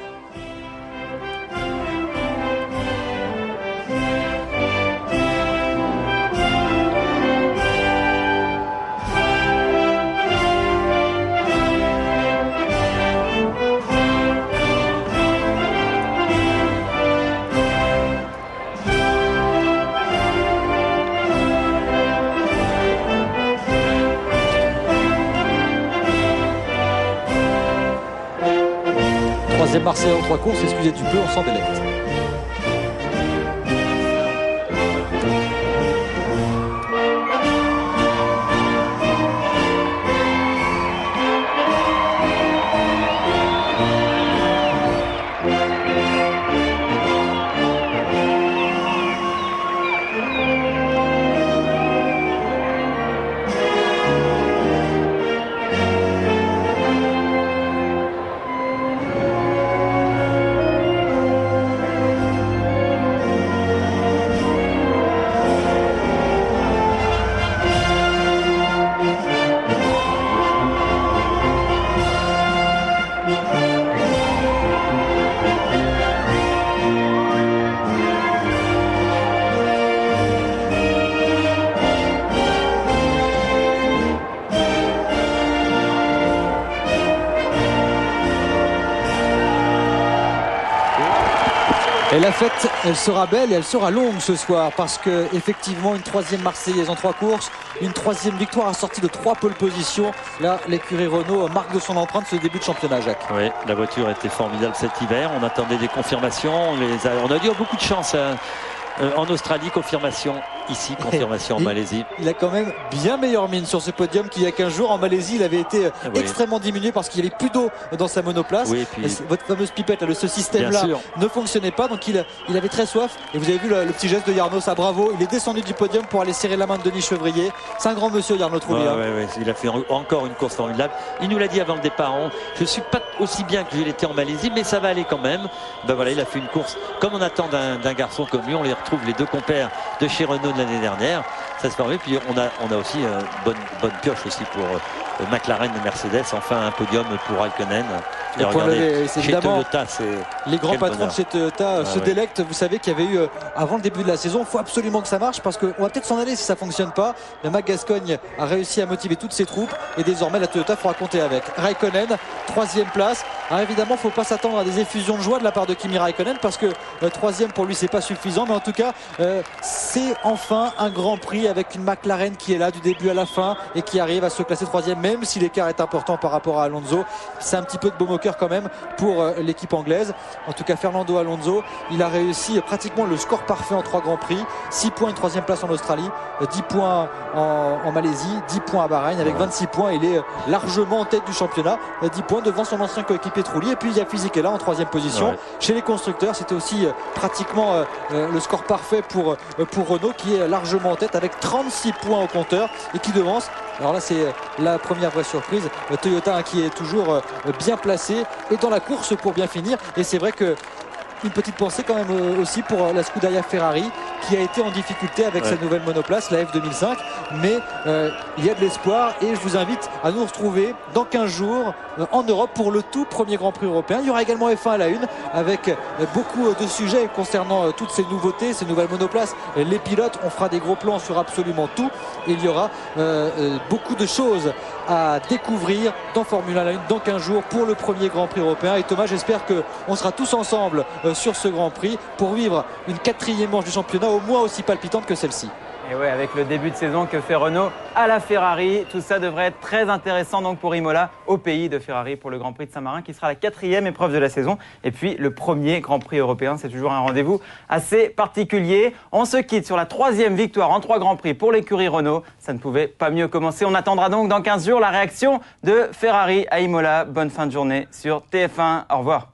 S1: Troisième Marseille en 3 courses, excusez du peu, on s'en délecte. Et la fête, elle sera belle et elle sera longue ce soir parce que effectivement une troisième Marseillaise en 3 courses, une troisième victoire assortie de 3 pole positions. Là, l'écurie Renault marque de son empreinte ce début de championnat, Jacques.
S2: Oui, la voiture était formidable cet hiver. On attendait des confirmations. On a eu beaucoup de chance. En Australie, confirmation ici, confirmation en Malaisie.
S1: Il a quand même bien meilleure mine sur ce podium qu'il y a 15 jours. En Malaisie, il avait été extrêmement diminué parce qu'il n'y avait plus d'eau dans sa monoplace.
S2: Oui, puis...
S1: Votre fameuse pipette, ce système-là ne fonctionnait pas. Donc il avait très soif. Et vous avez vu le petit geste de Jarno, ça bravo. Il est descendu du podium pour aller serrer la main de Denis Chevrier. C'est un grand monsieur, Jarno Trulli.
S2: Il a fait encore une course formidable. Il nous l'a dit avant le départ. Je ne suis pas aussi bien que je l'étais en Malaisie, mais ça va aller quand même. Ben voilà, il a fait une course comme on attend d'un garçon comme lui. On les retrouve les deux compères de chez Renault de l'année dernière. Ça se permet. Puis on a aussi bonne pioche aussi pour McLaren et Mercedes. Enfin un podium pour Raikkonen. Et regardez, chez Toyota,
S1: les grands patrons de chez Toyota se délectent. Vous savez qu'il y avait eu avant le début de la saison, il faut absolument que ça marche parce qu'on va peut-être s'en aller si ça fonctionne pas. Le Mac Gascogne a réussi à motiver toutes ses troupes et désormais la Toyota fera compter avec. Raikkonen, 3e place. Alors évidemment, il ne faut pas s'attendre à des effusions de joie de la part de Kimi Raikkonen parce que 3e pour lui c'est pas suffisant, mais en tout cas c'est enfin un Grand Prix avec une McLaren qui est là du début à la fin et qui arrive à se classer 3e, même si l'écart est important par rapport à Alonso. C'est un petit peu de baume au cœur quand même pour l'équipe anglaise. En tout cas, Fernando Alonso, il a réussi pratiquement le score parfait en 3 Grands Prix. 6 points, une 3e place en Australie, 10 points en Malaisie, 10 points à Bahreïn. Avec 26 points, il est largement en tête du championnat, 10 points devant son ancien coéquipier Trulli. Et puis il y a Fisichella en 3e position. Chez les constructeurs, c'était aussi pratiquement le score parfait pour Renault, qui est largement en tête avec 36 points au compteur et qui devance. Alors là, c'est la première vraie surprise. Toyota qui est toujours bien placé et dans la course pour bien finir. Et c'est vrai que une petite pensée quand même aussi pour la Scuderia Ferrari qui a été en difficulté avec sa nouvelle monoplace, la F2005. Mais il y a de l'espoir et je vous invite à nous retrouver dans 15 jours en Europe pour le tout premier Grand Prix européen. Il y aura également F1 à la une avec beaucoup de sujets concernant toutes ces nouveautés, ces nouvelles monoplaces, les pilotes. On fera des gros plans sur absolument tout. Et il y aura beaucoup de choses à découvrir dans Formule 1 à la une dans 15 jours pour le premier Grand Prix européen. Et Thomas, j'espère qu'on sera tous ensemble sur ce Grand Prix pour vivre une 4e manche du championnat au moins aussi palpitante que celle-ci.
S4: Et ouais, avec le début de saison que fait Renault à la Ferrari, tout ça devrait être très intéressant donc pour Imola, au pays de Ferrari pour le Grand Prix de Saint-Marin qui sera la 4e épreuve de la saison. Et puis le premier Grand Prix européen, c'est toujours un rendez-vous assez particulier. On se quitte sur la 3e victoire en 3 Grands Prix pour l'écurie Renault. Ça ne pouvait pas mieux commencer. On attendra donc dans 15 jours la réaction de Ferrari à Imola. Bonne fin de journée sur TF1. Au revoir.